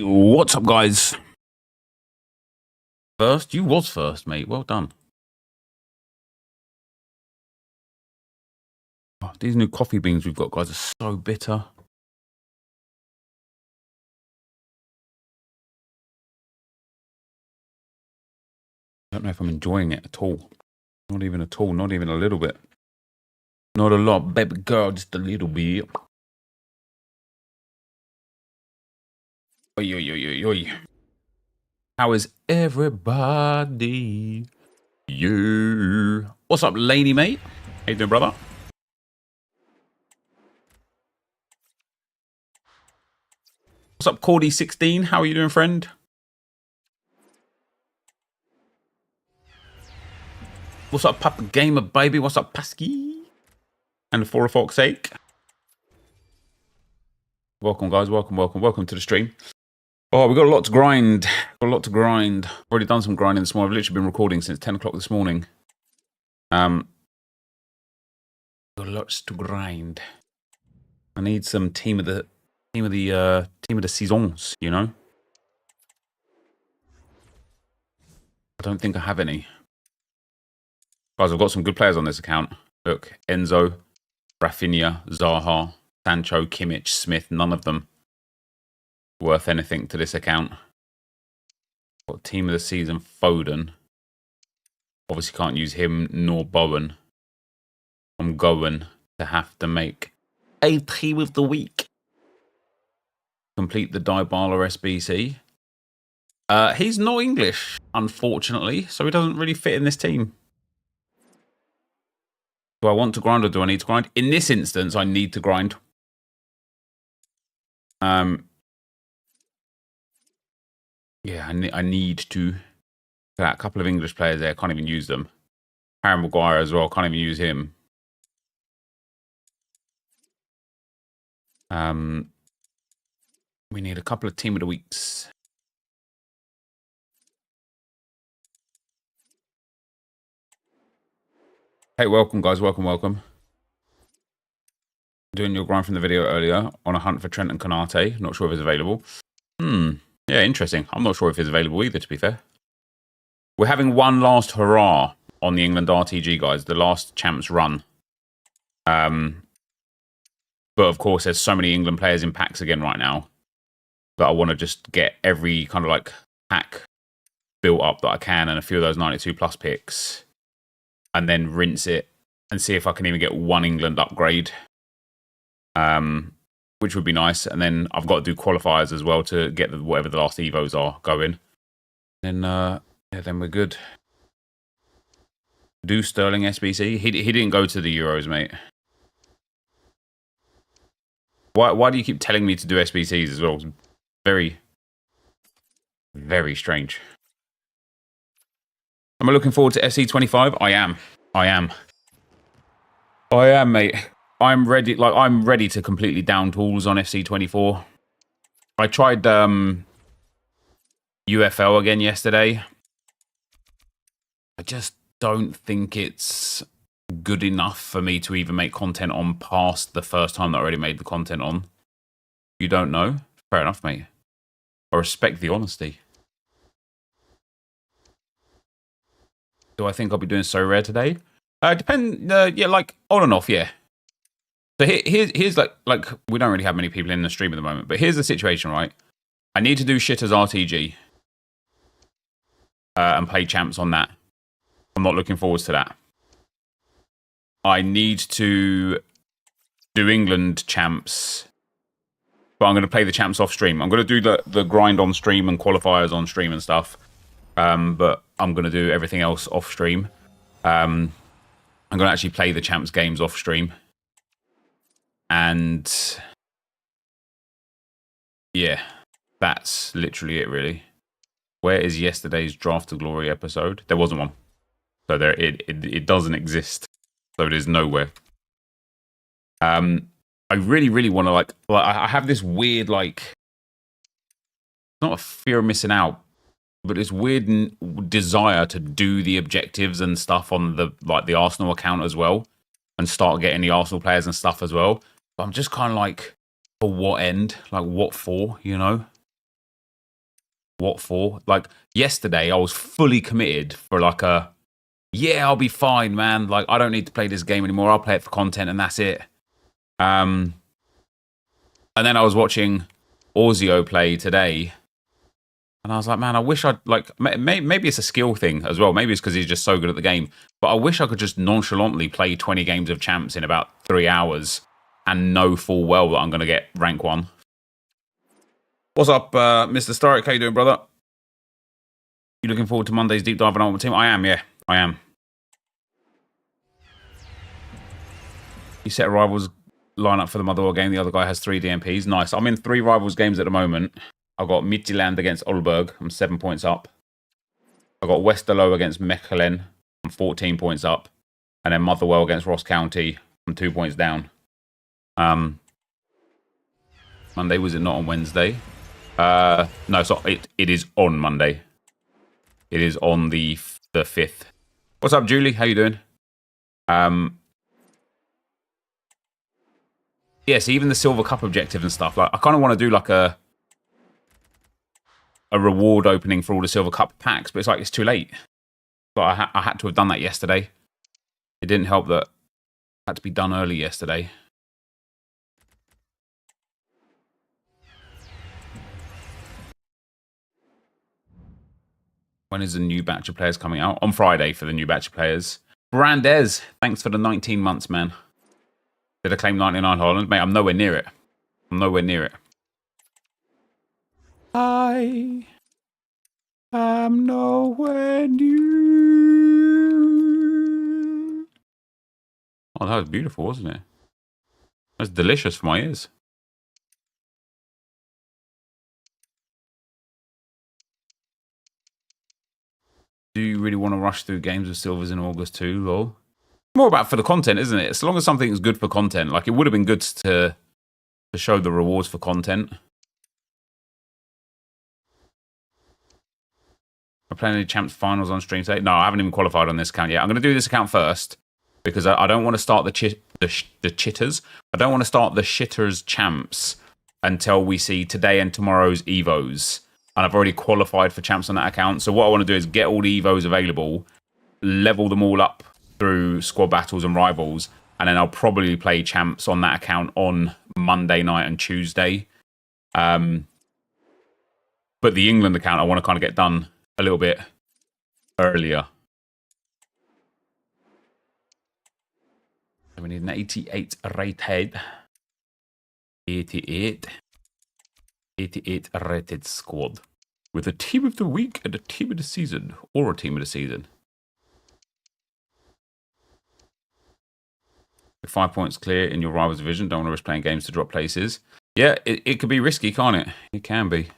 What's up, guys? First? You was first, mate. Well done. Oh, these new coffee beans we've got, guys, are so bitter. I don't know if I'm enjoying it at all. Not even at all. Not even a little bit. Not a lot, baby girl. Just a little bit. Oi, oi, oi, oi, oi. How is everybody? You. What's up, Laney, mate? How you doing, brother? What's up, Cordy16? How are you doing, friend? What's up, Papa Gamer, baby? What's up, Pasky? And for a fuck's sake. Welcome, guys. Welcome to the stream. Oh, we've got a lot to grind. I've already done some grinding this morning. I've literally been recording since 10 o'clock this morning. Got lots to grind. I need some team of the seasons, you know? I don't think I have any. Guys, I've got some good players on this account. Look, Enzo, Rafinha, Zaha, Sancho, Kimmich, Smith, none of them worth anything to this account. Got team of the season, Foden. Obviously can't use him nor Bowen. I'm going to have to make a team of the week. Complete the Dybala SBC. He's not English, unfortunately, so he doesn't really fit in this team. Do I want to grind or do I need to grind? In this instance, I need to grind. Yeah, I need to. A couple of English players there, can't even use them. Harry Maguire as well, can't even use him. We need a couple of team of the weeks. Hey, welcome, guys. Welcome. Doing your grind from the video earlier on a hunt for Trent and Konate. Not sure if it's available. Yeah, interesting. I'm not sure if it's available either, to be fair. We're having one last hurrah on the England RTG, guys. The last champs run. But of course, there's so many England players in packs again right now that I want to just get every kind of like pack built up that I can and a few of those 92 plus picks and then rinse it and see if I can even get one England upgrade, which would be nice. And then I've got to do qualifiers as well to get whatever the last Evos are going. Then, yeah, then we're good. Do Sterling SBC? He didn't go to the Euros, mate. Why do you keep telling me to do SBCs as well? It's very, very strange. Am I looking forward to FC25? I am, mate. I'm ready. Like, I'm ready to completely down tools on FC24. I tried UFL again yesterday. I just don't think it's good enough for me to even make content on past the first time that I already made the content on. You don't know? Fair enough, mate. I respect the honesty. Do I think I'll be doing SoRare today? Yeah, like on and off, yeah. So here's like we don't really have many people in the stream at the moment, but here's the situation, right? I need to do shit as RTG and play champs on that. I'm not looking forward to that. I need to do England champs, but I'm going to play the champs off stream. I'm going to do the grind on stream and qualifiers on stream and stuff, but I'm going to do everything else off stream. I'm going to actually play the champs games off stream. And yeah, that's literally it, really. Where is yesterday's Draft to Glory episode? There wasn't one. So there, it doesn't exist. So it is nowhere. I really want to like I have this weird like, not a fear of missing out, but this weird desire to do the objectives and stuff on the Arsenal account as well, and start getting the Arsenal players and stuff as well. But I'm just kind of like, for what end? Like, what for? You know? what for? Like, yesterday, I was fully committed for like yeah, I'll be fine, man. Like, I don't need to play this game anymore. I'll play it for content and that's it. And then I was watching Orzio play today. And I was like, man, I wish I'd, like, maybe it's a skill thing as well. Maybe it's because he's just so good at the game. But I wish I could just nonchalantly play 20 games of champs in about 3 hours and know full well that I'm going to get rank 1. What's up, Mr. Starrick? How you doing, brother? You looking forward to Monday's deep dive on Ultimate Team? I am, yeah. I am. You set a Rivals lineup for the Motherwell game. The other guy has 3 DMPs. Nice. I'm in 3 Rivals games at the moment. I've got Midtjylland against Aalborg. I'm 7 points up. I've got Westerlo against Mechelen. I'm 14 points up. And then Motherwell against Ross County. I'm 2 points down. Monday, was it not on Wednesday? No, so it is on Monday. It is on the 5th. What's up, Julie? How you doing? Yeah, so even the Silver Cup objective and stuff, like I kind of want to do like a reward opening for all the Silver Cup packs, but it's like it's too late. But I had to have done that yesterday. It didn't help that it had to be done early yesterday. When is the new batch of players coming out? On Friday for the new batch of players. Brandez, thanks for the 19 months, man. Did I claim 99 Holland? Mate, I'm nowhere near it. I'm nowhere near it. I am nowhere near. Oh, that was beautiful, wasn't it? That's delicious for my ears. Do you really want to rush through games with silvers in August too, lol? More about for the content, isn't it? As long as something's good for content. Like, it would have been good to show the rewards for content. Am I playing any champs finals on stream today? No, I haven't even qualified on this account yet. I'm going to do this account first because I don't want to start the chitters. I don't want to start the shitters champs until we see today and tomorrow's Evos. And I've already qualified for champs on that account. So what I want to do is get all the Evos available, level them all up through squad battles and rivals, and then I'll probably play champs on that account on Monday night and Tuesday. But the England account, I want to kind of get done a little bit earlier. So we need an 88 rated. 88 rated squad. With a team of the week and a team of the season. Or a team of the season. 5 points clear in your rival's division. Don't want to risk playing games to drop places. Yeah, it could be risky, can't it? It can be.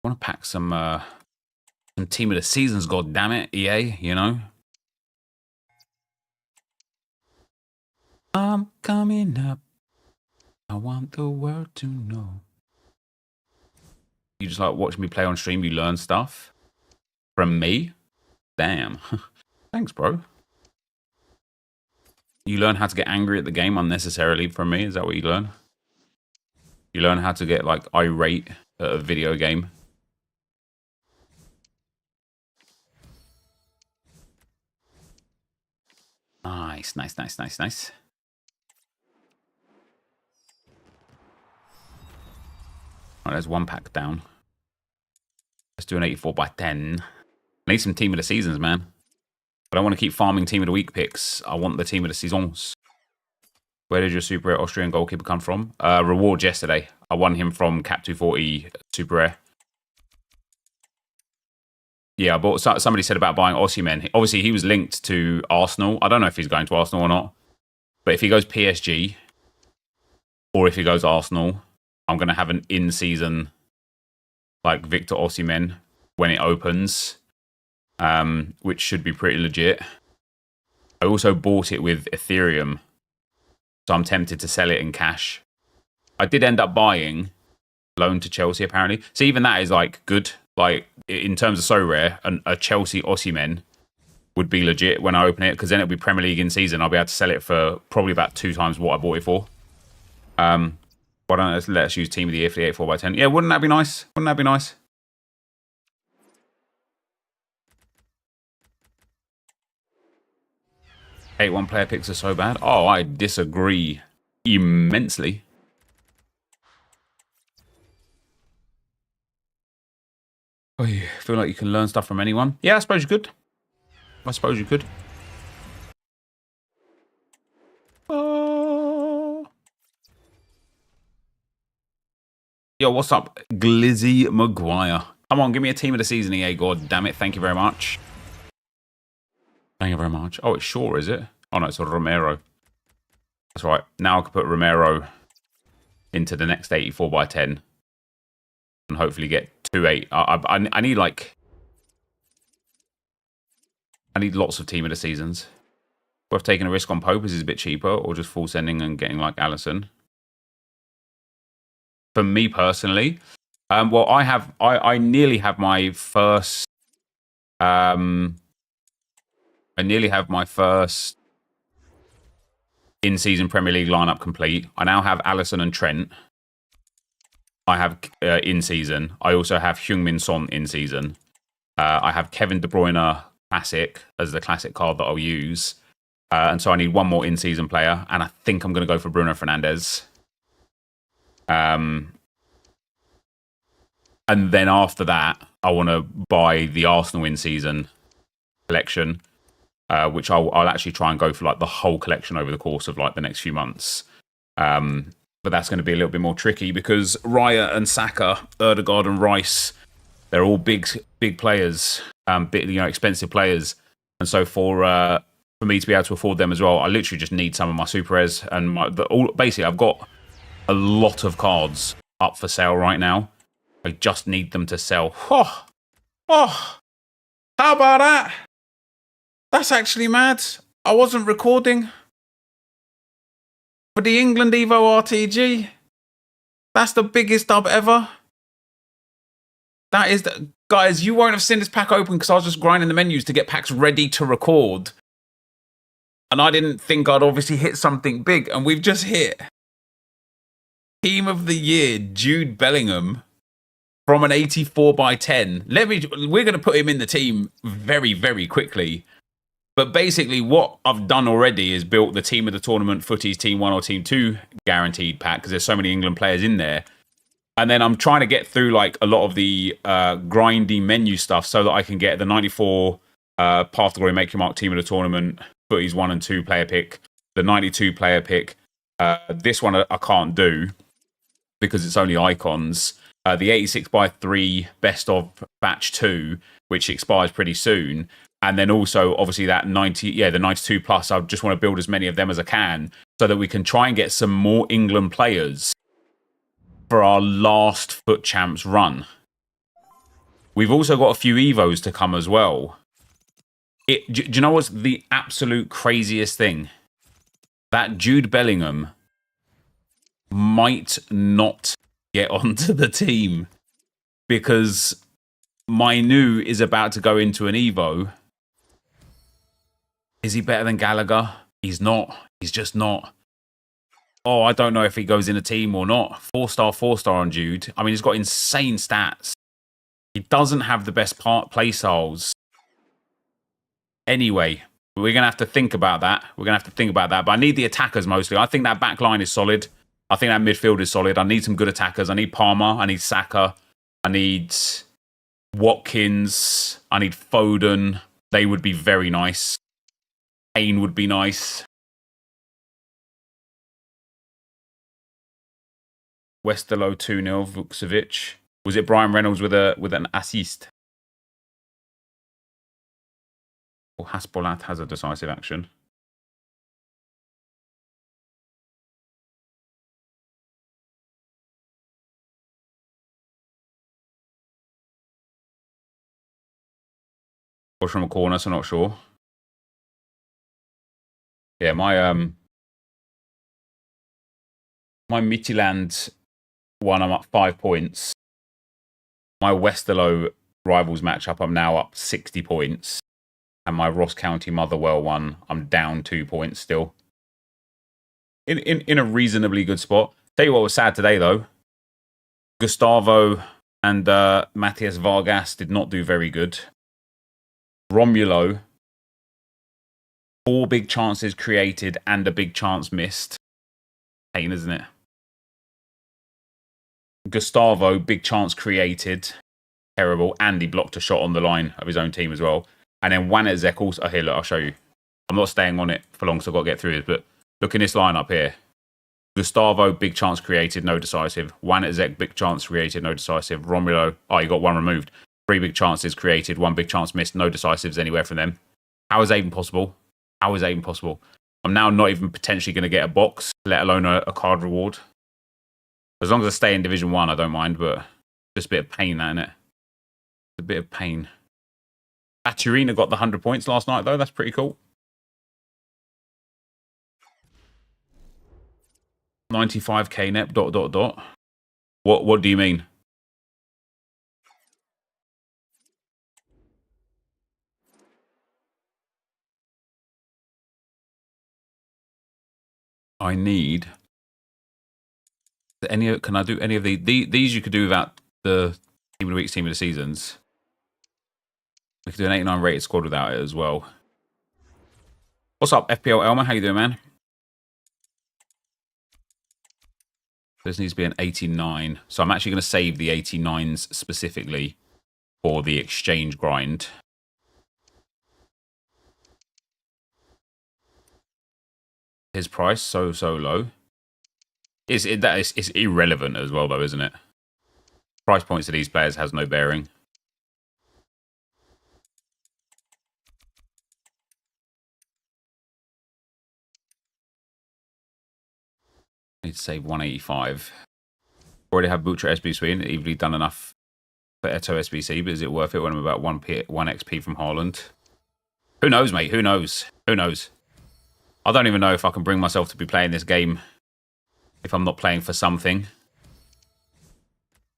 I want to pack some team of the seasons, god damn it, EA, you know? I'm coming up. I want the world to know. You just like watching me play on stream, you learn stuff from me? Damn. Thanks, bro. You learn how to get angry at the game unnecessarily from me? Is that what you learn? You learn how to get like irate at a video game? Nice, nice, nice, nice, nice. Right, there's one pack down. Let's do an 84 by 10. I need some team of the seasons, man. But I want to keep farming team of the week picks. I want the team of the seasons. Where did your Super Rare Austrian goalkeeper come from? Rewards yesterday. I won him from Cap 240 Super Rare. Yeah, I bought. Somebody said about buying Osimhen. Obviously, he was linked to Arsenal. I don't know if he's going to Arsenal or not. But if he goes PSG, or if he goes Arsenal, I'm going to have an in-season, like, Victor Osimhen when it opens, which should be pretty legit. I also bought it with Ethereum, so I'm tempted to sell it in cash. I did end up buying loan to Chelsea, apparently. So even that is, like, good. Like, in terms of SoRare, a Chelsea Osimhen would be legit when I open it, because then it'll be Premier League in season. I'll be able to sell it for probably about 2 times what I bought it for. Why don't let us use Team of the Year for the 84x10? Yeah, wouldn't that be nice? Wouldn't that be nice? Hate one player picks are so bad. Oh, I disagree immensely. Oh, you feel like you can learn stuff from anyone? Yeah, I suppose you could. I suppose you could. Yo, what's up, Glizzy Maguire? Come on, give me a team of the season, EA. God damn it. Thank you very much. Thank you very much. Oh, it's Shaw, is it? Oh, no, it's a Romero. That's right. Now I can put Romero into the next 84x10 and hopefully get 2-8. I need, like... I need lots of team of the seasons. Worth taking a risk on Pope is a bit cheaper, or just full sending and getting, like, Allison. For me personally, well, I nearly have my first, I nearly have my first in-season Premier League lineup complete. I now have Allison and Trent. I have in-season. I also have Heung-min Son in-season. I have Kevin De Bruyne Classic as the classic card that I'll use. And so I need one more in-season player, and I think I'm going to go for Bruno Fernandes. And then after that, I want to buy the Arsenal in-season collection, which I'll actually try and go for like the whole collection over the course of like the next few months. But that's going to be a little bit more tricky because Raya and Saka, Ødegaard and Rice, they're all big players, expensive players, and so for me to be able to afford them as well, I literally just need some of my Super Res and basically I've got a lot of cards up for sale right now. I just need them to sell. Oh, how about that? That's actually mad. I wasn't recording for the England Evo RTG. That's the biggest dub ever. That is the... Guys, you won't have seen this pack open because I was just grinding the menus to get packs ready to record. And I didn't think I'd obviously hit something big. And we've just hit Team of the Year, Jude Bellingham, from an 84x10. We're going to put him in the team very, very quickly. But basically what I've done already is built the Team of the Tournament Footies Team 1 or Team 2 guaranteed pack because there's so many England players in there. And then I'm trying to get through like a lot of the grindy menu stuff so that I can get the 94 Path to Glory Make Your Mark Team of the Tournament Footies 1 and 2 player pick, the 92 player pick. This one I can't do because it's only icons. The 86x3 Best of Batch 2, which expires pretty soon. And then also, obviously, that the 92 plus. I just want to build as many of them as I can so that we can try and get some more England players for our last Foot Champs run. We've also got a few Evos to come as well. Do you know what's the absolute craziest thing? That Jude Bellingham might not get onto the team because Mainu is about to go into an Evo. Is he better than Gallagher? He's not. He's just not. Oh, I don't know if he goes in a team or not. 4-star, 4-star on Jude. I mean, he's got insane stats. He doesn't have the best play styles. Anyway, we're going to have to think about that. But I need the attackers mostly. I think that back line is solid. I think that midfield is solid. I need some good attackers. I need Palmer. I need Saka. I need Watkins. I need Foden. They would be very nice. Kane would be nice. Westerlo 2-0, Vukcevic. Was it Brian Reynolds with an assist? Or Haspolat has a decisive action. Or from a corner, so not sure. Yeah, my Midtjylland one, I'm up 5 points. My Westerlo Rivals matchup, I'm now up 60 points. And my Ross County Motherwell one, I'm down 2 points still. In a reasonably good spot. Tell you what was sad today, though. Gustavo and Matthias Vargas did not do very good. Romulo, 4 big chances created and a big chance missed. Pain, isn't it? Gustavo, big chance created. Terrible. And he blocked a shot on the line of his own team as well. And then NepentheZ also... Oh, here, look, I'll show you. I'm not staying on it for long, so I've got to get through this. But look in this lineup here. Gustavo, big chance created, no decisive. NepentheZ, big chance created, no decisive. Romulo, oh, you got 1 removed. 3 big chances created, 1 big chance missed, no decisives anywhere from them. How is that even possible? How is that even possible? I'm now not even potentially going to get a box, let alone a card reward. As long as I stay in Division 1, I don't mind, but just a bit of pain, that, innit? A bit of pain. Aturina got the 100 points last night, though. That's pretty cool. 95k net, ... What do you mean? I need... Can I do any of these? These you could do without the Team of the Weeks, Team of the Seasons. We could do an 89 rated squad without it as well. What's up, FPL Elmer? How you doing, man? This needs to be an 89. So I'm actually going to save the 89s specifically for the exchange grind. His price, so low. It's irrelevant as well, though, isn't it? Price points of these players has no bearing. Need to save 185. Already have Butcher SBC in. Evenly done enough for Eto SBC, but is it worth it when I'm about 1 XP from Haaland? Who knows, mate? Who knows? Who knows? I don't even know if I can bring myself to be playing this game if I'm not playing for something.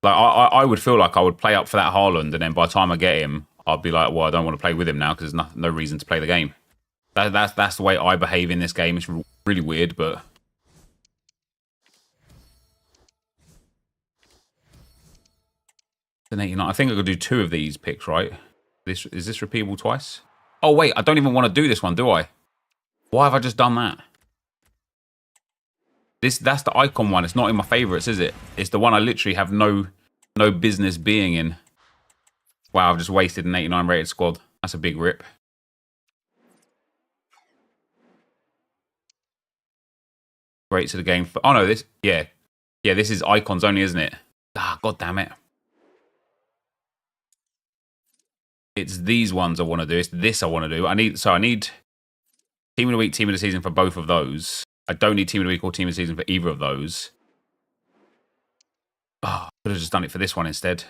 Like I would feel like I would play up for that Haaland, and then by the time I get him, I'd be like, well, I don't want to play with him now because there's no reason to play the game. That's the way I behave in this game. It's really weird, but... An 89. I think I could do 2 of these picks, right? Is this repeatable twice? Oh, wait, I don't even want to do this one, do I? Why have I just done that? That's the icon one. It's not in my favorites, is it? It's the one I literally have no business being in. Wow, I've just wasted an 89 rated squad. That's a big rip. Great to the game. Oh, no, this... Yeah. Yeah, this is icons only, isn't it? Ah, god damn it. It's these ones I want to do. It's this I want to do. I need Team of the Week, Team of the Season for both of those. I don't need Team of the Week or Team of the Season for either of those. Oh, could have just done it for this one instead.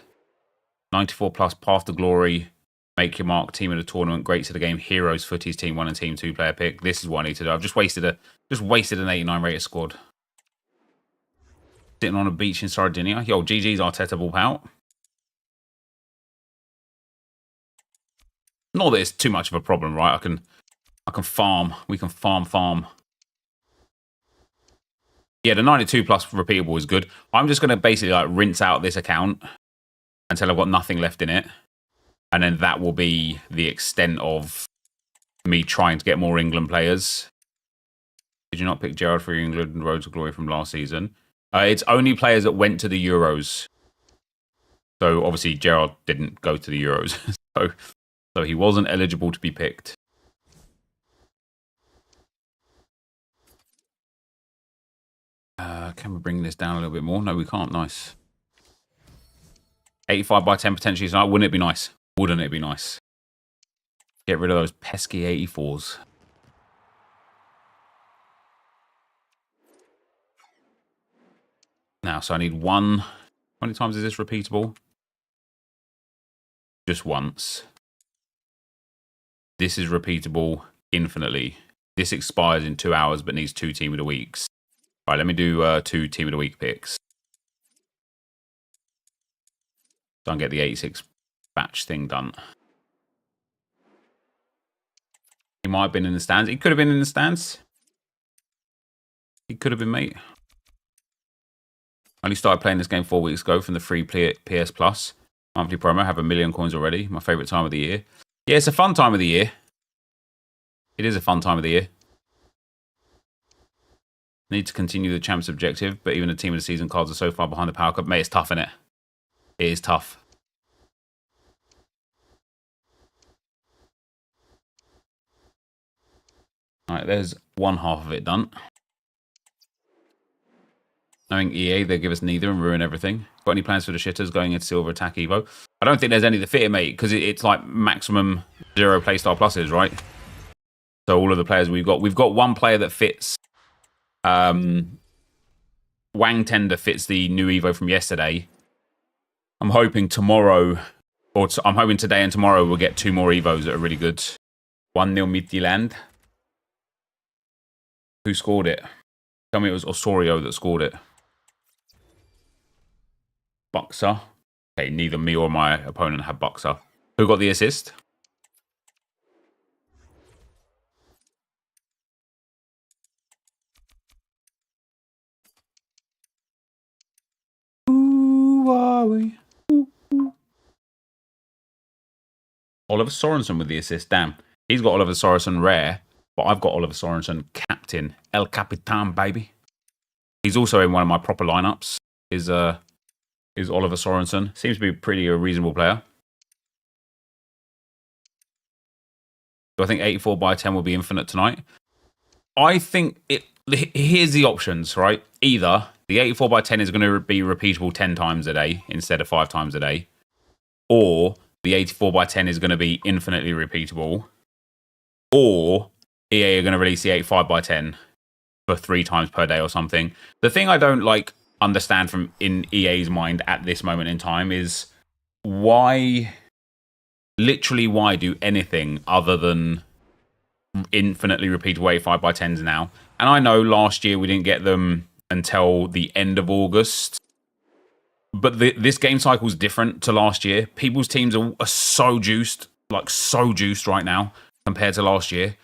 94 plus, Path to Glory, Make Your Mark, Team of the Tournament, Great to the Game, Heroes, Footies, Team 1 and Team 2 player pick. This is what I need to do. I've just wasted an 89 rated squad. Sitting on a beach in Sardinia. Yo, GG's Arteta ball out. Not that it's too much of a problem, right? I can farm. We can farm. Yeah, the 92 plus repeatable is good. I'm just going to basically like rinse out this account until I've got nothing left in it. And then that will be the extent of me trying to get more England players. Did you not pick Gerrard for England Road to Glory from last season? It's only players that went to the Euros. So obviously Gerrard didn't go to the Euros. So he wasn't eligible to be picked. Can we bring this down a little bit more? No, we can't. Nice. 85 by 10 potentially tonight. Wouldn't it be nice? Wouldn't it be nice? Get rid of those pesky 84s. Now, so I need 1. How many times is this repeatable? Just once. This is repeatable infinitely. This expires in 2 hours, but needs 2 Team of the Weeks. All right, let me do 2 Team of the Week picks. Don't get the 86 batch thing done. He might have been in the stands. He could have been in the stands. He could have been, mate. I only started playing this game 4 weeks ago from the free PS Plus monthly promo. I have 1 million coins already. My favourite time of the year. Yeah, it's a fun time of the year. It is a fun time of the year. Need to continue the champs objective, but even the team of the season cards are so far behind the Power Cup. Mate, it's tough, innit? It is tough. Alright, there's one half of it done. Knowing EA, they give us neither and ruin everything. Got any plans for the shitters going into Silver Attack Evo? I don't think there's any that fit it, mate, because it's like maximum 0 playstyle pluses, right? So all of the players we've got one player that fits. Wang Tender fits the new Evo from yesterday. I'm hoping tomorrow, or I'm hoping today and tomorrow we'll get 2 more Evos that are really good. 1-0 Midtjylland. Who scored it? Tell me it was Osorio that scored it. Buxer. Okay, neither me or my opponent had Buxer. Who got the assist? Who are we? Oliver Sorensen with the assist. Damn. He's got Oliver Sorensen rare, but I've got Oliver Sorensen captain. El Capitan, baby. He's also in one of my proper lineups. Is Oliver Sorensen. Seems to be pretty a reasonable player. Do I think 84/10 will be infinite tonight? I think it. Here's the options, right? Either the 84/10 is going to be repeatable 10 times a day instead of 5 times a day, or the 84/10 is going to be infinitely repeatable, or EA are going to release the 85/10 for 3 times per day or something. The thing I don't understand from in EA's mind at this moment in time is why do anything other than infinitely repeatable 85/10s now? And I know last year we didn't get them until the end of August, but this game cycle is different to last year. People's teams are so juiced, so juiced right now compared to last year.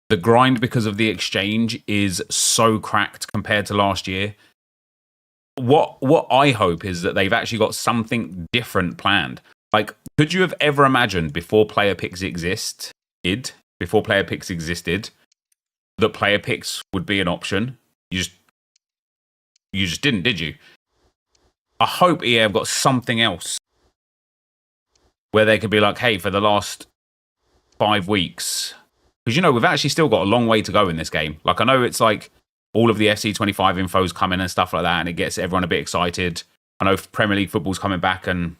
The grind because of the exchange is so cracked compared to last year. What I hope is that they've actually got something different planned. Could you have ever imagined before player picks existed, that player picks would be an option? You just didn't, did you? I hope EA have got something else where they could be like, hey, for the last 5 weeks, because we've actually still got a long way to go in this game. I know it's all of the FC25 info's coming and stuff like that, and it gets everyone a bit excited. I know Premier League football's coming back and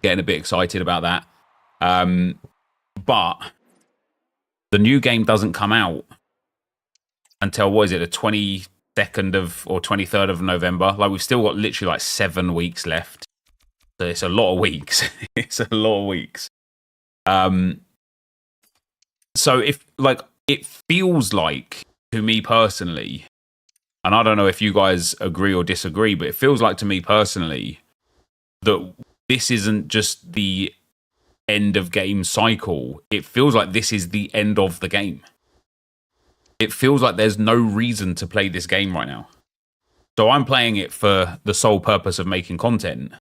getting a bit excited about that. But the new game doesn't come out until, the 22nd or 23rd of November. We've still got literally 7 weeks left. So it's a lot of weeks. It's a lot of weeks. So if it feels like, to me personally, and I don't know if you guys agree or disagree, but it feels like to me personally that this isn't just the end of game cycle. It feels like this is the end of the game. It feels like there's no reason to play this game right now. So I'm playing it for the sole purpose of making content.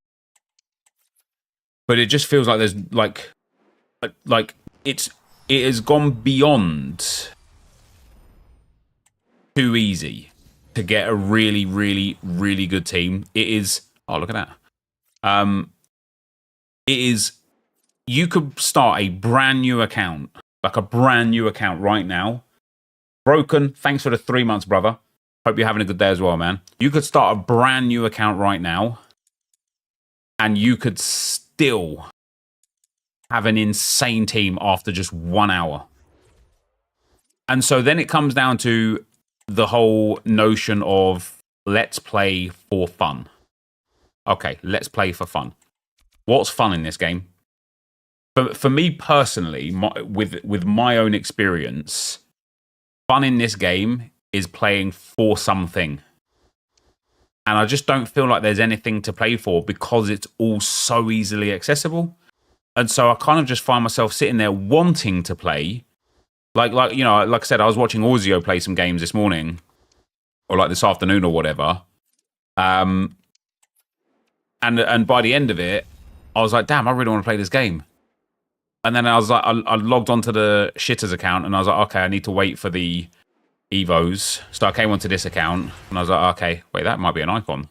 But it just feels like there's it has gone beyond too easy to get a really, really, really good team. It is. Oh, look at that. It is. You could start a brand new account, right now. Broken. Thanks for the 3 months, brother. Hope you're having a good day as well, man. You could start a brand new account right now, and you could still have an insane team after just 1 hour. And so then it comes down to the whole notion of let's play for fun. Okay, let's play for fun. What's fun in this game? For me personally, with my own experience, fun in this game is playing for something. And I just don't feel like there's anything to play for because it's all so easily accessible. And so I kind of just find myself sitting there wanting to play, Like like I said, I was watching Orzio play some games this morning, or like this afternoon or whatever. And by the end of it, I was like, damn, I really want to play this game. And then I was like, I logged onto the Shitters account, and I was like, okay, I need to wait for the Evos. So I came onto this account, and I was like, okay, wait, that might be an icon.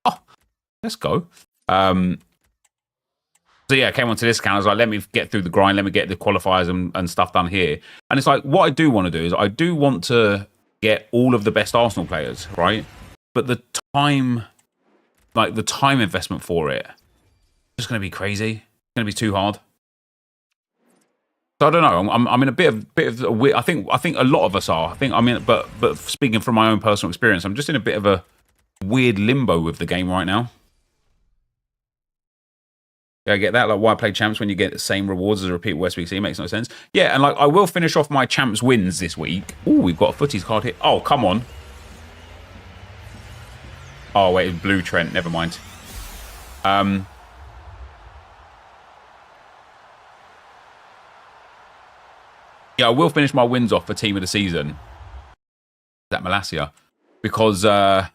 Oh, let's go. So yeah, I came onto this account. I was like, let me get through the grind. Let me get the qualifiers and stuff done here. And it's like, what I do want to do is I do want to get all of the best Arsenal players, right? But the time, like the time investment for it, is just going to be crazy. It's going to be too hard. So I don't know. I'm in a bit of a weird. I think a lot of us are. But speaking from my own personal experience, I'm just in a bit of a weird limbo with the game right now. Yeah, I get that. Like, why play champs when you get the same rewards as a repeat SBC? Makes no sense. Yeah, and like, I will finish off my champs wins this week. Oh, we've got a footies card here. Oh, come on. Oh, wait, blue Trent. Never mind. Yeah, I will finish my wins off for team of the season. That Malasia, because I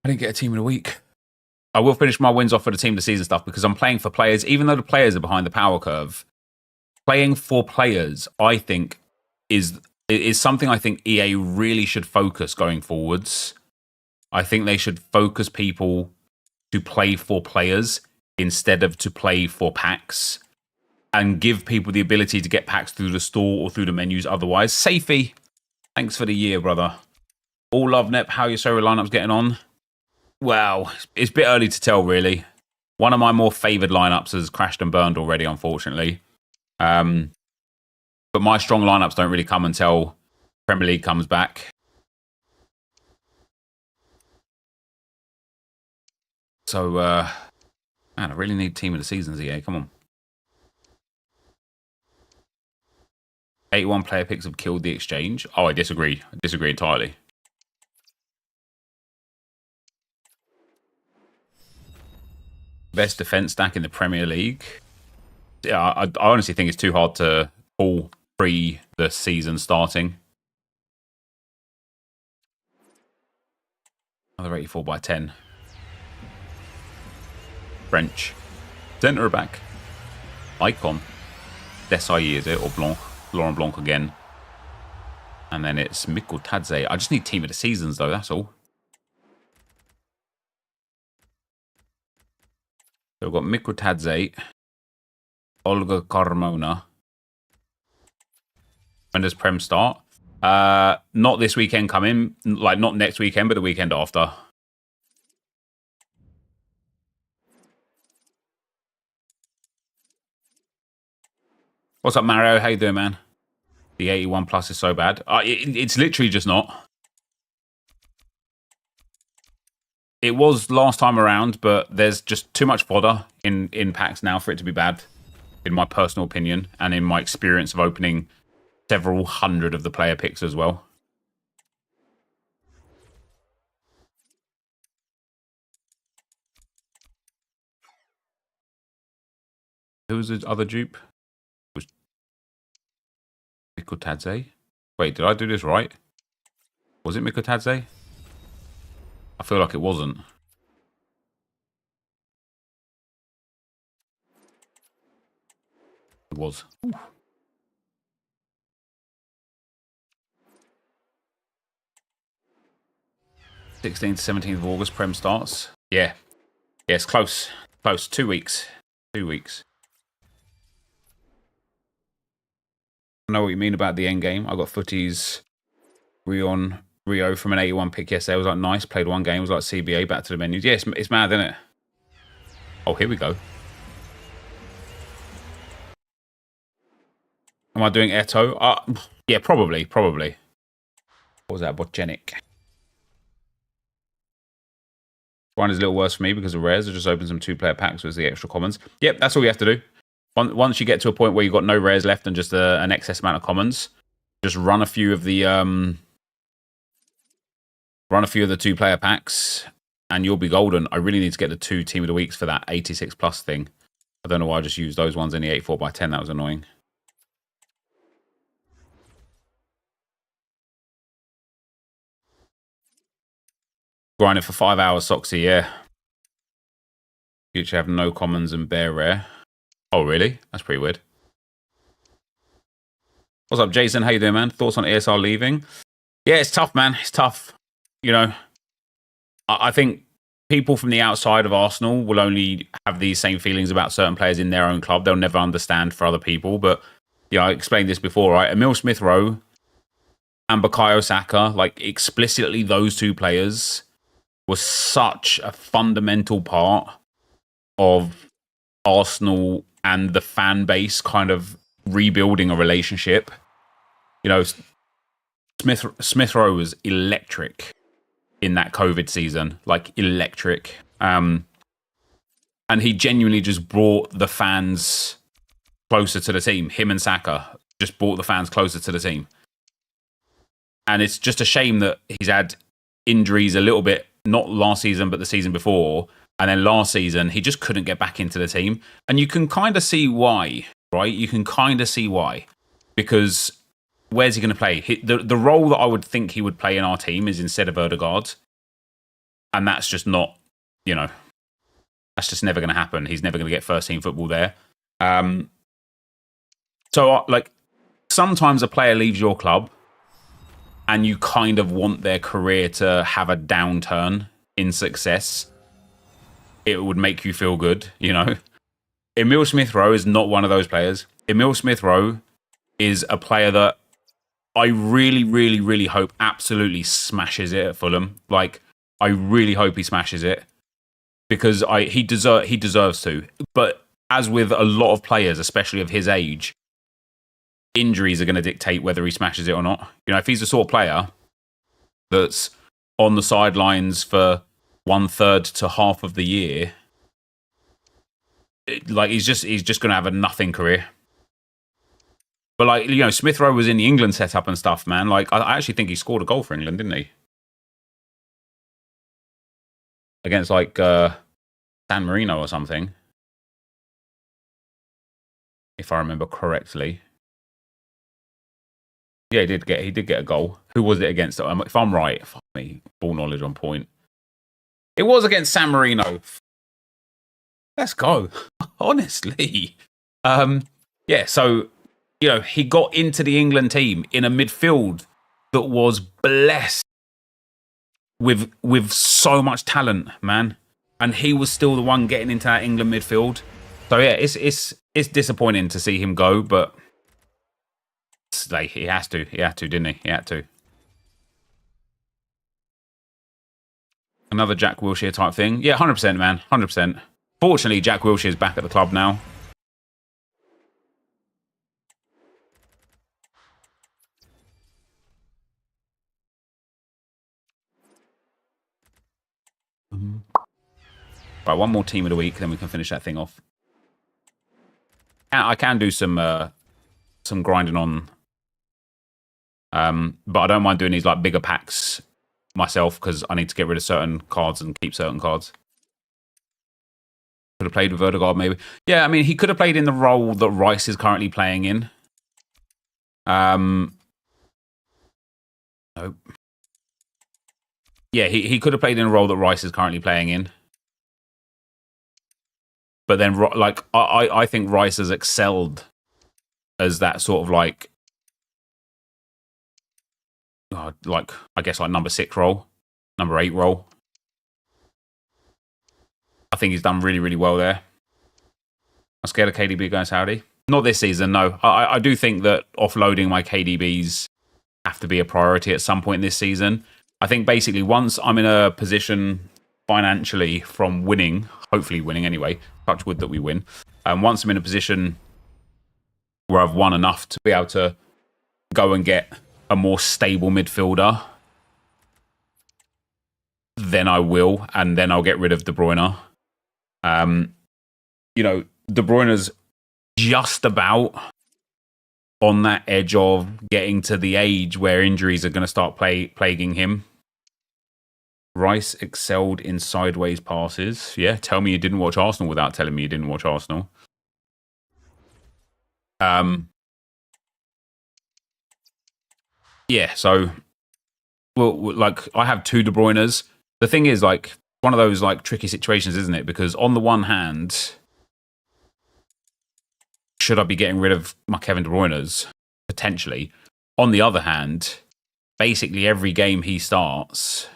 didn't get a team of the week. I will finish my wins off for the team of the season stuff because I'm playing for players, even though the players are behind the power curve. Playing for players, I think, is something I think EA really should focus going forwards. I think they should focus people to play for players instead of to play for packs, and give people the ability to get packs through the store or through the menus otherwise. Safey, thanks for the year, brother. All love, Nep. How your SoRare lineup's getting on? Well, it's a bit early to tell, really. One of my more favoured lineups has crashed and burned already, unfortunately. But my strong lineups don't really come until Premier League comes back. So, man, I really need team of the seasons, EA. Come on. 81 player picks have killed the exchange. Oh, I disagree. I disagree entirely. Best defense stack in the Premier League. Yeah, I honestly think it's too hard to pull pre the season starting. Another 84 by 10. French. Centre back. Icon. Desailly, is it? Or Blanc. Laurent Blanc again. And then it's NepentheZ. I just need team of the seasons, though. That's all. So we've got NepentheZ. Olga Carmona. When does Prem start? Not this weekend coming. Like, not next weekend, but the weekend after. What's up, Mario? How you doing, man? The 81 plus is so bad. It's literally just not. It was last time around, but there's just too much fodder in packs now for it to be bad, in my personal opinion, and in my experience of opening several hundred of the player picks as well. Who was the other dupe? It was NepentheZ. Wait, did I do this right? Was it NepentheZ? I feel like it wasn't. It was. Ooh. (16th to 17th of August, Prem starts. Yeah. Yeah, it's close. Close. 2 weeks. 2 weeks. I know what you mean about the end game. I got footies Rio from an 81 pick yesterday. It was like nice. Played one game. It was like CBA, back to the menus. Yeah, it's mad, isn't it? Oh, here we go. Am I doing Eto? Yeah, probably. What was that? Botgenic. One is a little worse for me because of rares. I just opened some 2-player packs with the extra commons. Yep, that's all you have to do. Once you get to a point where you've got no rares left and just an excess amount of commons, just run a few of the 2-player packs, and you'll be golden. I really need to get the 2 team of the weeks for that 86 plus thing. I don't know why I just used those ones in the 84x10. That was annoying. Grinding for 5 hours, Soxy, yeah. You should have no commons and bare rare. Oh, really? That's pretty weird. What's up, Jason? How you doing, man? Thoughts on ESR leaving? Yeah, it's tough, man. It's tough. You know, I think people from the outside of Arsenal will only have these same feelings about certain players in their own club. They'll never understand for other people. But, yeah, I explained this before, right? Emil Smith-Rowe and Bukayo Saka, like, explicitly those two players was such a fundamental part of Arsenal and the fan base kind of rebuilding a relationship. You know, Smith-Rowe was electric in that COVID season, like electric. And he genuinely just brought the fans closer to the team. Him and Saka just brought the fans closer to the team. And it's just a shame that he's had injuries a little bit, not last season, but the season before. And then last season, he just couldn't get back into the team. And you can kind of see why, right? You can kind of see why. Because where's he going to play? The role that I would think he would play in our team is instead of Odegaard. And that's just not, you know, that's just never going to happen. He's never going to get first-team football there. So, like, sometimes a player leaves your club and you kind of want their career to have a downturn in success. It would make you feel good, you know. Emil Smith-Rowe is not one of those players. Emil Smith-Rowe is a player that I really, really, really hope absolutely smashes it at Fulham. Like, I really hope he smashes it because he deserves to. But as with a lot of players, especially of his age, injuries are going to dictate whether he smashes it or not. You know, if he's the sort of player that's on the sidelines for 1/3 to half of the year, like he's just going to have a nothing career. But like, you know, Smith-Rowe was in the England setup and stuff, man. Like, I actually think he scored a goal for England, didn't he? Against like San Marino or something, if I remember correctly. Yeah, he did get a goal. Who was it against? If I'm right, fuck me, ball knowledge on point. It was against San Marino. Let's go. Honestly. Yeah, so, you know, he got into the England team in a midfield that was blessed with so much talent, man. And he was still the one getting into that England midfield. So yeah, it's disappointing to see him go, but like he had to, didn't he? He had to. Another Jack Wilshere type thing. Yeah, 100%, man. 100%. Fortunately, Jack Wilshere's back at the club now. Right, one more team of the week, then we can finish that thing off. I can do some grinding on, but I don't mind doing these like bigger packs myself because I need to get rid of certain cards and keep certain cards. Could have played with Odegaard, maybe. Yeah, I mean, he could have played in the role that Rice is currently playing in. Nope. Yeah, he could have played in a role that Rice is currently playing in. But then, like, I think Rice has excelled as that sort of like I guess like number 6 role, number 8 role. I think he's done really, really well there. I'm scared of KDB going Saudi. Not this season, no. I do think that offloading my KDBs have to be a priority at some point this season. I think basically once I'm in a position financially from winning, hopefully winning anyway, touch wood that we win. Once I'm in a position where I've won enough to be able to go and get a more stable midfielder, then I will, and then I'll get rid of De Bruyne. You know, De Bruyne's just about on that edge of getting to the age where injuries are going to start plaguing him. Rice excelled in sideways passes. Yeah, tell me you didn't watch Arsenal without telling me you didn't watch Arsenal. Yeah, so well, like I have two De Bruynes. The thing is, like, one of those like tricky situations, isn't it? Because on the one hand, should I be getting rid of my Kevin De Bruyne's? Potentially. On the other hand, basically every game he starts,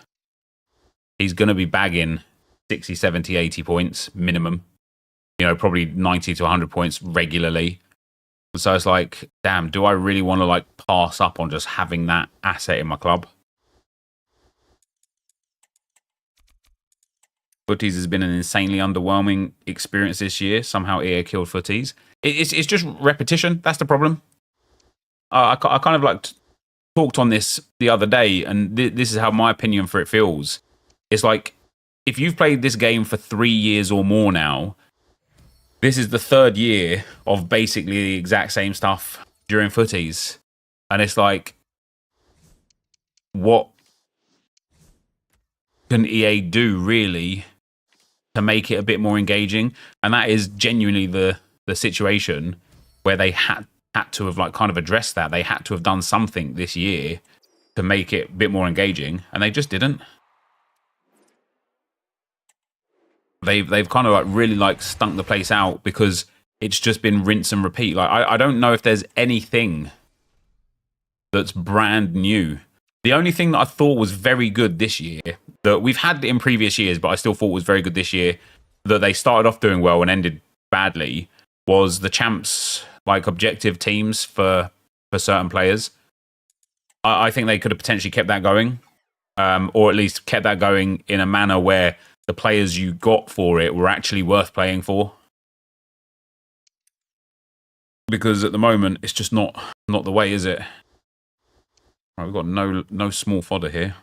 he's going to be bagging 60, 70, 80 points minimum. You know, probably 90 to 100 points regularly. So it's like, damn, do I really want to like pass up on just having that asset in my club? Footies has been an insanely underwhelming experience this year. Somehow EA killed Footies. It's just repetition. That's the problem. I kind of like talked on this the other day, and this is how my opinion for it feels. It's like, if you've played this game for 3 years or more now, this is the third year of basically the exact same stuff during Footies. And it's like, what can EA do really to make it a bit more engaging? And that is genuinely the situation where they had to have like kind of addressed that. They had to have done something this year to make it a bit more engaging, and they just didn't. They've kind of like really like stunk the place out because it's just been rinse and repeat. Like I don't know if there's anything that's brand new. The only thing that I thought was very good this year, that we've had in previous years, but I still thought was very good this year, that they started off doing well and ended badly, was the champs like objective teams for certain players. I think they could have potentially kept that going, or at least kept that going in a manner where the players you got for it were actually worth playing for. Because at the moment, it's just not the way, is it? Right, we've got no small fodder here.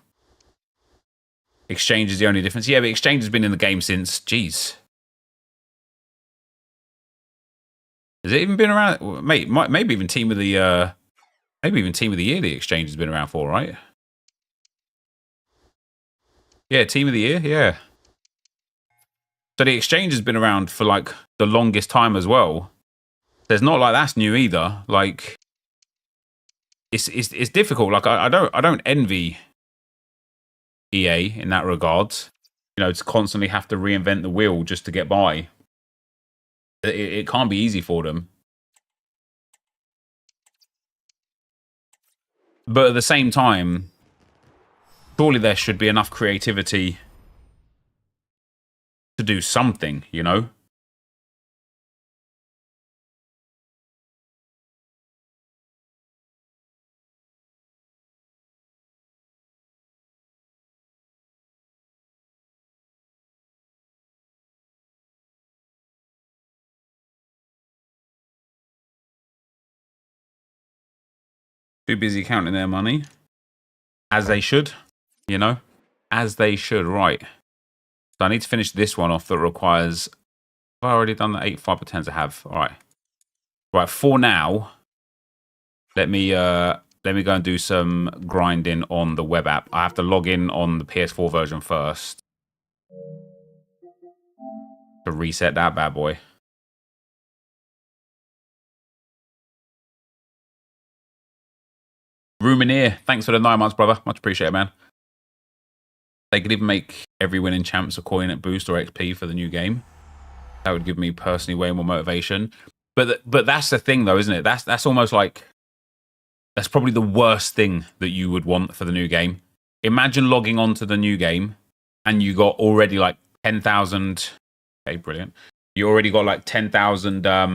Exchange is the only difference. Yeah, but Exchange has been in the game since, geez. Has it even been around? Mate, maybe even Team of the year the Exchange has been around for, right? Yeah, Team of the Year, yeah. So the Exchange has been around for like the longest time as well. So it's not like that's new either. Like, it's difficult. Like I don't envy EA in that regard. You know, to constantly have to reinvent the wheel just to get by. It can't be easy for them. But at the same time, surely there should be enough creativity to do something, you know? Too busy counting their money. As they should, you know? As they should, right. So I need to finish this one off that requires... Have I already done the 8, 5, or 10s? I have. All right. Right, for now, let me go and do some grinding on the web app. I have to log in on the PS4 version first to reset that bad boy. Rumineer, thanks for the 9 months, brother. Much appreciated, man. They could even make every winning champs a coin at boost or XP for the new game. That would give me personally way more motivation. But that's the thing, though, isn't it? That's almost like... That's probably the worst thing that you would want for the new game. Imagine logging on to the new game and you got already like 10,000... Okay, brilliant. You already got like 10,000... Let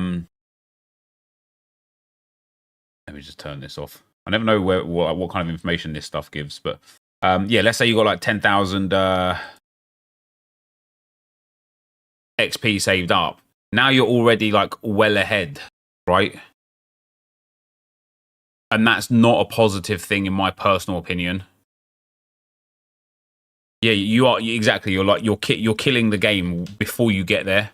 me just turn this off. I never know what kind of information this stuff gives, but yeah, let's say you got like 10,000 XP saved up. Now you're already like well ahead, right? And that's not a positive thing in my personal opinion. Yeah, you are exactly. You're like you're killing the game before you get there.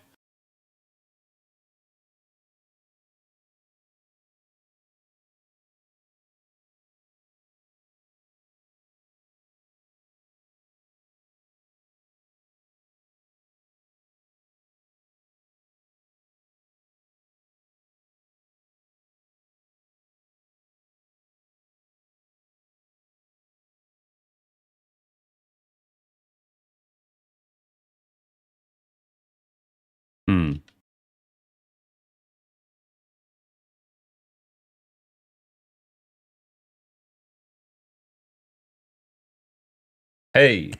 Hey.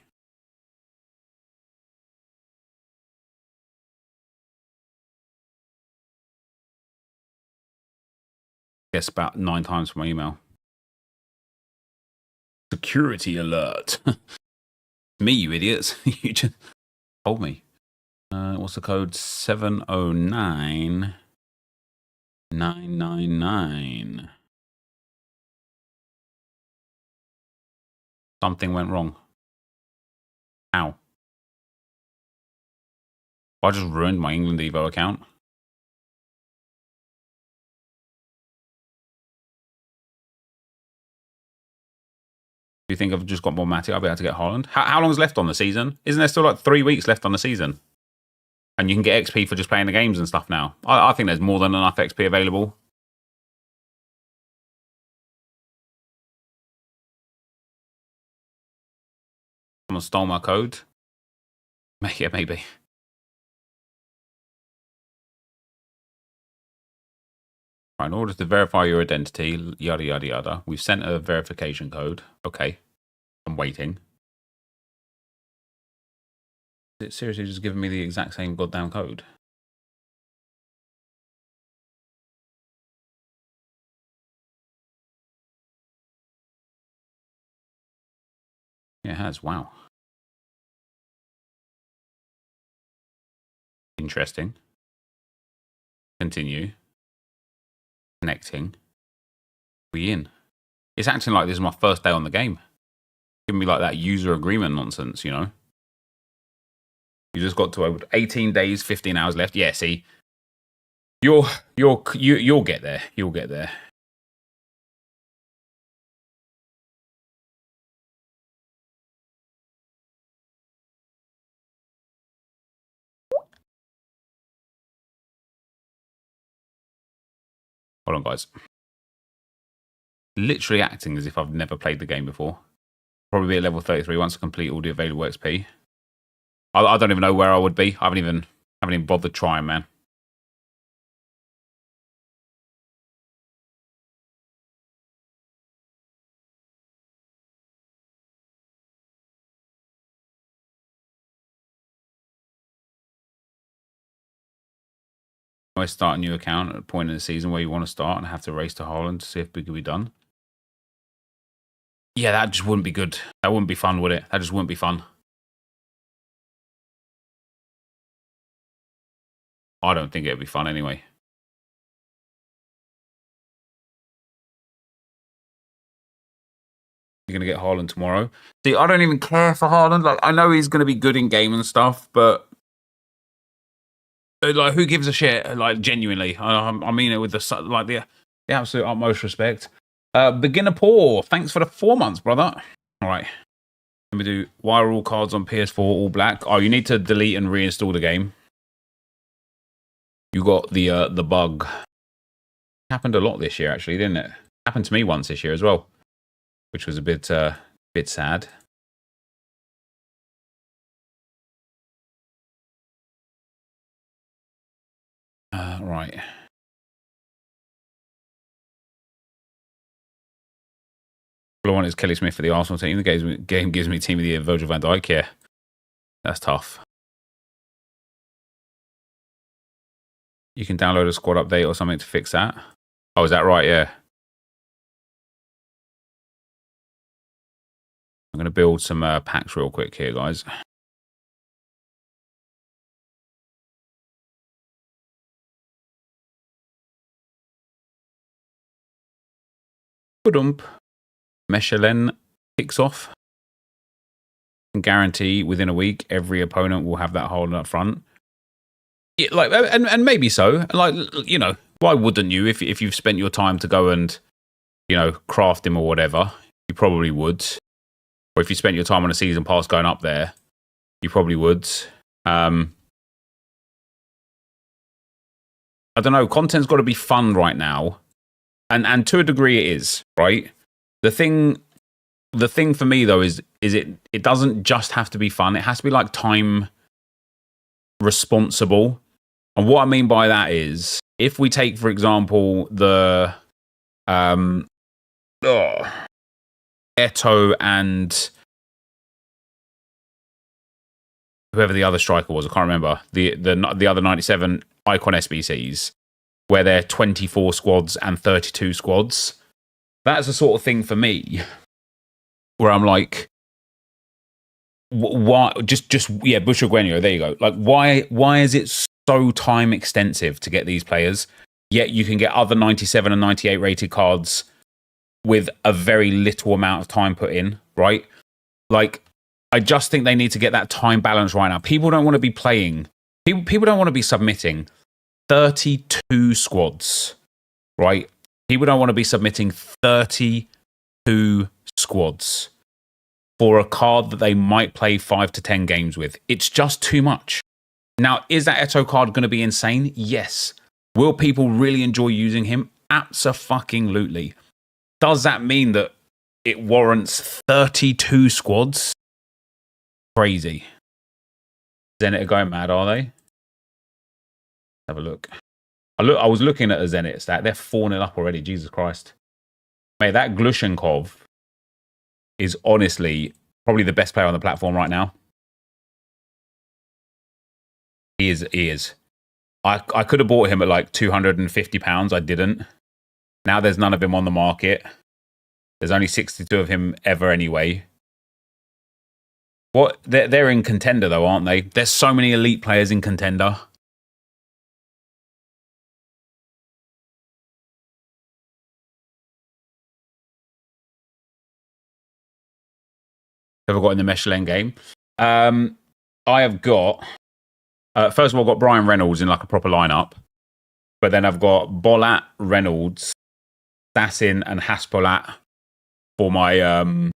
Guess about 9 times from my email. Security alert. Me, you idiots. You just told me. What's the code? 70999. Something went wrong. How? I just ruined my England Evo account. Do you think I've just got more Matty? I'll be able to get Haaland. How long's left on the season? Isn't there still like 3 weeks left on the season? And you can get XP for just playing the games and stuff now. I think there's more than enough XP available. Someone stole my code. Yeah, maybe. Right, in order to verify your identity, yada, yada, yada, we've sent a verification code. Okay. I'm waiting. Is it seriously just giving me the exact same goddamn code? Yeah, it has. Wow. Interesting. Continue. Connecting. We in. It's acting like this is my first day on the game. Giving me like that user agreement nonsense, you know? You just got to 18 days, 15 hours left. Yeah, see. You'll get there. You'll get there. Hold on, guys. Literally acting as if I've never played the game before. Probably be at level 33 once I complete all the available XP. I don't even know where I would be. I haven't even bothered trying, man. I start a new account at a point in the season where you want to start and have to race to Haaland to see if it can be done. Yeah, that just wouldn't be good. That wouldn't be fun, would it? That just wouldn't be fun. I don't think it'd be fun anyway. You're going to get Haaland tomorrow. See, I don't even care for Haaland. Like, I know he's going to be good in game and stuff, but like, who gives a shit? Like, genuinely, I mean it with the absolute utmost respect. Beginner Poor, thanks for the 4 months, brother. All right, let me do. Why are all cards on PS4 all black? Oh, you need to delete and reinstall the game. You got the bug. Happened a lot this year, actually, didn't it? Happened to me once this year as well, which was a bit sad. Right. All I want is Kelly Smith for the Arsenal team. The game gives me team of the year, Virgil van Dijk. Yeah, that's tough. You can download a squad update or something to fix that. Oh, is that right? Yeah. I'm going to build some packs real quick here, guys. Budump. Mechelen kicks off. And guarantee within a week, every opponent will have that hold up front. Yeah, like, and maybe so. Like, you know, why wouldn't you? If you've spent your time to go and, you know, craft him or whatever, you probably would. Or if you spent your time on a season pass going up there, you probably would. I don't know. Content's got to be fun right now, and to a degree, it is. Right. The thing for me though is it doesn't just have to be fun. It has to be like time responsible. And what I mean by that is, if we take, for example, the Eto and whoever the other striker was, I can't remember, the other 97 icon SBCs, where they're 24 squads and 32 squads. That's the sort of thing for me where I'm like, why? Yeah, Bush or Guenio, there you go. Like, why is it so time extensive to get these players? Yet you can get other 97 and 98 rated cards with a very little amount of time put in, right? Like, I just think they need to get that time balance right now. People don't want to be playing. People don't want to be submitting 32 squads, right? People don't want to be submitting 32 squads for a card that they might play 5 to 10 games with. It's just too much. Now, is that Eto card going to be insane? Yes. Will people really enjoy using him? Abso-fucking-lutely. Does that mean that it warrants 32 squads? Crazy. Zenit are going mad, are they? Have a look. I was looking at a Zenit stat. They're 4-0 up already. Jesus Christ. Mate, that Glushenkov is honestly probably the best player on the platform right now. He is. I could have bought him at like £250. I didn't. Now there's none of him on the market. There's only 62 of him ever anyway. What? They're in Contender though, aren't they? There's so many elite players in Contender. Have I got in the Michelin game? I have got... first of all, I've got Brian Reynolds in like a proper lineup. But then I've got Bolat, Reynolds, Sassin and Haspolat for my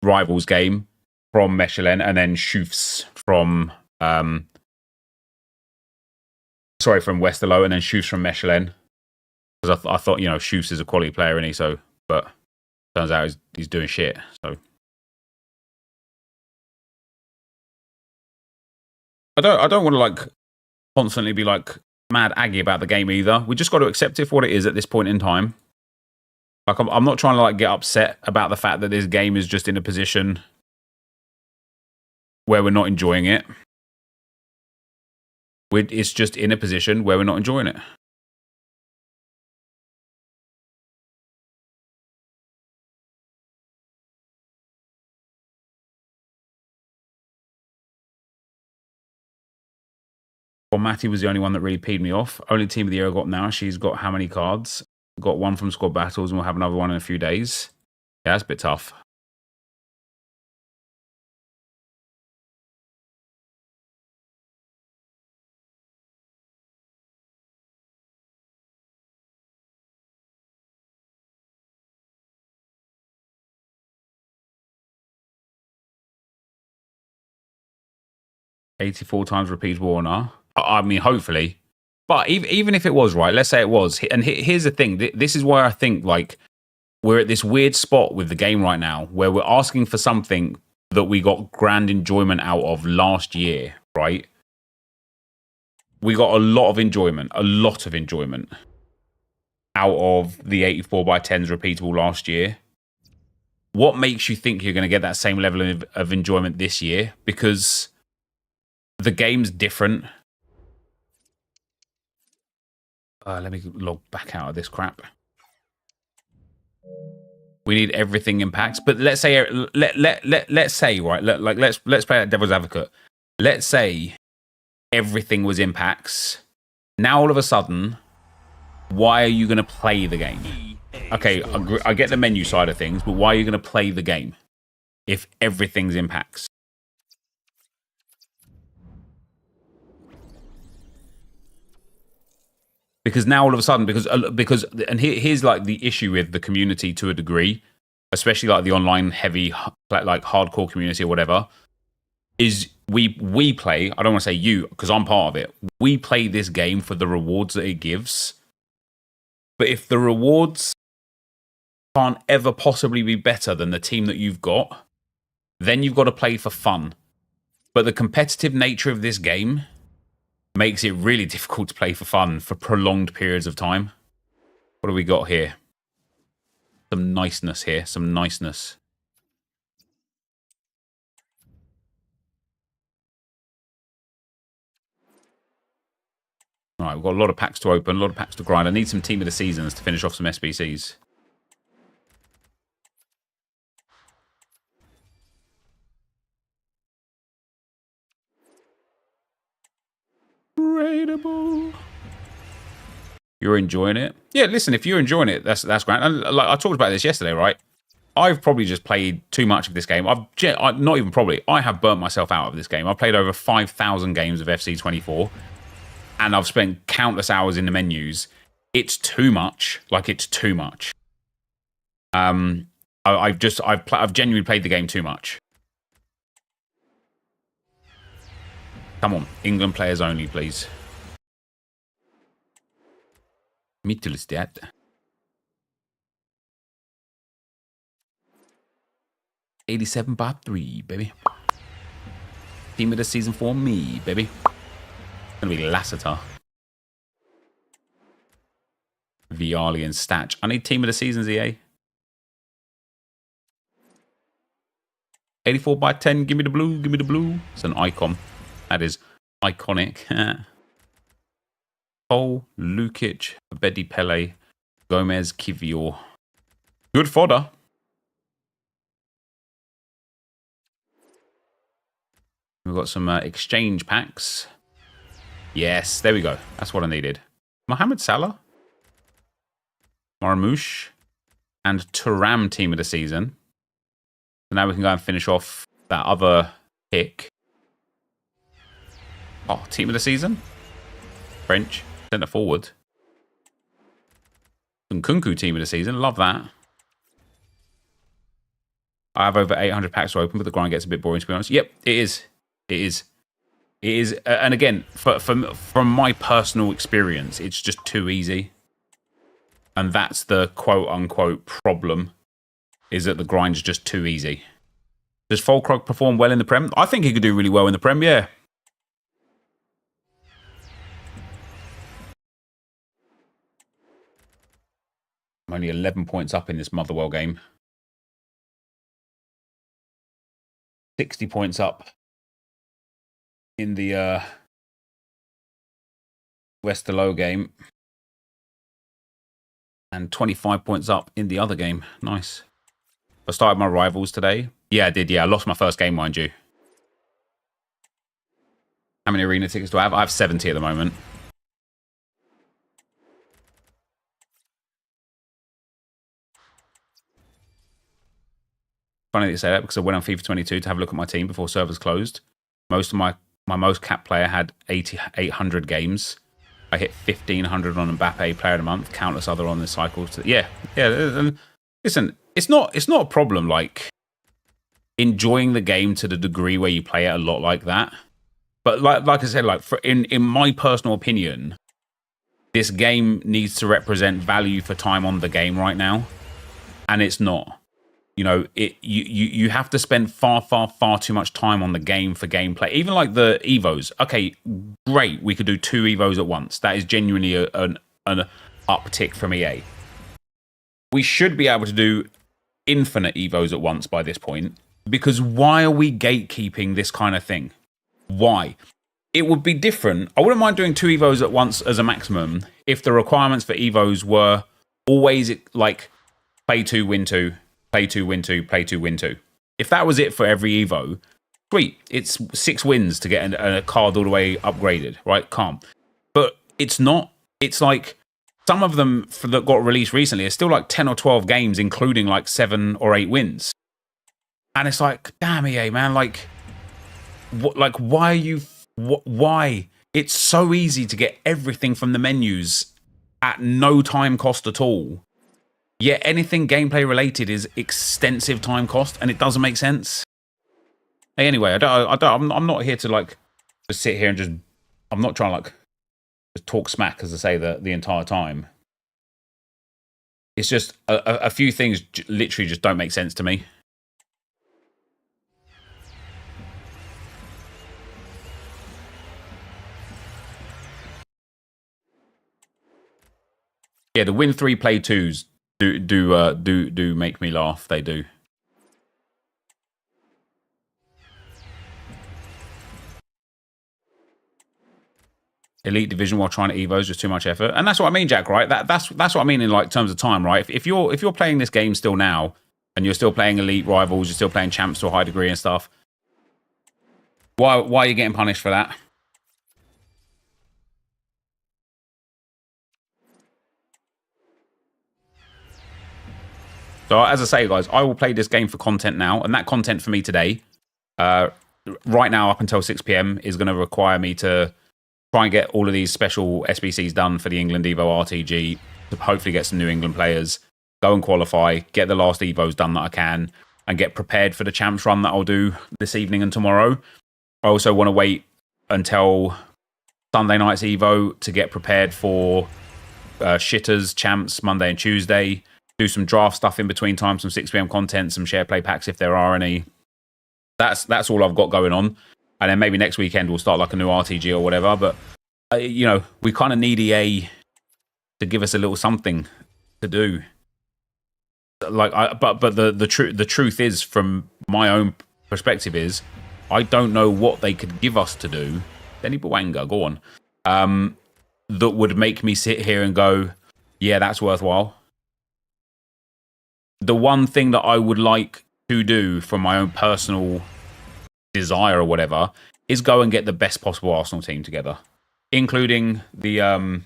Rivals game from Michelin. And then Schufs from... from Westerlo. And then Schufs from Michelin. Because I thought, Schufs is a quality player, isn't he? So, but turns out he's doing shit. So... I don't want to like constantly be like mad aggy about the game either. We just got to accept it for what it is at this point in time. Like I'm not trying to like get upset about the fact that this game is just in a position where we're not enjoying it. It's just in a position where we're not enjoying it. Well, Matty was the only one that really peed me off. Only team of the year I got now. She's got how many cards? Got one from Squad Battles, and we'll have another one in a few days. Yeah, that's a bit tough. $84 times repeat Warner. I mean, hopefully. But even if it was, right, let's say it was. And here's the thing. This is why I think, like, we're at this weird spot with the game right now where we're asking for something that we got grand enjoyment out of last year, right? We got a lot of enjoyment out of the 84x10s repeatable last year. What makes you think you're going to get that same level of enjoyment this year? Because the game's different. Let me log back out of this crap. We need everything in packs, but let's say let's say right, let's play that devil's advocate. Let's say everything was in packs. Now all of a sudden, why are you going to play the game? Okay, I get the menu side of things, but why are you going to play the game if everything's in packs? Because now all of a sudden, because and here's like the issue with the community to a degree, especially like the online heavy, like hardcore community or whatever, is we play, I don't want to say you, because I'm part of it, we play this game for the rewards that it gives. But if the rewards can't ever possibly be better than the team that you've got, then you've got to play for fun. But the competitive nature of this game makes it really difficult to play for fun for prolonged periods of time. What do we got here? Some niceness here. Some niceness. All right, we've got a lot of packs to open, a lot of packs to grind. I need some Team of the Seasons to finish off some SBCs. Raidable. You're enjoying it? Yeah, listen, if you're enjoying it, that's great. And like I talked about this yesterday, right? I've probably just played too much of this game. Not even probably. I have burnt myself out of this game. I've played over 5,000 games of FC24, and I've spent countless hours in the menus. It's too much. Like, it's too much. I've genuinely played the game too much. Come on, England players only, please. Mittelstadt. $87.3, baby. Team of the season for me, baby. It's gonna be Lassiter. Viali and Statch. I need team of the seasons, EA. 84/10. Give me the blue. Give me the blue. It's an icon. That is iconic. Cole, Lukic, Bedi Pele, Gomez, Kivior. Good fodder. We've got some exchange packs. Yes, there we go. That's what I needed. Mohamed Salah, Marmouche, and Thuram team of the season. So now we can go and finish off that other pick. Oh, team of the season? French, centre forward. Nkunku team of the season. Love that. I have over 800 packs to open, but the grind gets a bit boring, to be honest. Yep, it is. It is. It is. And again, from my personal experience, it's just too easy. And that's the quote-unquote problem, is that the grind's just too easy. Does Fulkrug perform well in the Prem? I think he could do really well in the Prem, yeah. I'm only 11 points up in this Motherwell game. 60 points up in the Westerlo game. And 25 points up in the other game. Nice. I started my rivals today. Yeah, I did. Yeah, I lost my first game, mind you. How many arena tickets do I have? I have 70 at the moment. Funny that you say that, because I went on FIFA 22 to have a look at my team before servers closed. Most of my most capped player had 800 games. I hit 1,500 on Mbappe player of the month, countless other on this cycle. Yeah. And listen, it's not a problem like enjoying the game to the degree where you play it a lot like that. But like I said, like in my personal opinion, this game needs to represent value for time on the game right now, and it's not. You know, you have to spend far too much time on the game for gameplay. Even like the Evos. Okay, great. We could do 2 Evos at once. That is genuinely an uptick from EA. We should be able to do infinite Evos at once by this point. Because why are we gatekeeping this kind of thing? Why? It would be different. I wouldn't mind doing 2 Evos at once as a maximum if the requirements for Evos were always like play 2, win 2. Play 2, win 2, play 2, win 2. If that was it for every Evo, sweet. It's 6 wins to get a card all the way upgraded, right? Calm. But it's not. It's like some of them that got released recently are still like 10 or 12 games, including like 7 or 8 wins. And it's like, damn EA, man. Like why are you... Why? It's so easy to get everything from the menus at no time cost at all. Yet anything gameplay related is extensive time cost, and it doesn't make sense. Hey, anyway, I'm not here to like just sit here and just. I'm not trying to like just talk smack, as I say, the entire time. It's just a few things literally just don't make sense to me. Yeah, the win 3, play 2s do make me laugh. They do. Elite division while trying to evo is just too much effort, and that's what I mean, Jack. Right? That's what I mean in like terms of time, right? If you're playing this game still now, and you're still playing elite rivals, you're still playing champs to a high degree and stuff. Why are you getting punished for that? So as I say, guys, I will play this game for content now, and that content for me today, right now up until 6 p.m. is going to require me to try and get all of these special SBCs done for the England Evo RTG to hopefully get some New England players, go and qualify, get the last Evos done that I can, and get prepared for the champs run that I'll do this evening and tomorrow. I also want to wait until Sunday night's Evo to get prepared for shitters, champs, Monday and Tuesday, do some draft stuff in between time, some 6 p.m. content, some share play packs if there are any. That's all I've got going on. And then maybe next weekend we'll start like a new RTG or whatever. But, you know, we kind of need EA to give us a little something to do. Like, but the truth is, from my own perspective, is I don't know what they could give us to do. Denny Bawanga, go on. That would make me sit here and go, yeah, that's worthwhile. The one thing that I would like to do from my own personal desire or whatever is go and get the best possible Arsenal team together, including the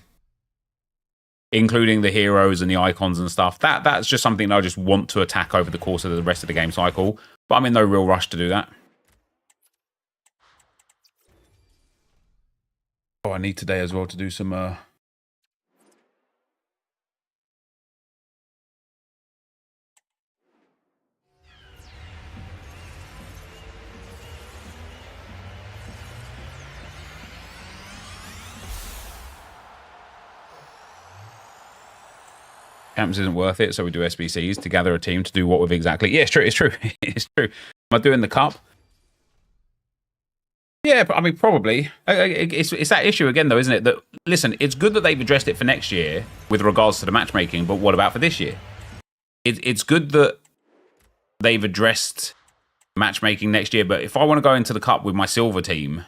heroes and the icons and stuff. That's just something that I just want to attack over the course of the rest of the game cycle, but I'm in no real rush to do that. Oh, I need today as well to do some Camps isn't worth it, so we do SBCs to gather a team to do what with exactly. Yeah, it's true. It's true. It's true. Am I doing the cup? Yeah, I mean, probably. It's that issue again, though, isn't it? That, listen, it's good that they've addressed it for next year with regards to the matchmaking, but what about for this year? It's good that they've addressed matchmaking next year, but if I want to go into the cup with my silver team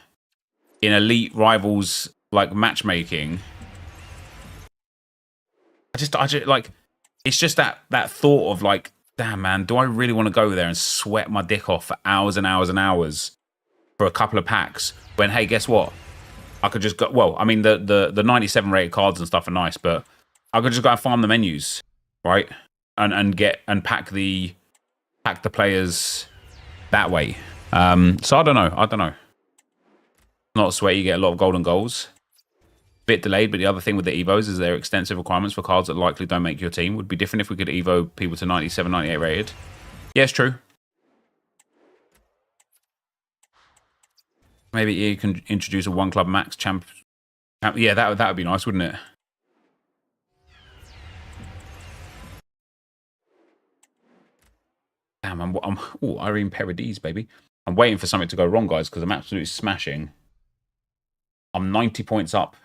in elite rivals like matchmaking, I just like, it's just that thought of like, damn man, do I really want to go there and sweat my dick off for hours and hours and hours for a couple of packs when, hey, guess what? I could just go, well, I mean, the 97 rated cards and stuff are nice, but I could just go and farm the menus, right? And pack the players that way. So I don't know. Not sweaty, you get a lot of golden goals. Bit delayed, but the other thing with the Evos is there are extensive requirements for cards that likely don't make your team. Would be different if we could Evo people to 97, 98 rated. Yeah, it's true. Maybe you can introduce a one club max champ. Yeah, that would be nice, wouldn't it? Damn, I'm Irene Paradise, baby. I'm waiting for something to go wrong, guys, because I'm absolutely smashing. I'm 90 points up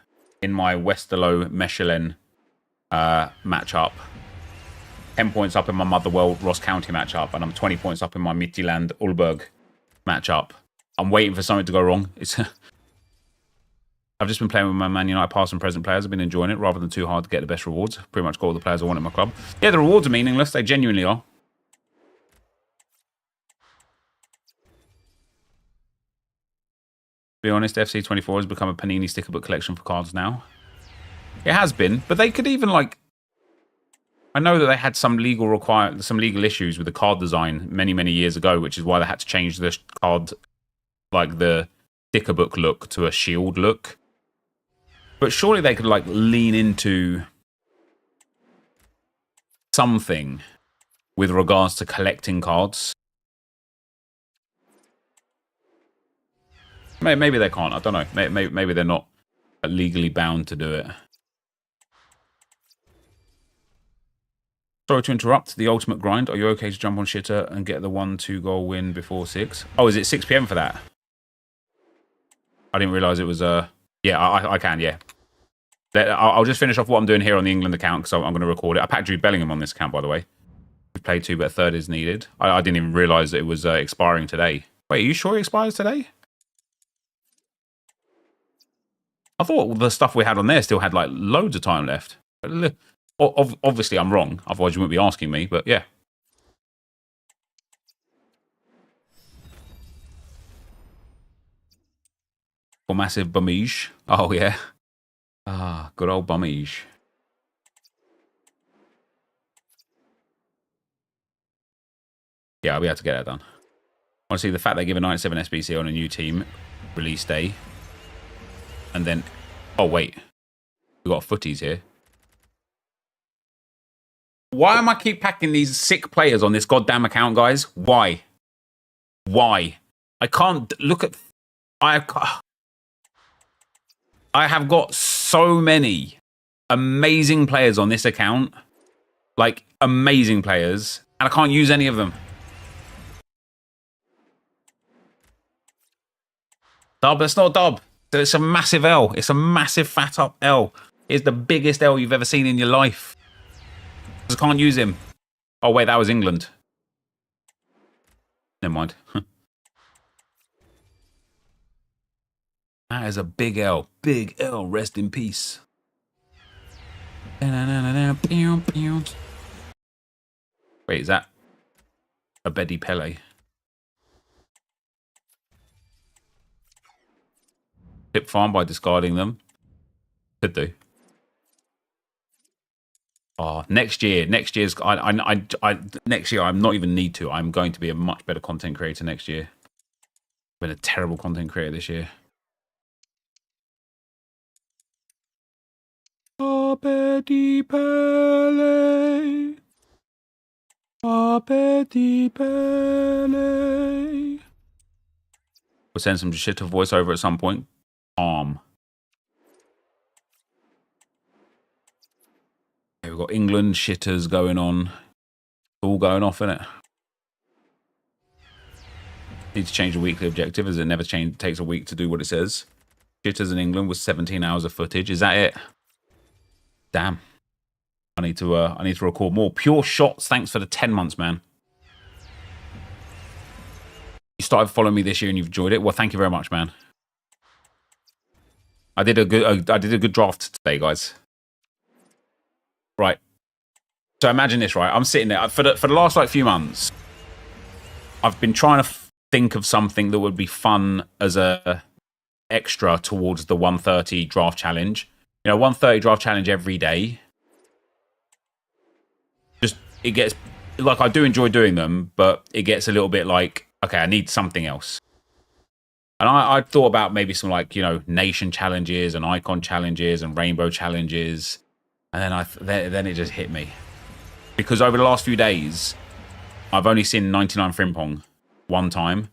in my Westerlo Mechelen matchup. 10 points up in my Motherwell Ross County matchup, and I'm 20 points up in my Midtjylland Ulberg matchup. I'm waiting for something to go wrong. I've just been playing with my Man United past and present players. I've been enjoying it rather than too hard to get the best rewards. Pretty much got all the players I want in my club. Yeah, the rewards are meaningless. They genuinely are. To be honest, FC24 has become a Panini sticker book collection for cards now. It has been, but they could even like. I know that they had some legal issues with the card design many years ago, which is why they had to change the card, like the sticker book look, to a shield look. But surely they could like lean into something with regards to collecting cards. Maybe they can't. I don't know. Maybe they're not legally bound to do it. Sorry to interrupt. The ultimate grind. Are you okay to jump on shitter and get the 1-2 goal win before 6? Oh, is it 6 p.m. for that? I didn't realise it was... Yeah, I can, yeah. I'll just finish off what I'm doing here on the England account because I'm going to record it. I packed Jude Bellingham on this account, by the way. We played 2, but a third is needed. I didn't even realise that it was expiring today. Wait, are you sure it expires today? I thought the stuff we had on there still had like loads of time left. Obviously, I'm wrong. Otherwise, you wouldn't be asking me. But yeah. For massive Bumige. Oh yeah. Ah, good old Bumige. Yeah, I'll be able to get that done. Honestly, the fact they give a 97 SBC on a new team release day, and then, oh wait, we got footies here. Why am I keep packing these sick players on this goddamn account, guys? Why? Why? I can't look at. I have got so many amazing players on this account, like amazing players, and I can't use any of them. Dub, that's not a dub. It's a massive L. It's a massive fat up L. It's the biggest L you've ever seen in your life. I can't use him. Oh, wait, that was England. Never mind. That is a big L. Big L. Rest in peace. Wait, is that a Betty Pele? Tip farm by discarding them. Could do. Oh, next year. Next year's. Next year, I'm not even need to. I'm going to be a much better content creator next year. I've been a terrible content creator this year. Betty Pele. Betty Pele. We'll send some shit of voiceover at some point. Okay, we've got England shitters going on. All going off, innit? Need to change the weekly objective as it never takes a week to do what it says. Shitters in England with 17 hours of footage. Is that it? Damn. I need to record more. Pure Shots, thanks for the 10 months, man. You started following me this year and you've enjoyed it. Well, thank you very much, man. I did a good draft today, guys. Right. So imagine this, right? I'm sitting there for the last like few months. I've been trying to think of something that would be fun as a extra towards the 130 draft challenge. You know, 130 draft challenge every day. Just it gets like I do enjoy doing them, but it gets a little bit like, okay, I need something else. And I thought about maybe some like, you know, nation challenges and icon challenges and rainbow challenges. And then it just hit me. Because over the last few days, I've only seen 99 Frimpong one time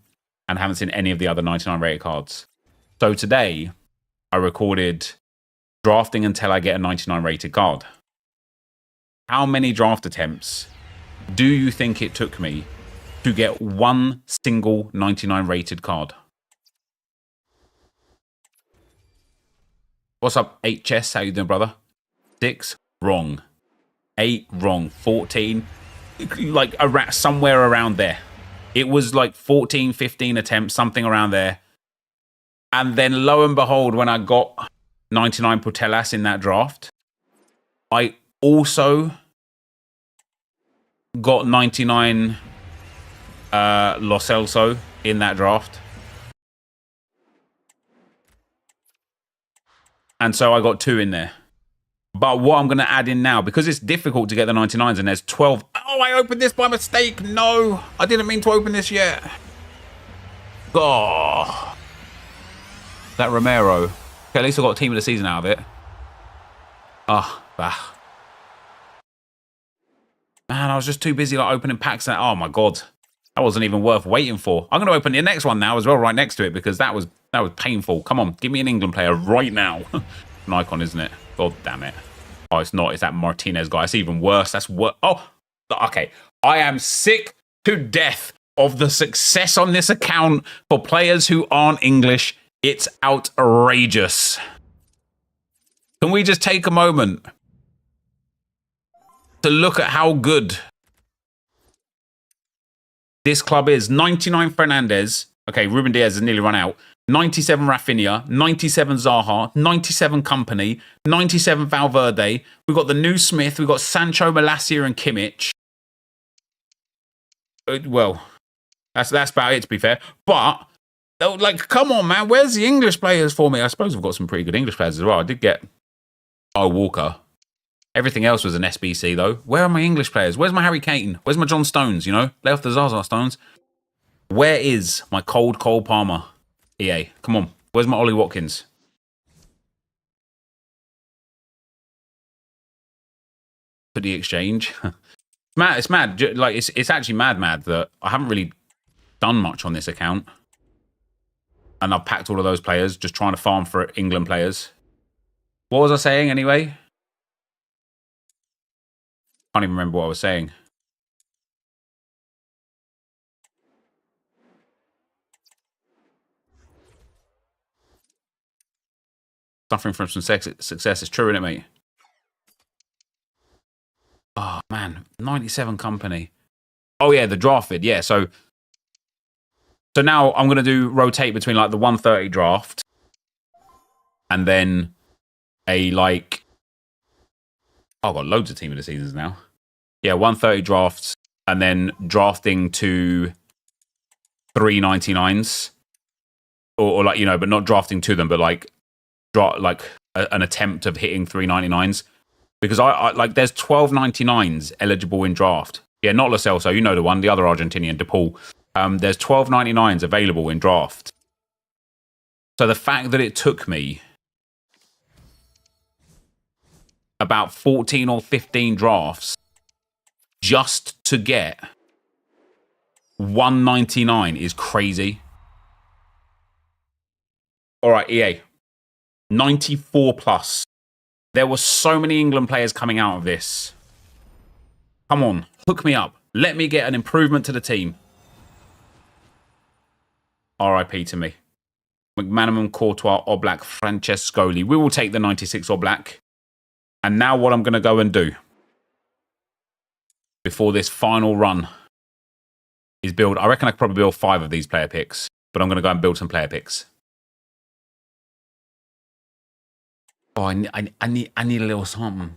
and haven't seen any of the other 99 rated cards. So today, I recorded drafting until I get a 99 rated card. How many draft attempts do you think it took me to get one single 99 rated card? What's up, 8 chess? How you doing, brother? 6, wrong. 8, wrong. 14, like somewhere around there. It was like 14, 15 attempts, something around there. And then lo and behold, when I got 99 Putellas in that draft, I also got 99 Lo Celso in that draft. And so I got 2 in there. But what I'm going to add in now, because it's difficult to get the 99s and there's 12. Oh, I opened this by mistake. No, I didn't mean to open this yet. Oh, that Romero. Okay, at least I got team of the season out of it. Oh, bah. Man, I was just too busy like opening packs. Oh my God, that wasn't even worth waiting for. I'm going to open the next one now as well, right next to it, because that was painful. Come on, give me an England player right now. An icon, isn't it? God damn it. Oh, it's not. It's that Martinez guy. It's even worse. That's worse. Oh, okay. I am sick to death of the success on this account for players who aren't English. It's outrageous. Can we just take a moment to look at how good this club is? 99 Fernandez. Okay, Ruben Diaz has nearly run out. 97 Rafinha, 97 Zaha, 97 Company, 97 Valverde. We've got the new Smith. We've got Sancho, Malacia, and Kimmich. Well, that's about it, to be fair. But, like, come on, man. Where's the English players for me? I suppose we've got some pretty good English players as well. I did get Walker. Everything else was an SBC, though. Where are my English players? Where's my Harry Kane? Where's my John Stones, you know? Lay off the Zaza Stones. Where is my Cole Palmer? EA, come on. Where's my Ollie Watkins? For the exchange. It's mad. Like, it's actually mad that I haven't really done much on this account. And I've packed all of those players, just trying to farm for England players. What was I saying anyway? Can't even remember what I was saying. Suffering from some success is true, isn't it, mate? Oh, man. 97 Company. Oh, yeah, the draft vid. Yeah, so now I'm going to do rotate between, like, the 130 draft and then a, like... Oh, I've got loads of team of the seasons now. Yeah, 130 drafts and then drafting to 399s. Or like, you know, but not drafting to them, but, like... an attempt of hitting 399s, because I like there's 1299s eligible in draft. Yeah, not Lo Celso, you know the one, the other Argentinian, DePaul. There's 1299s available in draft. So the fact that it took me about 14 or 15 drafts just to get 199 is crazy. All right, EA. 94 plus. There were so many England players coming out of this. Come on, hook me up. Let me get an improvement to the team. RIP to me. McManaman, Courtois, Oblak, Francescoli. We will take the 96 Oblak. And now what I'm going to go and do before this final run is build. I reckon I could probably build 5 of these player picks, but I'm going to go and build some player picks. Oh, I need a little something.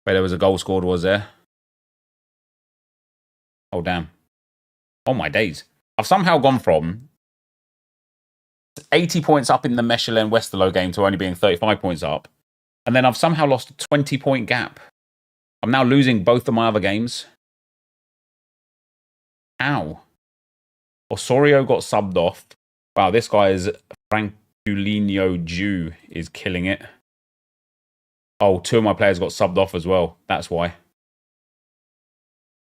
Wait, there was a goal scored, was there? Oh, damn. Oh, my days. I've somehow gone from 80 points up in the Mechelen-Westerlo game to only being 35 points up. And then I've somehow lost a 20-point gap. I'm now losing both of my other games. Ow. Osorio got subbed off. Wow, this guy is Franculino Jew is killing it. Oh, 2 of my players got subbed off as well. That's why.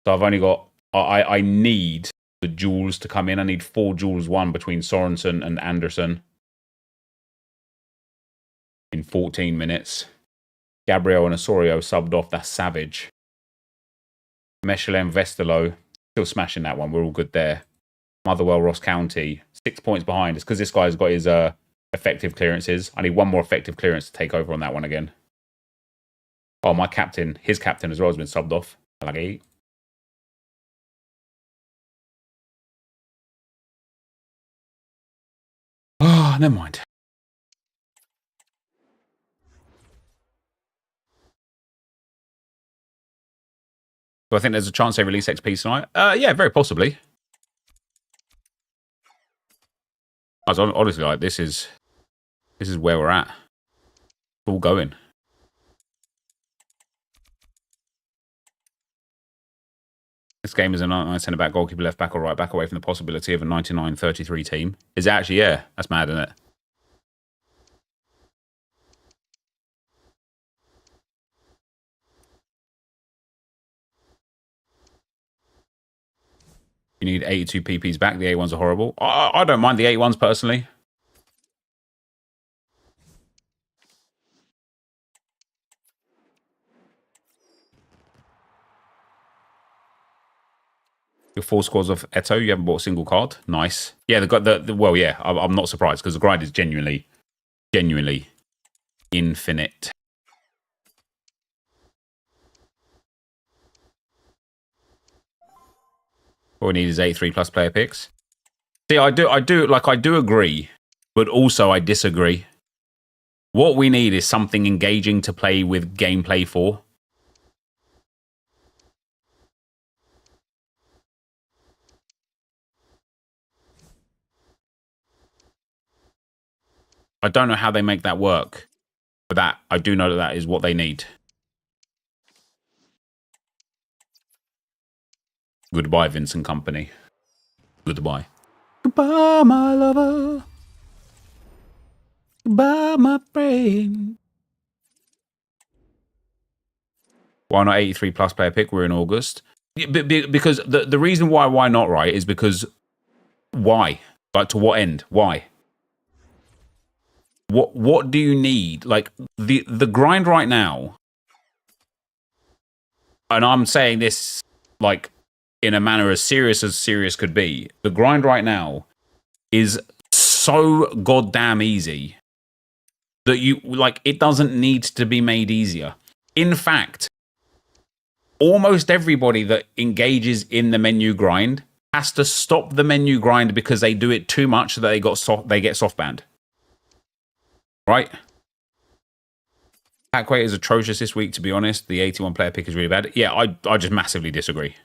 So I've only got... I need the duels to come in. I need 4 duels won between Sorensen and Anderson in 14 minutes. Gabriel and Osorio subbed off. That's savage. Mechelen, Westerlo. Still smashing that one. We're all good there. Motherwell, Ross County. 6 points behind. It's because this guy's got his effective clearances. I need 1 more effective clearance to take over on that one again. Oh, my captain, his captain as well has been subbed off. I like it. Oh, never mind. Do I think there's a chance they release XP tonight? Yeah, very possibly. I was honestly like, this is where we're at. It's all going. This game is a 99 centre-back, goalkeeper, left-back or right-back away from the possibility of a 99-33 team. Is it actually? Yeah, that's mad, isn't it? You need 82 PPs back. The A1s are horrible. I don't mind the A1s personally. Your 4 scores of Eto. You haven't bought a single card. Nice. Yeah, well, yeah. I'm not surprised because the grind is genuinely infinite. All we need is 83+ player picks. See, I do agree, but also I disagree. What we need is something engaging to play with gameplay for. I don't know how they make that work, but that I do know that is what they need. Goodbye, Vincent Company. Goodbye. Goodbye, my lover. Goodbye, my friend. Why not 83+ player pick? We're in August. Because the reason why not, right, is because why? Like, to what end? Why? What do you need? Like, the grind right now, and I'm saying this like in a manner as serious could be, the grind right now is so goddamn easy that you, like, it doesn't need to be made easier. In fact, almost everybody that engages in the menu grind has to stop the menu grind because they do it too much that they get soft banned. Right? Pack weight is atrocious this week, to be honest. The 81 player pick is really bad. Yeah, I just massively disagree.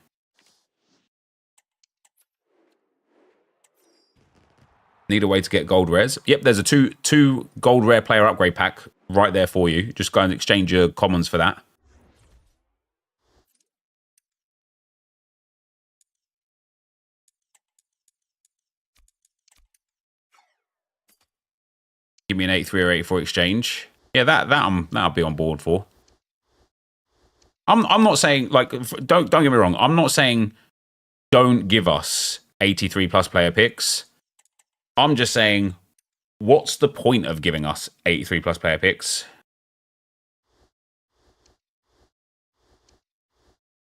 Need a way to get gold rares. Yep, there's a two gold rare player upgrade pack right there for you. Just go and exchange your commons for that. Give me an 83 or 84 exchange. Yeah, that'll be on board for. I'm not saying, like, don't get me wrong. I'm not saying don't give us 83+ player picks. I'm just saying, what's the point of giving us 83+ player picks?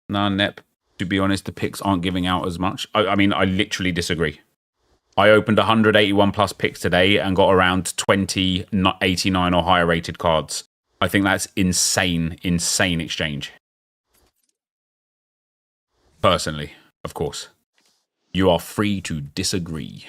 Nah, Nep. To be honest, the picks aren't giving out as much. I mean, I literally disagree. I opened 181+ picks today and got around 20 89 or higher rated cards. I think that's insane exchange. Personally, of course. You are free to disagree.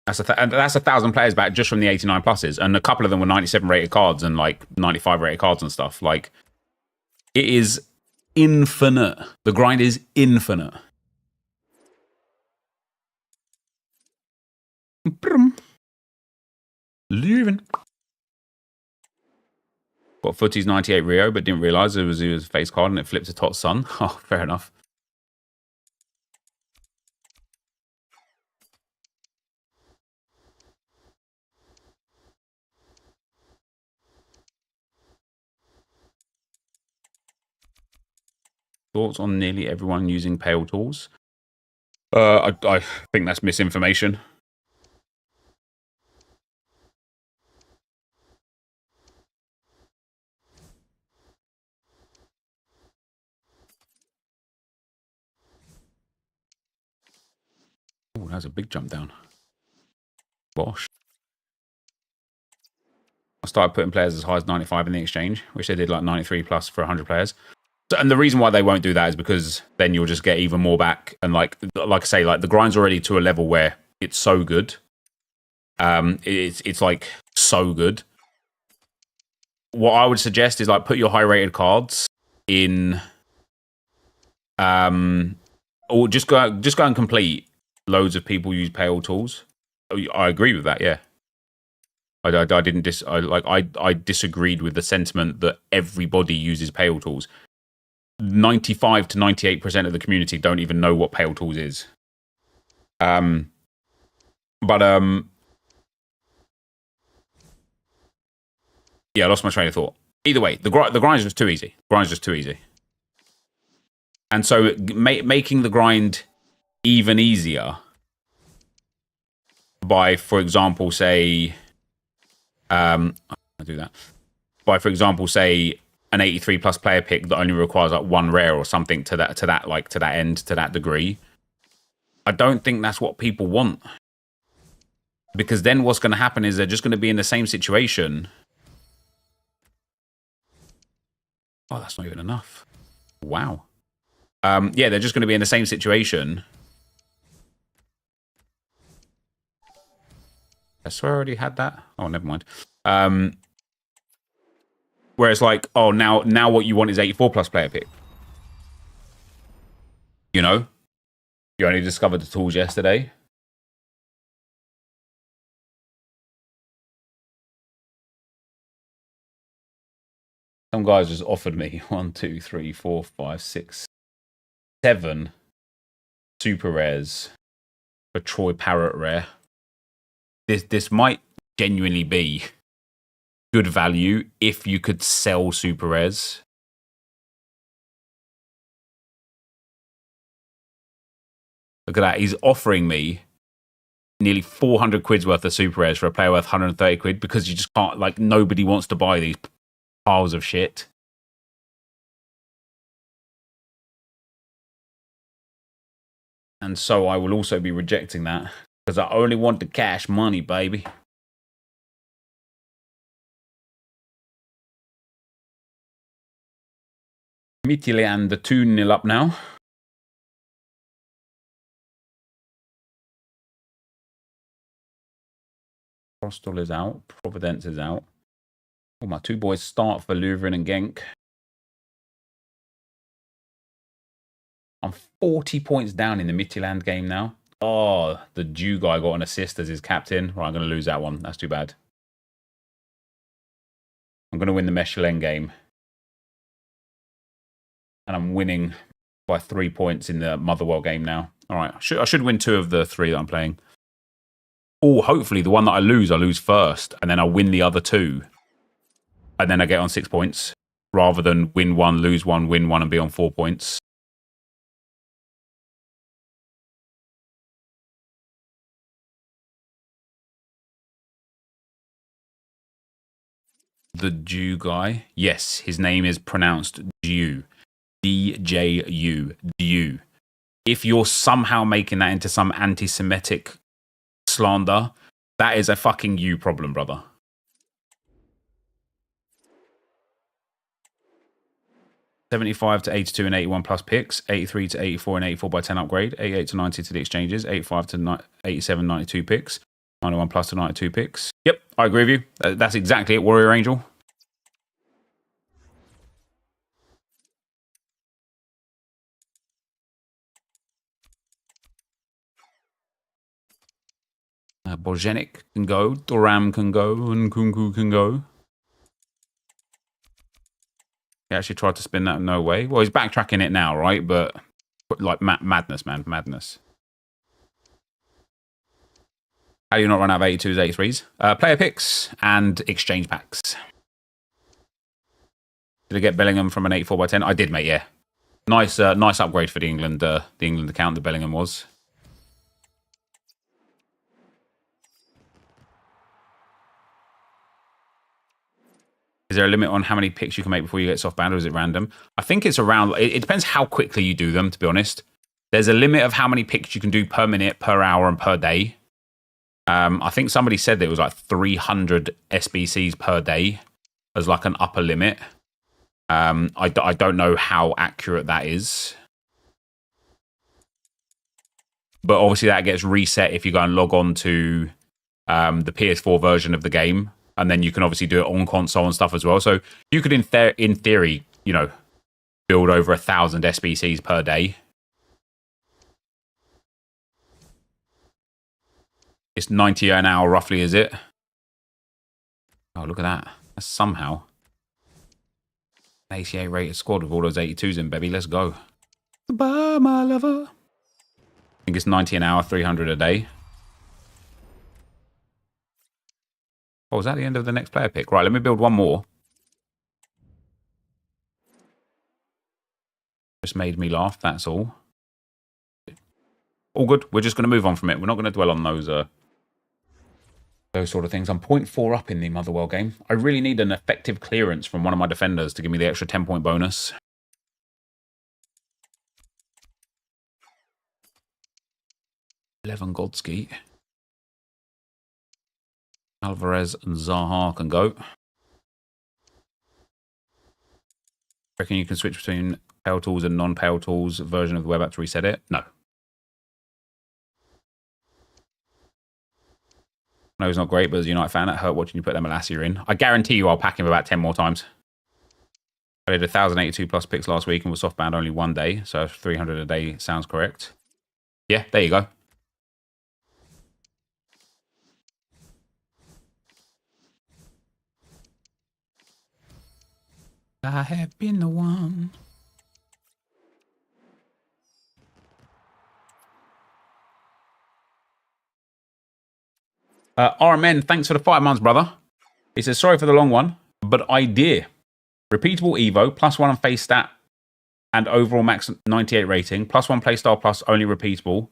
That's 1,000 players back just from the 89 pluses, and a couple of them were 97 rated cards and like 95 rated cards and stuff. Like, it is infinite. The grind is infinite. Leaving. Got Footy's 98 Rio, but didn't realise it was a face card and it flipped to Tot Sun. Oh, fair enough. Thoughts on nearly everyone using pale tools? I think that's misinformation. Oh, that's a big jump down. Bosh. I started putting players as high as 95 in the exchange, which they did like 93+ for 100 players. And the reason why they won't do that is because then you'll just get even more back. And like I say, like, the grind's already to a level where it's so good. It's like so good. What I would suggest is, like, put your high rated cards in, or just go and complete. Loads of people use pale tools. I agree with that. Yeah. I disagreed with the sentiment that everybody uses pale tools. 95 to 98% of the community don't even know what pale tools is. Yeah, I lost my train of thought. Either way, the grind is just too easy. Grind's just too easy. And so making the grind even easier by, for example, say, I do that. By, for example, say, an 83 plus player pick that only requires like one rare or something to that degree. I don't think that's what people want. Because then what's going to happen is they're just going to be in the same situation. Oh, that's not even enough. Wow. Yeah, they're just going to be in the same situation. I swear I already had that. Oh, never mind. Where it's like, oh, now what you want is 84 plus player pick. You know? You only discovered the tools yesterday. Some guys just offered me 1, 2, 3, 4, 5, 6, 7 super rares for Troy Parrott rare. This might genuinely be good value if you could sell super rares. Look at that. He's offering me nearly 400 quid's worth of super rares for a player worth 130 quid because you just can't, like, nobody wants to buy these piles of shit. And so I will also be rejecting that because I only want the cash money, baby. Midtjylland, the 2-0 up now. Rostel is out. Providence is out. Oh, my two boys start for Leuven and Genk. I'm 40 points down in the Midtjylland game now. Oh, the Jew guy got an assist as his captain. Right, I'm going to lose that one. That's too bad. I'm going to win the Mechelen game. And I'm winning by 3 points in the Motherwell game now. All right, I should win 2 of the 3 that I'm playing. Or hopefully the one that I lose first. And then I win the other 2. And then I get on 6 points. Rather than win 1, lose 1, win 1 and be on 4 points. The Jew guy. Yes, his name is pronounced Jew. D-J-U. Jew. If you're somehow making that into some anti-Semitic slander, that is a fucking you problem, brother. $75 to $82 and $81 plus picks, $83 to $84 and $84 by 10 upgrade, $88 to $90 to the exchanges, $85 to $87, 92 picks, $91 plus to 92 picks. Yep, I agree with you. That's exactly it, Warrior Angel. Bozenic can go, Doram can go, and Kunku can go. He actually tried to spin that, no way. Well, he's backtracking it now, right? But, like, madness, man, madness. How do you not run out of 82s, 83s? Player picks and exchange packs. Did I get Bellingham from an 84 by 10? I did, mate, yeah. Nice upgrade for the England account that Bellingham was. Is there a limit on how many picks you can make before you get soft banned, or is it random? I think it's around... It depends how quickly you do them, to be honest. There's a limit of how many picks you can do per minute, per hour, and per day. I think somebody said that it was like 300 SBCs per day as like an upper limit. I don't know how accurate that is. But obviously that gets reset if you go and log on to the PS4 version of the game. And then you can obviously do it on console and stuff as well. So you could, in theory, you know, build over 1,000 SBCs per day. It's 90 an hour, roughly, is it? Oh, look at that. That's somehow. 88 rated squad with all those 82s in, baby. Let's go. Goodbye, my lover. I think it's 90 an hour, 300 a day. Oh, is that the end of the next player pick? Right, let me build one more. Just made me laugh, that's all. All good. We're just going to move on from it. We're not going to dwell on those Those sort of things. I'm 0.4 up in the Motherwell game. I really need an effective clearance from one of my defenders to give me the extra 10-point bonus. Godsky. Alvarez and Zaha can go. Reckon you can switch between Pale Tools and non-Pale Tools version of the web app to reset it? No. No, he's not great, but as a United fan, it hurt watching you put them Malacia in. I guarantee you I'll pack him about 10 more times. I did 1,082 plus picks last week and was softbound only one day, so 300 a day sounds correct. Yeah, there you go. I have been the one. RMN, thanks for the 5 months, brother. He says, sorry for the long one, but idea. Repeatable Evo, +1 on face stat, and overall max 98 rating, +1 playstyle plus only repeatable.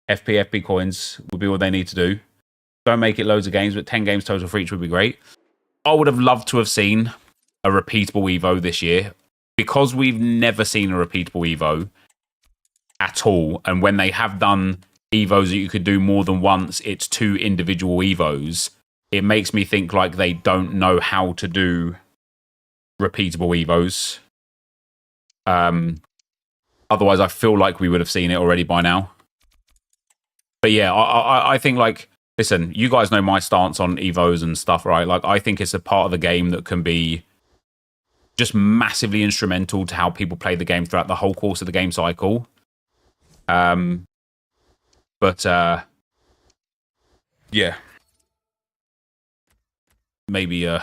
FP coins would be all they need to do. Don't make it loads of games, but 10 games total for each would be great. I would have loved to have seen a repeatable Evo this year. Because we've never seen a repeatable Evo at all, and when they have done Evos that you could do more than once, it's 2 individual Evos. It makes me think like they don't know how to do repeatable Evos. Otherwise, I feel like we would have seen it already by now. But yeah, I think like, listen, you guys know my stance on Evos and stuff, right? Like, I think it's a part of the game that can be just massively instrumental to how people play the game throughout the whole course of the game cycle. Yeah. Maybe I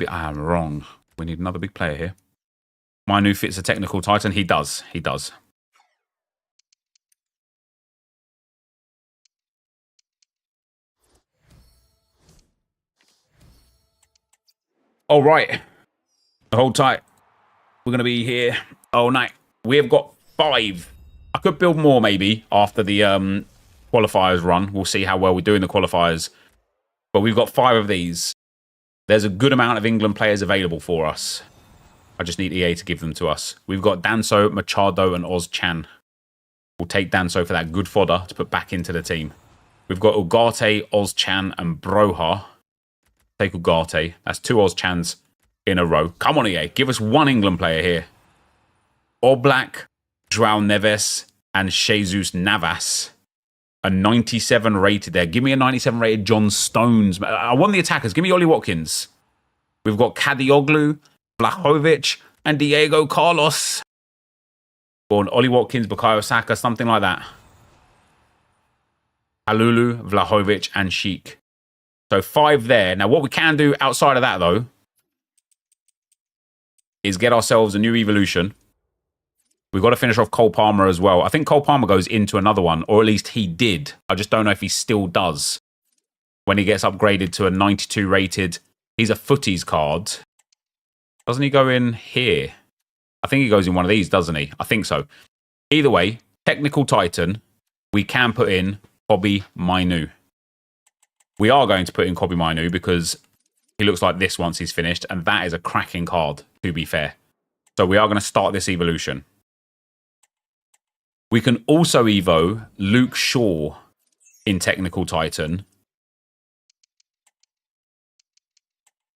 am wrong. We need another big player here. Manu fits a technical titan. He does. He does. All right. Hold tight. We're going to be here all night. We have got 5. I could build more maybe after the qualifiers run. We'll see how well we do in the qualifiers. But we've got 5 of these. There's a good amount of England players available for us. I just need EA to give them to us. We've got Danso, Machado, and Oz Chan. We'll take Danso for that good fodder to put back into the team. We've got Ugarte, Oz Chan, and Broha. Take Ugarte. That's 2 Oz Chans in a row. Come on, EA. Give us 1 England player here. Oblak, João Neves, and Jesus Navas. A 97 rated there. Give me a 97 rated John Stones. I want the attackers. Give me Ollie Watkins. We've got Kadioglu, Vlahovic, and Diego Carlos. Go on, Ollie Watkins, Bukayo Saka, something like that. Alulu, Vlahovic, and Sheik. So 5 there. Now, what we can do outside of that, though, is get ourselves a new evolution. We've got to finish off Cole Palmer as well. I think Cole Palmer goes into another one, or at least he did. I just don't know if he still does. When he gets upgraded to a 92 rated, he's a footies card. Doesn't he go in here? I think he goes in one of these, doesn't he? I think so. Either way, technical titan, we can put in Kobbie Mainoo. We are going to put in Kobbie Mainoo because he looks like this once he's finished, and that is a cracking card, to be fair. So we are going to start this evolution. We can also Evo Luke Shaw in Technical Titan.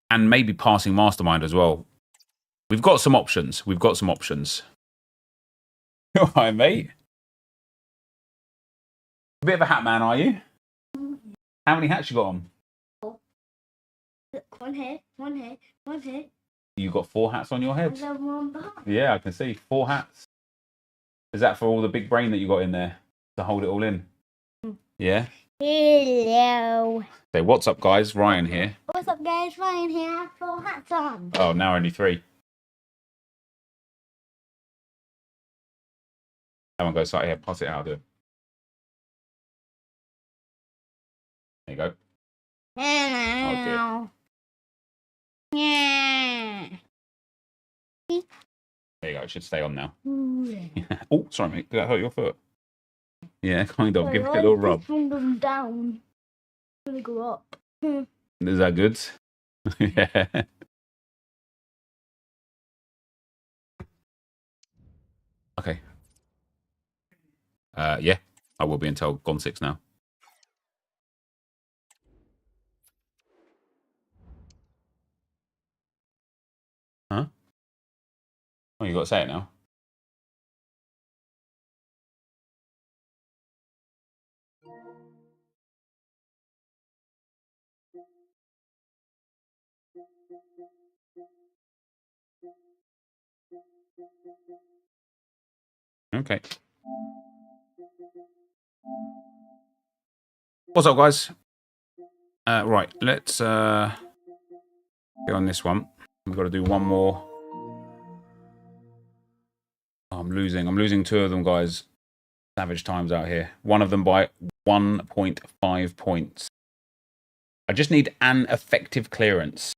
And maybe Passing Mastermind as well. We've got some options. We've got some options. All right, mate. A bit of a hat man, are you? How many hats you got on? 1 here, 1 here, 1 here. You got 4 hats on your head? And then 1 behind. Yeah, I can see. 4 hats. Is that for all the big brain that you got in there to hold it all in? Yeah? Hello. So what's up, guys? Ryan here. What's up, guys? Ryan here. I have 4 hats on. Oh, now only 3. Someone goes, sorry, here, pass it out, I'll do it. There you go. Hello. Yeah. There you go. It should stay on now. Oh, sorry, mate. Did that hurt your foot? Yeah, kind of. Give it a little rub. From them down. When we grew up. Is that good? Yeah. Okay. Yeah, I will be until gone 6 now. Huh? Oh, you got to say it now. Okay. What's up, guys? Right, let's get on this one. We've got to do one more. Oh, I'm losing 2 of them, guys. Savage times out here. One of them by 1.5 points. I just need an effective clearance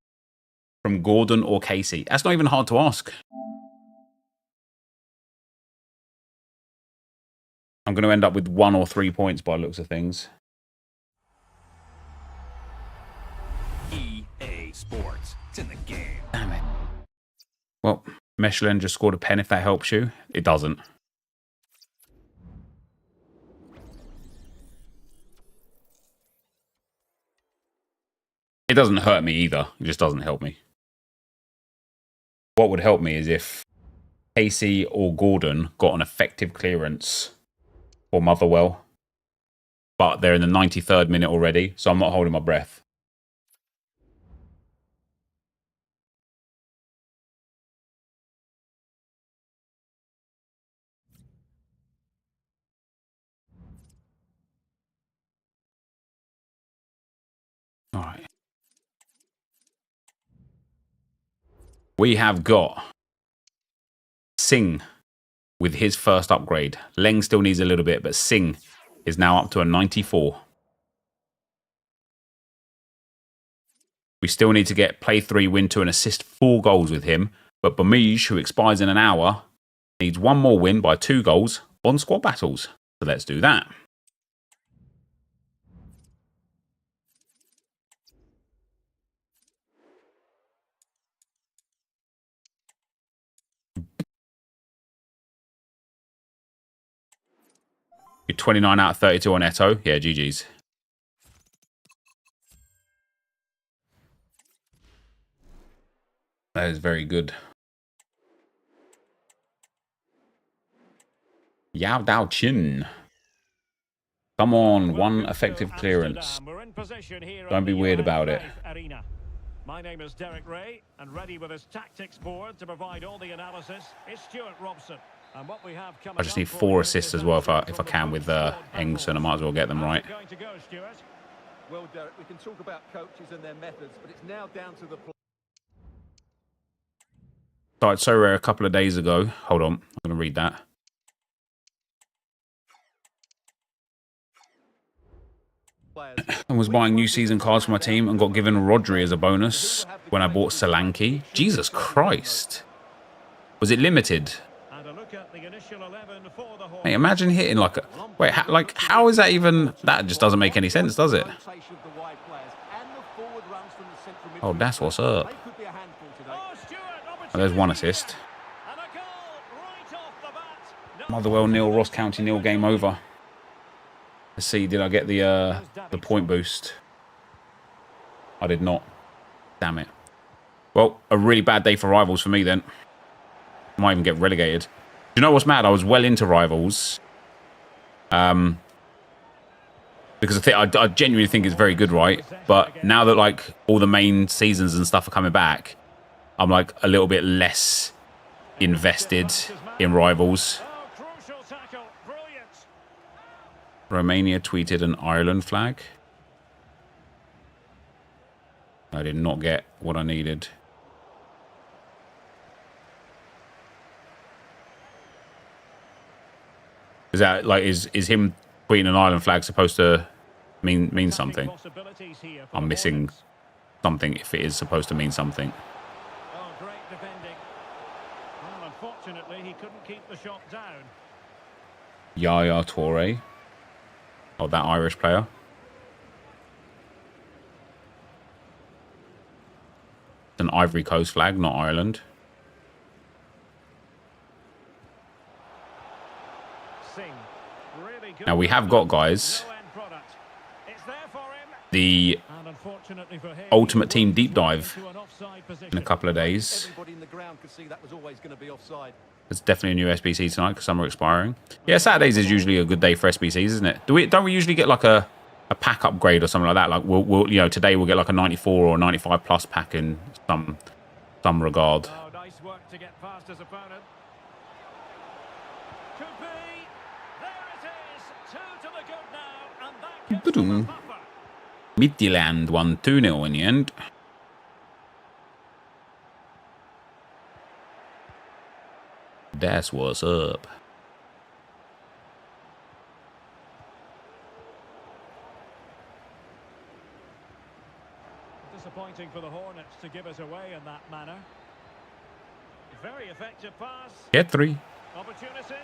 from Gordon or Casey. That's not even hard to ask. I'm going to end up with 1 or 3 points by the looks of things. EA Sports. It's in the game. Damn it. Well, Michelin just scored a pen if that helps you. It doesn't. It doesn't hurt me either. It just doesn't help me. What would help me is if Casey or Gordon got an effective clearance for Motherwell. But they're in the 93rd minute already, so I'm not holding my breath. All right. We have got Singh with his first upgrade. Leng still needs a little bit, but Singh is now up to a 94. We still need to get play 3, win 2, and assist 4 goals with him. But Bamij, who expires in an hour, needs 1 more win by 2 goals on squad battles. So let's do that. You're 29 out of 32 on Eto. Yeah, GG's. That is very good. Yao Dao Chin. Come on, 1 effective clearance. Don't be weird about it. My name is Derek Ray, and ready with his tactics board to provide all the analysis is Stuart Robson. And what we have coming I just need 4 assists as well if I can with Engson. I might as well get them right. Well, Derek, we can talk about coaches and their methods, but it's now down to the Started SoRare a couple of days ago. Hold on, I'm going to read that. I was buying new season cards for my team and got given Rodri as a bonus when I bought Solanke. Jesus Christ. Was it limited? Hey, imagine hitting like a... Wait, how is that even... That just doesn't make any sense, does it? Oh, that's what's up. Oh, there's 1 assist. Motherwell nil, Ross County nil, game over. Let's see, did I get the point boost? I did not. Damn it. Well, a really bad day for Rivals for me then. Might even get relegated. Do you know what's mad? I was well into Rivals. Because I genuinely think it's very good, right? But now that like all the main seasons and stuff are coming back, I'm like a little bit less invested in Rivals. Romania tweeted an Ireland flag. I did not get what I needed. Is that like is him tweeting an Ireland flag supposed to mean something? I'm missing something if it is supposed to mean something. Oh, great defending. Well, unfortunately, he couldn't keep the shot down. Yaya Toure. Oh, that Irish player. an Ivory Coast flag, not Ireland. Now we have got, guys, the Ultimate Team Deep Dive in a couple of days. There's definitely a new SBC tonight because some are expiring. Yeah, Saturdays is usually a good day for SBCs, isn't it? Don't we usually get like a pack upgrade or something like that? Like we'll you know, today we'll get like a 94 or 95 plus pack in some regard. Oh, nice work to get past his opponent. Could be. There it is. 2 to the good now, and that gives them a buffer. Midtjylland won 2-0 in the end. That's what's up. Disappointing for the Hornets to give us away in that manner. Very effective pass. Get 3. Opportunity.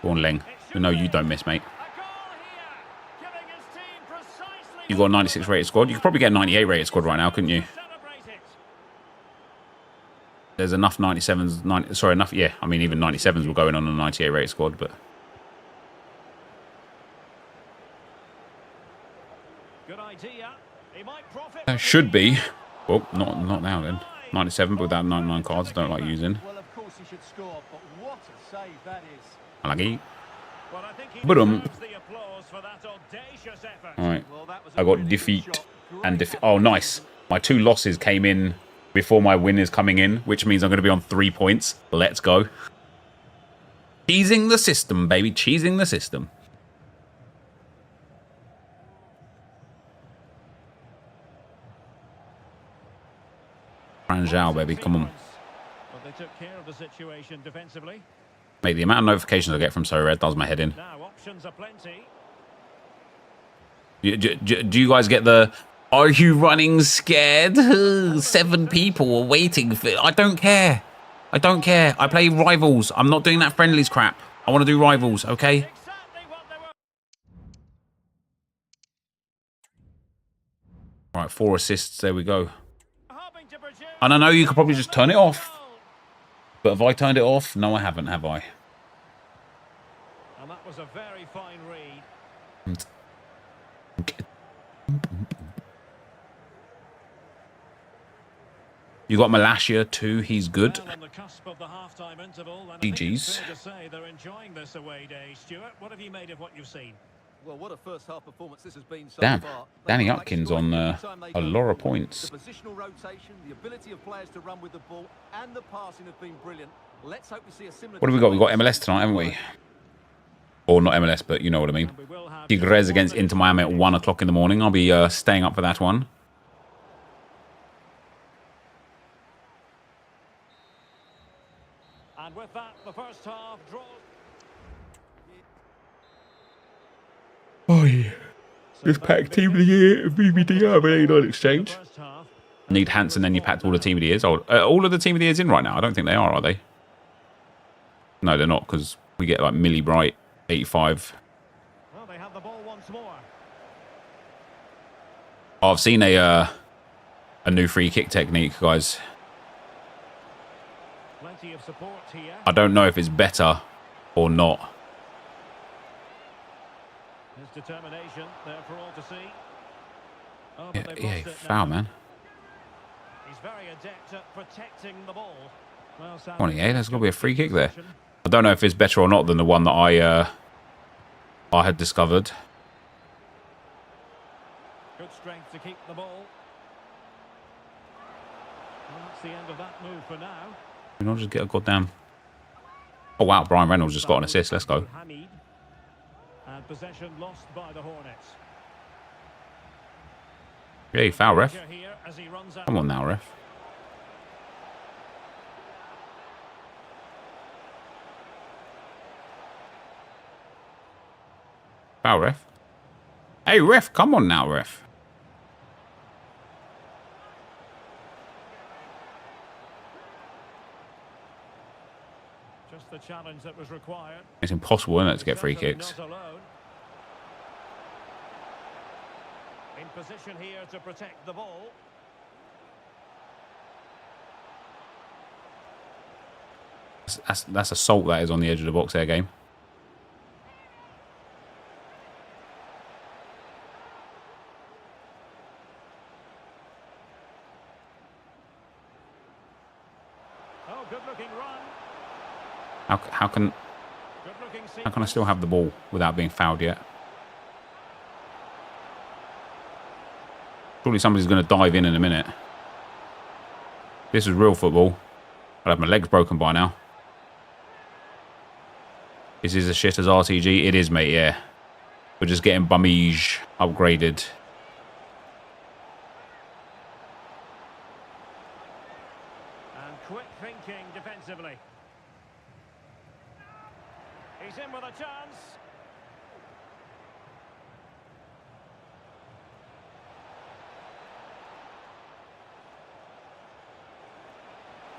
Go on, Leng. We know you don't miss, mate. A goal here, giving his team precisely. You've got a 96 rated squad. You could probably get a 98 rated squad right now, couldn't you? Celebrate it. There's enough 97s. Sorry, enough. Yeah, I mean, even 97s will go in on a 98 rated squad, but. Good idea. He might profit. Should be. Well, not now then. 97, but without 99 cards, I don't like using. Well, of course he should score, but what a save that is. I like it. Well, I think he But, deserves the applause for that audacious effort. Alright. Well, that was a I got really defeat good shot. and Great defeat. Oh, nice. My 2 losses came in before my win is coming in, which means I'm going to be on 3 points. Let's go. Cheesing the system, baby. Cheesing the system. Franjao, baby. Come on. But they took care of the situation defensively. Mate, the amount of notifications I get from SoRare does my head in. Now options are plenty. Do you guys get the, are you running scared? 7 people are waiting for, I don't care. I don't care. I play Rivals. I'm not doing that friendlies crap. I want to do Rivals, okay? Exactly what they were Right, 4 assists. There we go. hoping to produce. And I know you could probably just turn it off. But have I turned it off? No, I haven't, have I? And that was a very fine read. You got Malasia too. He's good. Well, on the cusp of the half-time interval, and I think GG's. it's fair to say they're enjoying this away day. Stuart, what have you made of what you've seen? Well, what a first half performance this has been so Damn. far. Danny They make Atkins striking on every time they a go lot of forward. points. The positional rotation, the ability of players to run with the ball, and the passing have been brilliant. Let's hope we see a similar. What have we got? We've got MLS tonight, haven't we? Or not MLS, but you know what I mean. And we will have Tigres against Inter Miami at 1 o'clock in the morning. I'll be staying up for that one. And with that, the first half draws. Oh yeah. This pack team of the year, BBD, on exchange. First half. Need Hansen, then you packed all the team of the years. Oh, all of the team of the years in right now? I don't think they are they? No, they're not, because we get like Millie Bright, 85. Well, they have the ball once more. Oh, I've seen a new free kick technique, guys. Plenty of support here. I don't know if it's better or not. His determination there for all to see. Oh, but Yeah, they've yeah, lost it foul, now. man. He's very adept at protecting the ball. Well, 28, there's got to be a free kick there. I don't know if it's better or not than the one that I had discovered. Good strength to keep the ball. Well, that's the end of that move for now. Can I just get a goddamn... Oh, wow, Brian Reynolds just got an assist. Let's go. Hamid. And possession lost by the Hornets. Hey, foul, ref. Here as he runs out. Come on now, ref. Foul, ref. Hey, ref, come on now, ref. Just the challenge that was required. It's impossible, isn't it, to get free Certainly kicks? Not alone. In position here to protect the ball. That's assault, that is, on the edge of the box there, game. Oh, good-looking run. How can I still have the ball without being fouled yet? Surely somebody's going to dive in a minute. This is real football. I'd have my legs broken by now. This is as shit as RTG. It is, mate, yeah. We're just getting Bummage upgraded. And quick thinking defensively. He's in with a chance.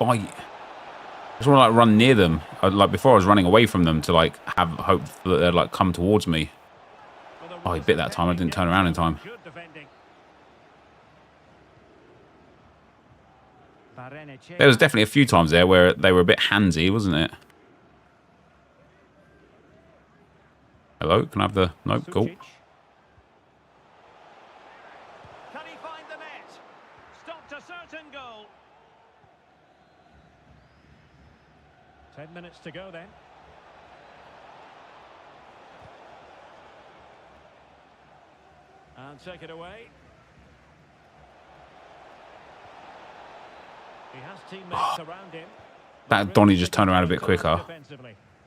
I just want to like run near them. Like before, I was running away from them to like have hope that they'd like come towards me. Oh, he bit that time. I didn't turn around in time. Good defending. There was definitely a few times there where they were a bit handsy, wasn't it? Hello, can I have the... Nope, cool. Can he find the net? Stopped a certain goal. 10 minutes to go then. And take it away. He has teammates around him. That Donny just turned around a bit quicker.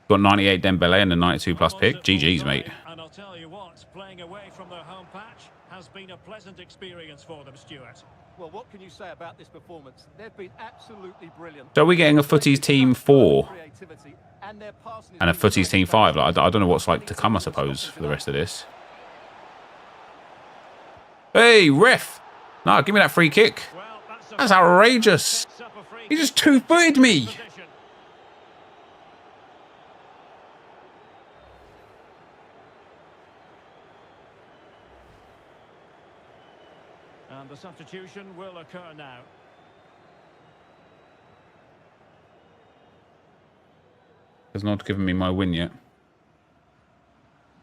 Got 98 Dembele and a 92 plus pick. GG's, mate. And I'll tell you what, playing away from their home patch has been a pleasant experience for them, Stuart. Well, what can you say about this performance? They've been absolutely brilliant. So we're getting a footies team 4 and a footies team 5. Like, I don't know what's like to come, I suppose, for the rest of this. Hey, ref! No, give me that free kick. That's outrageous. He just two-footed me. And the substitution will occur now. Has not given me my win yet.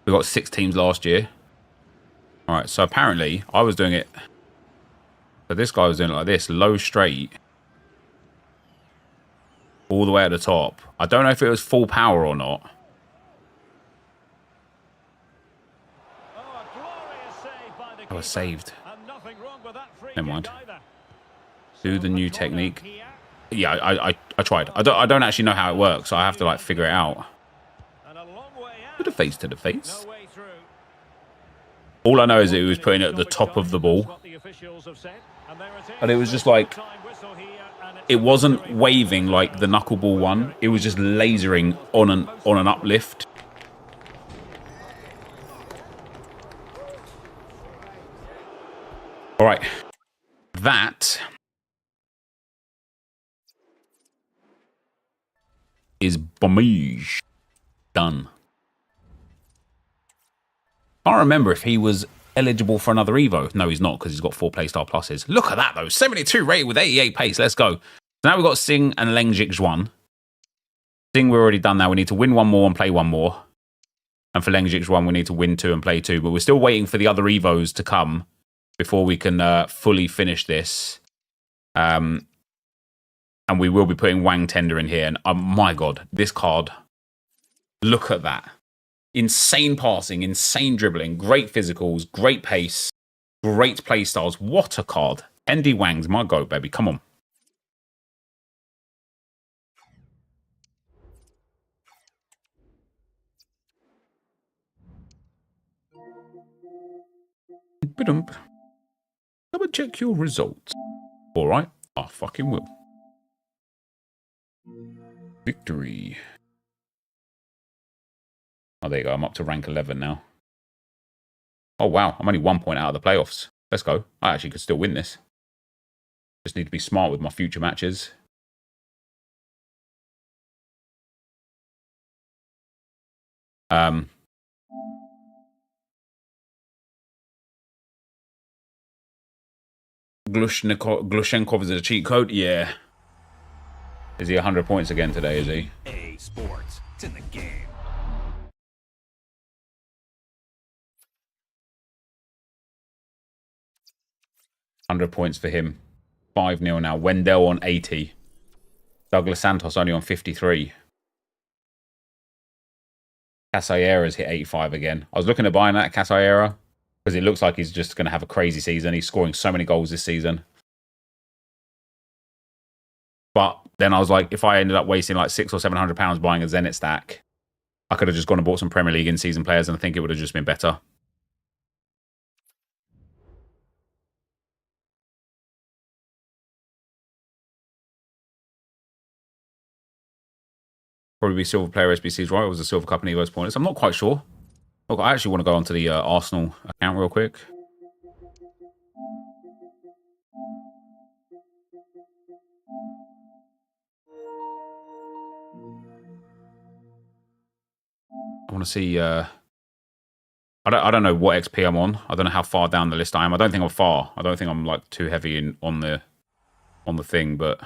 We got 6 teams last year. All right, so apparently I was doing it. So this guy was doing it like this, low straight, all the way at the top. I don't know if it was full power or not. Oh, a glorious save by the I was keeper. saved. And nothing wrong with that free Never mind. kick either. Do the new Control technique. here. Yeah, I tried. I don't actually know how it works, so I have to like figure it out. And a long way out. To the face, to the face. No way through. All I know is that it was putting it at the top of the ball. What the officials have said. And there it is. But it was just like, Time whistle here, and it's it wasn't waving like the knuckleball one. It was just lasering on an uplift. All right, that is Bummage done. I can't remember if he was eligible for another Evo. No, he's not, because he's got 4 Playstyle Pluses. Look at that, though. 72 rated with 88 pace. Let's go. So now we've got Singh and Lengjik Zhuan. Singh, we've already done that. We need to win 1 more and play 1 more. And for Lengjik Zhuan, we need to win 2 and play 2. But we're still waiting for the other Evos to come before we can fully finish this. And we will be putting Wang Tender in here. And my God, this card. Look at that. Insane passing, insane dribbling, great physicals, great pace, great play styles. What a card. ND Wang's my go, baby. Come on. Ba-dump. Double check your results. All right. I fucking will. Victory. Oh, there you go. I'm up to rank 11 now. Oh, wow. I'm only 1 point out of the playoffs. Let's go. I actually could still win this. Just need to be smart with my future matches. Glushenkov is a cheat code? Yeah. Is he 100 points again today, is he? EA Sports. It's in the game. £100 for him. 5-0 now. Wendell on 80. Douglas Santos only on 53. Casayera's hit 85 again. I was looking at buying that Casayera because it looks like he's just going to have a crazy season. He's scoring so many goals this season. But then I was like, if I ended up wasting like £600 or £700 buying a Zenit stack, I could have just gone and bought some Premier League in-season players, and I think it would have just been better. Probably be silver player SBCs, right? Or was the silver cup and Evo's pointless? I'm not quite sure. Look, I actually want to go onto the Arsenal account real quick. I want to see. I don't know what XP I'm on. I don't know how far down the list I am. I don't think I'm far. I don't think I'm like too heavy on the thing, but.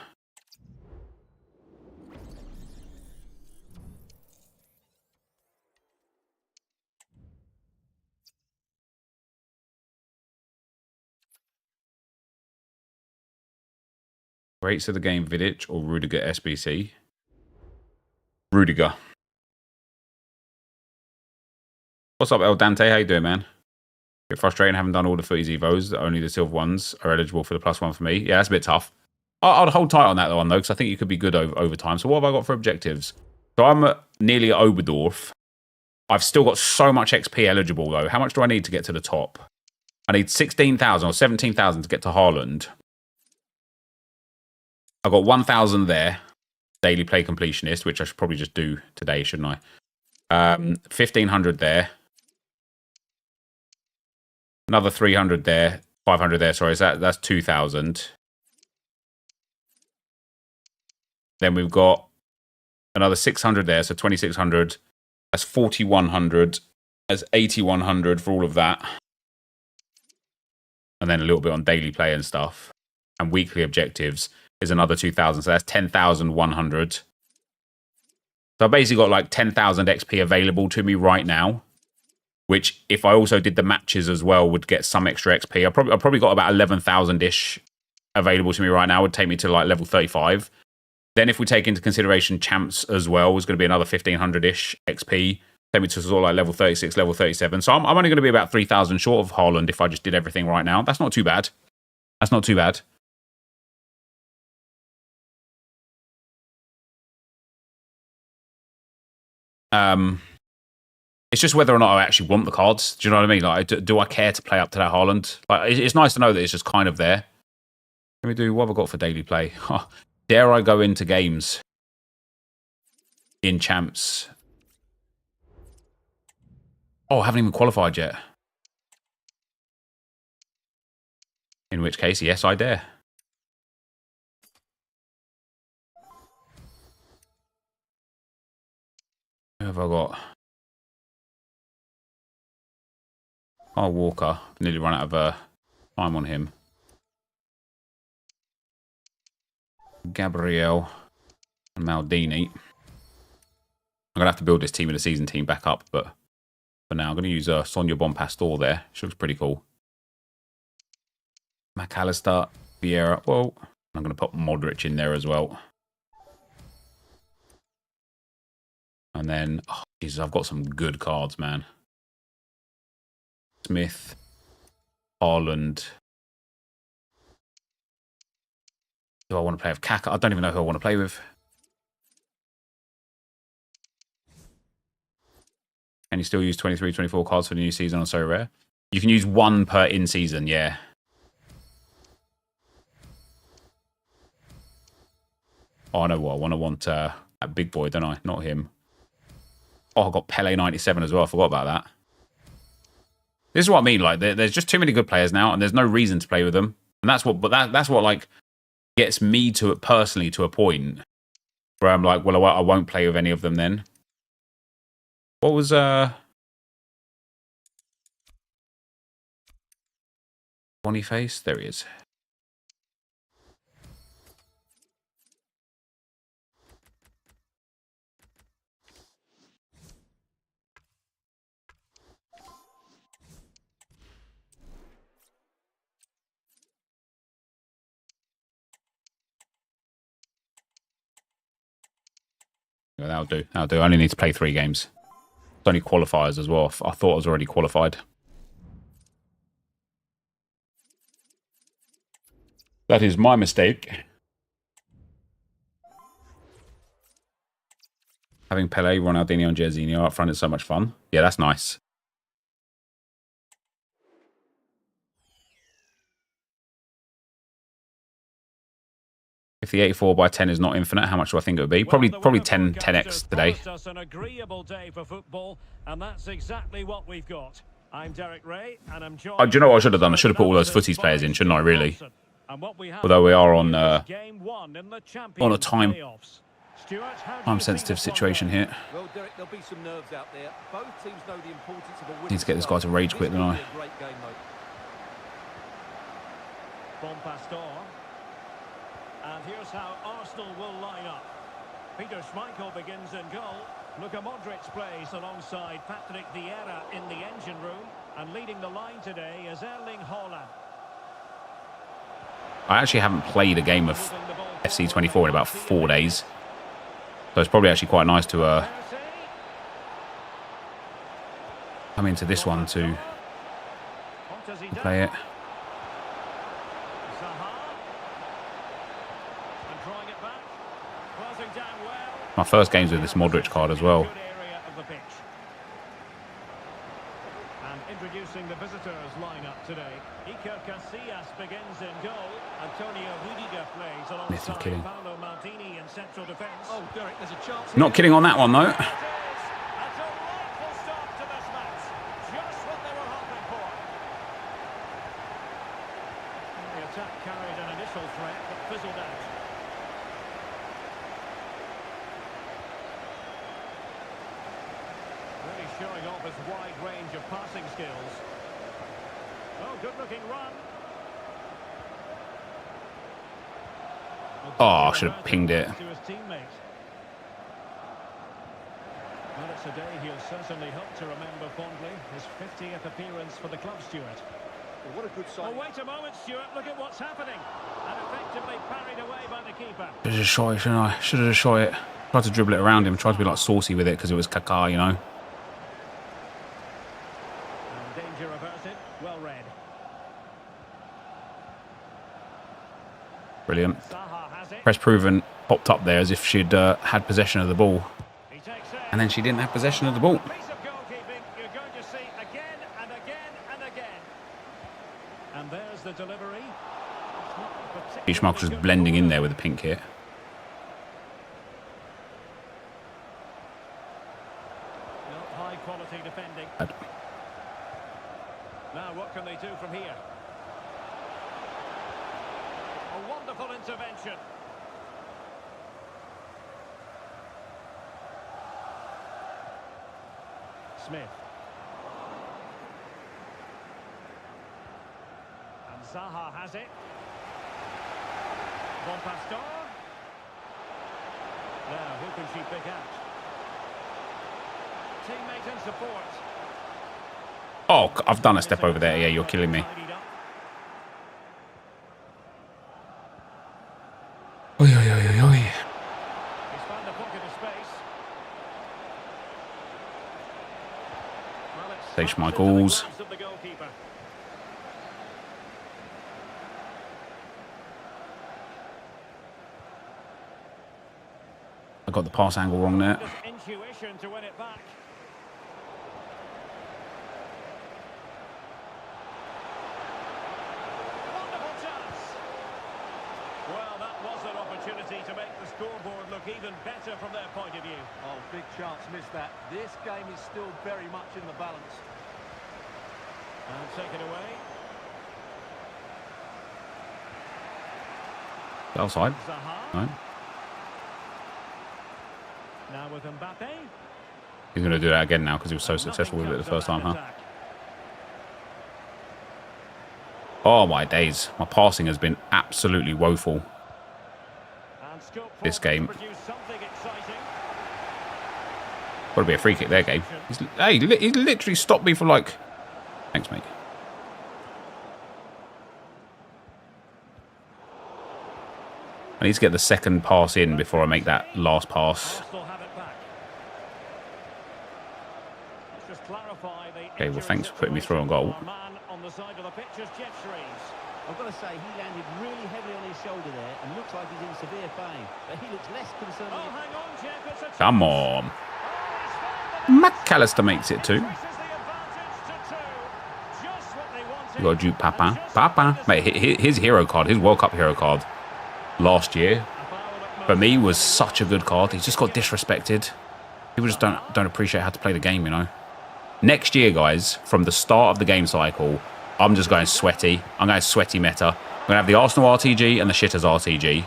Rates of the game, Vidic or Rudiger SBC? Rudiger. What's up, El Dante? How you doing, man? Bit frustrating, haven't done all the footies Evos. Only the silver ones are eligible for the +1 for me. Yeah, that's a bit tough. I'd hold tight on that one, though, because I think you could be good over time. So what have I got for objectives? So I'm nearly at Oberdorf. I've still got so much XP eligible, though. How much do I need to get to the top? I need 16,000 or 17,000 to get to Haaland. I've got 1,000 there. Daily play completionist, which I should probably just do today, shouldn't I? 1,500 there. Another 300 there. 500 there, sorry. That's 2,000. Then we've got another 600 there, so 2,600. That's 4,100. That's 8,100 for all of that. And then a little bit on daily play and stuff. And weekly objectives is another 2,000. So that's 10,100. So I've basically got like 10,000 XP available to me right now. Which, if I also did the matches as well, would get some extra XP. I've probably got about 11,000-ish available to me right now. Would take me to like level 35. Then if we take into consideration champs as well, is going to be another 1,500-ish XP. Take me to sort of like level 36, level 37. So I'm only going to be about 3,000 short of Haaland if I just did everything right now. That's not too bad. That's not too bad. It's just whether or not I actually want the cards. Do you know what I mean? Like, do I care to play up to that Haaland? Like, it's nice to know that it's just kind of there. Let me do what have I got for daily play. Dare I go into games in champs? Oh, I haven't even qualified yet. In which case, yes, I dare. Who have I got? Oh, Walker. Nearly run out of time on him. Gabriel and Maldini. I'm going to have to build this team in the season team back up, but for now, I'm going to use Sonia Bonpastor there. She looks pretty cool. McAllister, Vieira. Whoa. I'm going to put Modric in there as well. And then, oh, Jesus, I've got some good cards, man. Smith, Haaland. Do I want to play with Kaka? I don't even know who I want to play with. Can you still use 23, 24 cards for the new season on SoRare? You can use one per in-season, yeah. Oh, I know what. I want that big boy, don't I? Not him. Oh, I got Pele 97 as well. I forgot about that. This is what I mean. Like, there's just too many good players now, and there's no reason to play with them. And that's what, that's what like gets me to it personally to a point where I'm like, well, I won't play with any of them then. What was Boniface? There he is. Yeah, that'll do. That'll do. I only need to play 3 games. It's only qualifiers as well. I thought I was already qualified. That is my mistake. Having Pele, Ronaldinho, and Jairzinho up front is so much fun. Yeah, that's nice. If the 84 by 10 is not infinite, how much do I think it would be? Probably 10x today. An agreeable day for football, and that's exactly what we've got. I'm Derek Ray, and I'm joined. Do you know what I should have done? I should have put all those footies players in, shouldn't I? Really. Although we are on a time-sensitive situation here. Well, Derek, there'll be some nerves out there. Both teams know the importance of a win. Need to get this guy to rage quit, don't I? Bon Pastor. And here's how Arsenal will line up. Peter Schmeichel begins in goal. Luka Modric plays alongside Patrick Vieira in the engine room. And leading the line today is Erling Haaland. I actually haven't played a game of FC24 in about 4 days. So it's probably actually quite nice to come into this one to play it. My first game's with this Modric card as well. And introducing the visitors lineup today. Iker Casillas begins in goal. Antonio Rudiger plays alongside Paolo Maldini in central defence. Oh, Derek, there's a chance. Not kidding on that one though. That's a delightful start to this match. Just what they were hoping for. The attack carried an initial threat but fizzled out. Really showing off his wide range of passing skills. Oh, good-looking run. Oh, I should have pinged it. To his teammate. Well, it's a day he'll certainly hope to remember fondly. His 50th appearance for the club, Stuart. Well, what a good sign. Oh, wait a moment, Stuart. Look at what's happening. And effectively parried away by the keeper. Should have just shot it, shouldn't I? Should have just shot it. Tried to dribble it around him. Tried to be like saucy with it because it was Kaká, you know. And danger averted. Well read. Brilliant. Zaha has it. Press proven popped up there as if she'd had possession of the ball. He takes it. And then she didn't have possession of the ball. Piece of goalkeeping you're going to see again and again and again. And there's the delivery. Ishmael's just blending in there with a pink hit. No, high quality defending. Now what can they do from here? A wonderful intervention. Smith. And Zaha has it. Bon Pastor. Now, who can she pick out? Teammate in support. Oh, I've done a step over there. Yeah, you're killing me. Oi, oi, oi, oi, oi. He's found a pocket of space. Well, it's Say Schmeichels. of the goalkeeper. I got the pass angle wrong there. Just intuition to win it back. Wonderful chance. Well, that was an opportunity to make the scoreboard look even better from their point of view. Oh, big chance, missed that. This game is still very much in the balance. And taken away. Outside. Zaha. No. Now with Mbappe. He's going to do that again now because he was so successful with it the first time, huh? Oh, my days. My passing has been absolutely woeful this game. Got to be a free kick there, Gabe. He literally stopped me for like... Thanks, mate. I need to get the second pass in before I make that last pass. Arsenal have it back. clarify the Okay, well, injury thanks for putting me through on situation goal. for our man on the side of the pitch is Jeff Shreves. I've got to say, he landed really heavily on his shoulder there and looks like he's in severe pain. But he looks less concerned. Oh, hang on, Jeff. It's a Come on. McAllister makes it 2. Increases the advantage to 2. Just what they wanted. You got to dupe Papa. Papa. Mate, his hero card, his World Cup hero card last year, for me, was such a good card. He's just got disrespected. People just don't appreciate how to play the game, you know. Next year, guys, from the start of the game cycle, I'm just going sweaty. I'm going sweaty meta. I'm going to have the Arsenal RTG and the Shitters RTG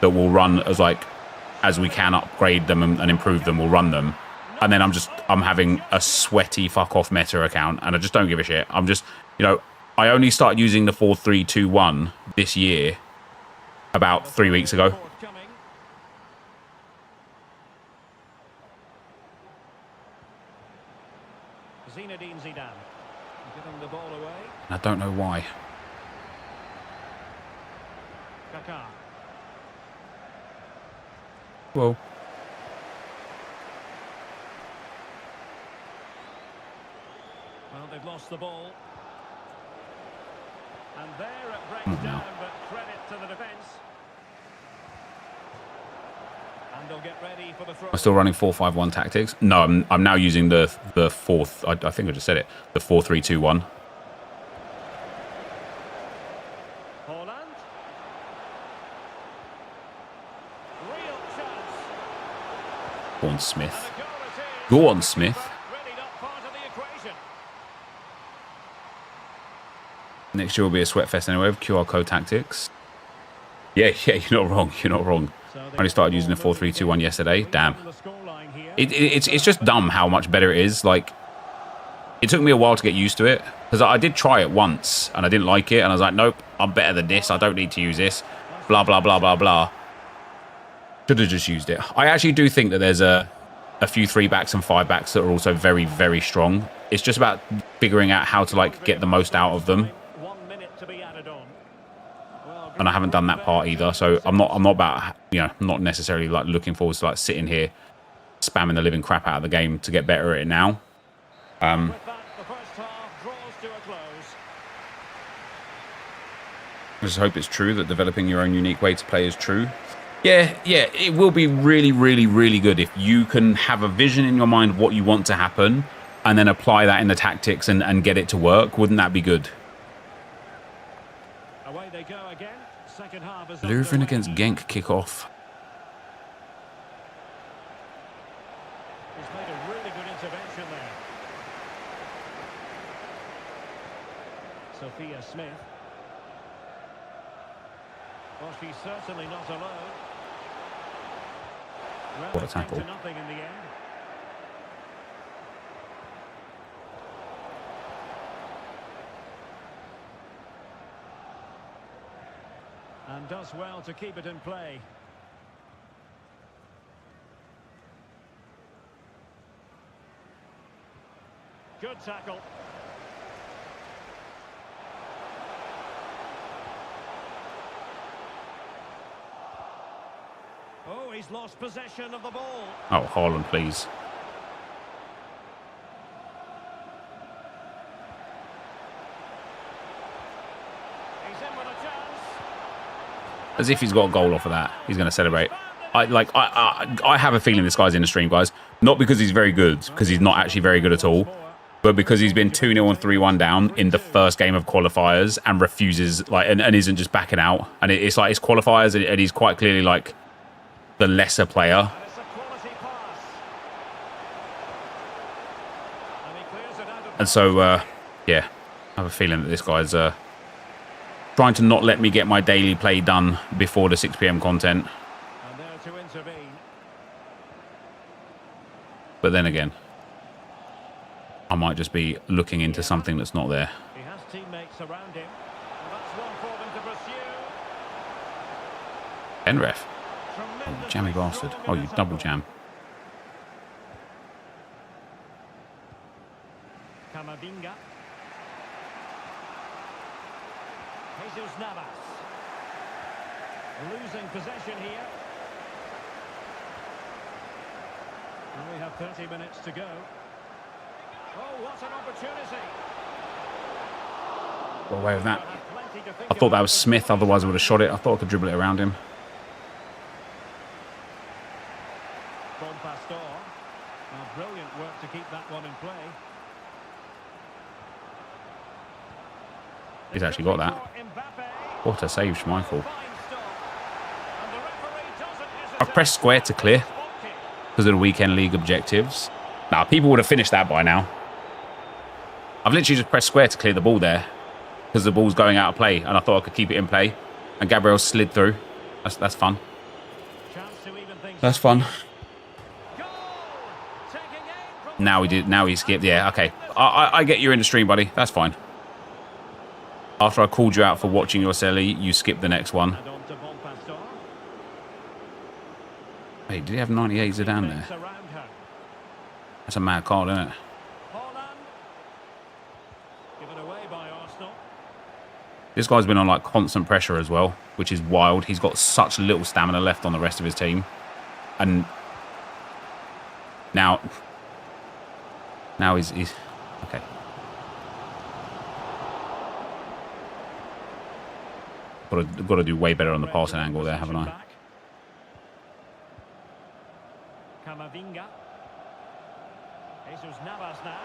that will run as we can upgrade them and improve them. We'll run them. And then I'm having a sweaty fuck off meta account, and I just don't give a shit. I'm just, you know, I only started using the 4-3-2-1 this year about 3 weeks ago. Zinedine Zidane giving the ball away. I don't know why. Kaká. Well, Well, they've lost the ball. And there it breaks Come on now. down, but credit to the defence. And they'll get ready for the throw. I'm still running 4-5-1 tactics. No, I'm now using the fourth. I think I just said it. The 4-3-2-1. Holland. Real chance. Go on, Smith. And a goal it is. Go on, Smith. But really not part of the equation. Next year will be a sweat fest anyway with QR code tactics. Yeah, you're not wrong. You're not wrong. I only started using the 4-3-2-1 yesterday. Damn. It's just dumb how much better it is. Like, it took me a while to get used to it because I did try it once and I didn't like it, and I was like, nope, I'm better than this. I don't need to use this. Blah blah blah blah blah. Should have just used it. I actually do think that there's a few 3-backs and 5-backs that are also very, very strong. It's just about figuring out how to like get the most out of them. 1 minute to be added on. Well, And I haven't done that part either, so I'm not about, you know, not necessarily like looking forward to like sitting here spamming the living crap out of the game to get better at it now. with that, the first half draws to a close. I just hope it's true that developing your own unique way to play is true. Yeah, it will be really, really, really good if you can have a vision in your mind of what you want to happen and then apply that in the tactics and get it to work. Wouldn't that be good? Away they go again. Second half is Leuven underway. against Genk kickoff. He's made a really good intervention there. Sophia Smith. Well, she's certainly not alone. Well, What a it came tackle. to nothing in the end. And does well to keep it in play. Good tackle. Oh, he's lost possession of the ball. Oh, Haaland, please. He's in with a chance. As if he's got a goal off of that. He's going to celebrate. I have a feeling this guy's in the stream, guys. Not because he's very good, because he's not actually very good at all, but because he's been 2-0 and 3-1 down in the first game of qualifiers and refuses, like, and isn't just backing out. And it's like, it's qualifiers, and he's quite clearly like the lesser player. And it's a quality pass. And he clears it out of And so, yeah, I have a feeling that this guy's trying to not let me get my daily play done before the 6 PM content. And there to intervene. But then again, I might just be looking into something that's not there. He has teammates around him. And that's one for them to pursue. Enref. Tremendously Jammy bastard. strong Oh, in you the double tackle. jam. Camavinga. Jesus Navas. Losing possession here. And we have 30 minutes to go. Oh, what an opportunity. Got away with that. Have plenty to think I thought that about was with Smith, the otherwise I would have shot it. I thought I could dribble it around him. Bon Pastor. Now, brilliant work to keep that one in play. He's actually got that. What a save, Schmeichel. I've pressed square to clear because of the weekend league objectives. Nah, people would have finished that by now. I've literally just pressed square to clear the ball there because the ball's going out of play, and I thought I could keep it in play. And Gabriel slid through. That's fun. That's fun. Now he did. Now he skipped. Yeah, okay. I get you're in the stream, buddy. That's fine. After I called you out for watching your celly, you skipped the next one. Hey, did he have 98 Zidane there? That's a mad card, isn't it? This guy's been on like constant pressure as well, which is wild. He's got such little stamina left on the rest of his team. And now he's okay. Got to do way better on the passing angle there, haven't I? Camavinga. Jesus Navas now.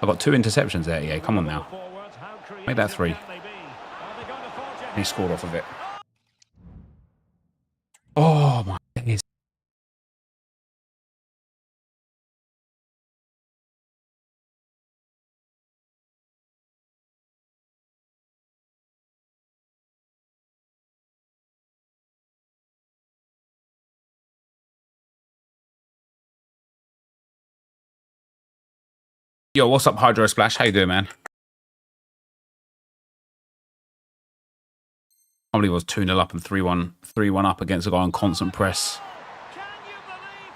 I've got 2 interceptions there, yeah. Come on now. Make that 3. He scored off of it. Oh my days. Yo, what's up, Hydro Splash? How you doing, man? I believe it was 2-0 up and 3-1 up against a guy on constant press.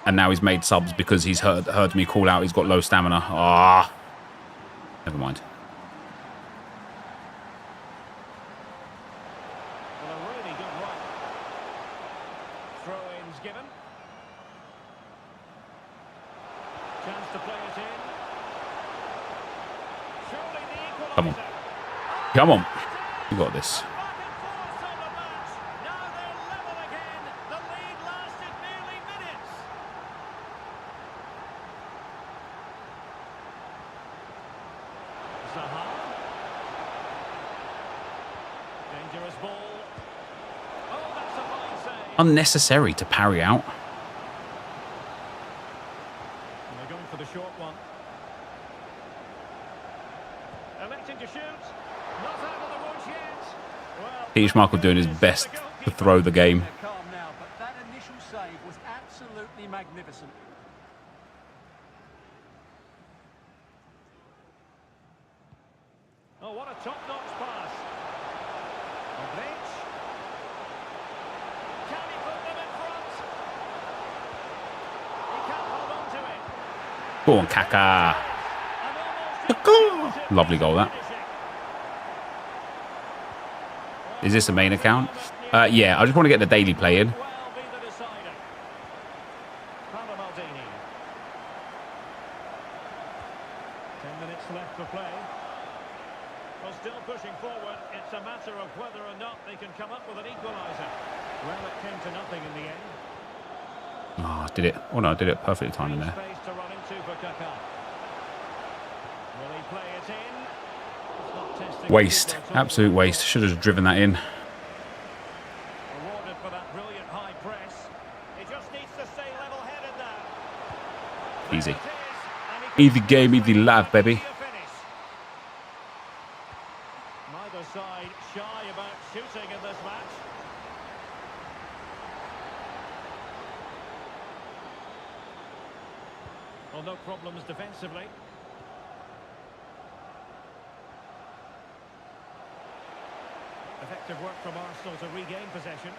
And now he's made subs because he's heard me call out he's got low stamina. Ah, never mind. Well, a really good run. Throw-ins given. Chance to play it in. Surely the equaliser. Come on. Come on. You got this. Unnecessary to parry out. And they're going for the short one. Electing to shoot. Not out of the woods yet. Well, Peter Schmeichel doing his best to throw the game. They're calm now, but that initial save was absolutely magnificent. oh, what a top-notch pass. Oblitz. Can he put them in front? He can't hold on to it. Go on, Kaka. And almost Lovely goal, that. Is this a main account? Yeah, I just want to get the daily play in. well be the decider. Paolo Maldini. 10 minutes left to play. Well, still pushing forward. It's a matter of whether or not they can come up with an equaliser. Well, it came to nothing in the end. Oh, did it? Oh no, I did it perfectly timed in there. Space to run into for Kaká. Will he play it in? It's not testing the Waste. keeper at all. Absolute waste. Should have just driven that in. Rewarded for that brilliant high press. He just needs to stay level-headed now. Easy. There it is, and he Easy game, easy life, baby. can finish. Neither side shy about shooting in this match. Well, no problems defensively. Effective work from Arsenal to regain possession.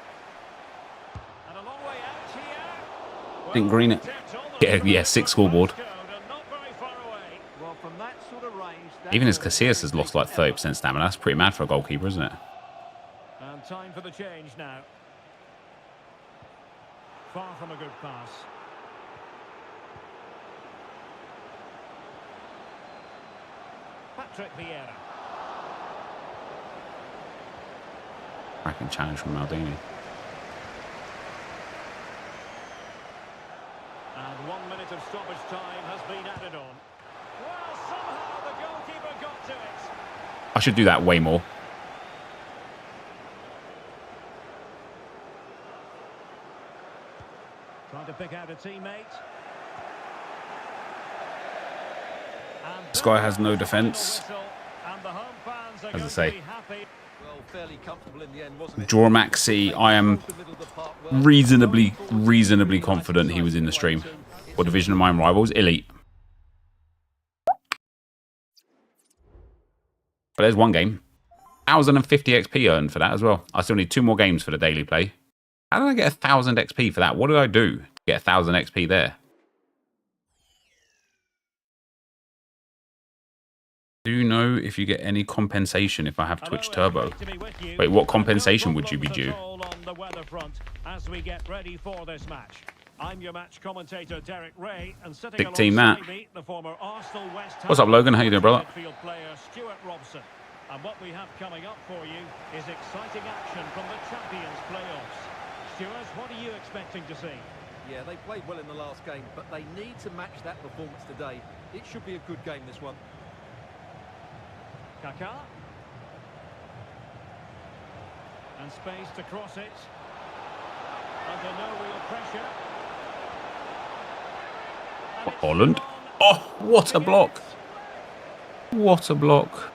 And a long way out here. Didn't green it. Yeah, 6 scoreboard. Well, from that sort of range, that Even as ball Casillas is has lost like 30% stamina. That's pretty mad for a goalkeeper, isn't it? And time for the change now. Far from a good pass. Patrick Vieira. Cracking challenge from Maldini. And 1 minute of stoppage time has been added on. Well, somehow the goalkeeper got to it. I should do that way more. Trying to pick out a teammate. This guy has no defence. As I say. Well, fairly comfortable in the end, wasn't it? Draw Maxi, I am reasonably confident he was in the stream. What division am I in? Rivals? Elite. But there's one game. 1,050 XP earned for that as well. I still need 2 more games for the daily play. How did I get 1,000 XP for that? What did I do to get 1,000 XP there? Do you know if you get any compensation if I have Twitch Turbo? Wait, what compensation would you be due? As we get ready for this match. I'm your match commentator Derek Ray, and sitting Big team that. me, the former Arsenal West Ham What's up, Logan? How you doing, brother? midfield player Stuart Robson. And what we have coming up for you is exciting action from the Champions playoffs. Stuart, what are you expecting to see? Yeah, they played well in the last game, but they need to match that performance today. It should be a good game, this one. Kaká. And space to cross it. Under no real pressure. And it's Holland. on. Oh, what a block. What a block.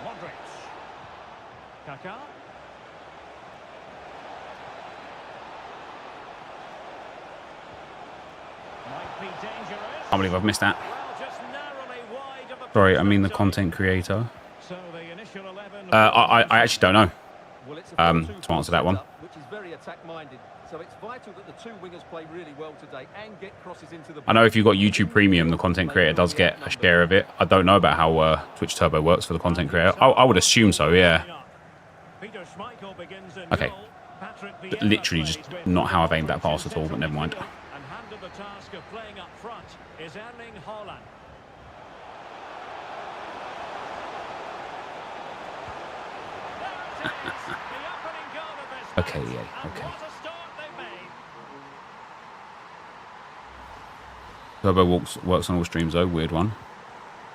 Modric. Kaká. Might be dangerous. I can't believe I've missed that. Well, just narrowly wide of the Sorry, I mean the post. content creator. So the initial 11 I actually don't know. Well, it's a To answer that one. which is very attack-minded. So it's vital that the two wingers play really well today and get crosses into the. I know if you've got YouTube Premium, the content creator does get a share of it. I don't know about how Twitch Turbo works for the content creator. I would assume so, yeah. Peter Schmeichel begins in Okay. goal. Patrick Vieira Literally just plays with not how I've aimed that Modric pass in at all, but never mind. central midfield, and handed the task of playing up front is Erling Haaland. There it is, the opening goal of this Okay, match, yeah, and okay. what a start they've made. Turbo works on all streams though, weird one.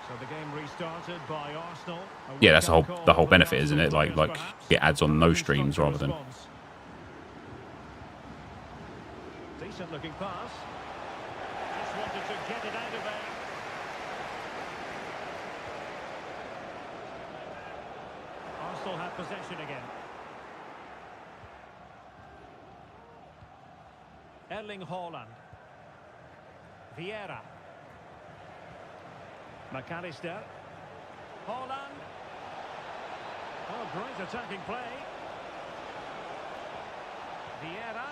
So the game restarted by Arsenal. Yeah, that's the whole benefit, isn't it? Like it adds on no streams rather than. Decent looking pass. Just wanted to get it out of there. Arsenal have possession again. Erling Haaland. Vieira. McAllister. Haaland. Oh, great attacking play. Vieira.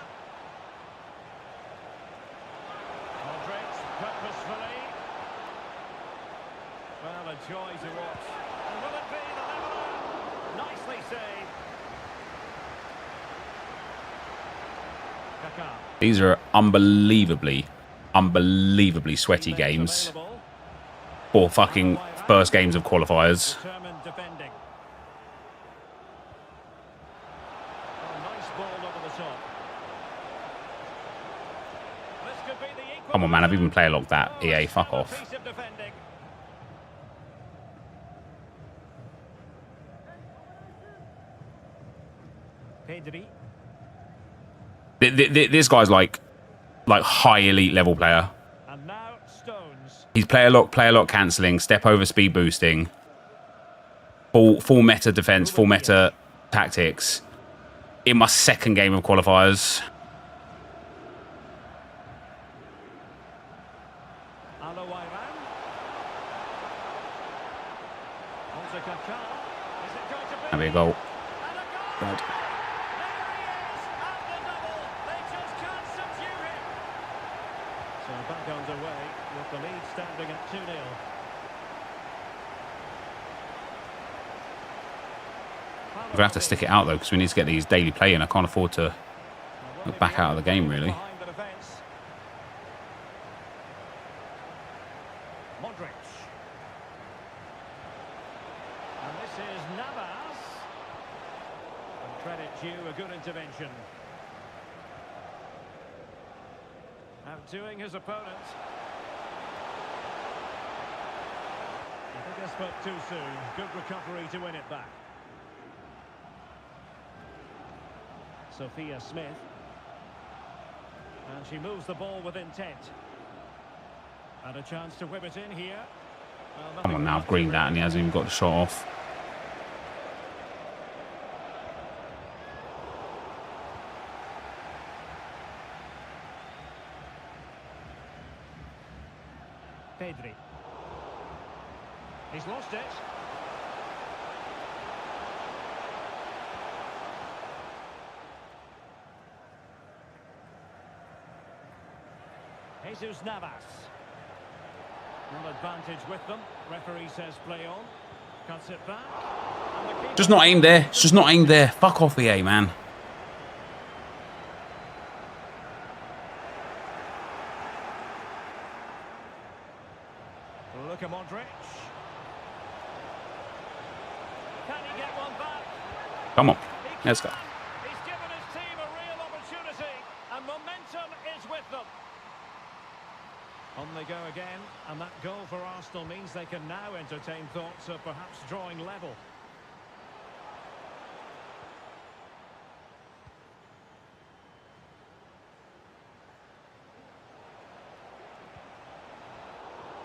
Modric, purposefully. Well, a joy to watch. And will it be the leveller? Nicely saved. Kaká. These are unbelievably sweaty games. Available. For fucking first games of qualifiers. Determined defending. Oh, nice ball over the top. This could be the equaliser. Come on, man, I've even player locked that. EA, fuck Still a off. piece of defending. Pedri. This guy's like high elite level player. And now Stones. He's player lock cancelling, step over speed boosting, full meta defense, full meta tactics. In my second game of qualifiers. Alawairan. On to Kaká. Is it going to be? That'll be a goal. And a goal! God. There he is! And the double! They just can't subdue him! So back underway with the lead standing at 2-0. We're going to have to stick it out though, because we need to get these daily play in. I can't afford to look back out of the game really. Behind the defence. intervention. Outdoing his opponent. I think I spoke too soon. Good recovery to win it back. Sophia Smith. And she moves the ball with intent. And a chance to whip it in here. Well, Come on now, I've greened that and he hasn't even got the shot off. Pedri. He's lost it. Jesus Navas. An advantage with them. Referee says play on. Cuts it back. And the keeper... Just not aimed there. It's just not aimed there. Fuck off, EA, man. Luka Modric. Can he get one back? Come on. Let's go. He's given his team a real opportunity, and momentum is with them. On they go again, and that goal for Arsenal means they can now entertain thoughts of perhaps drawing level.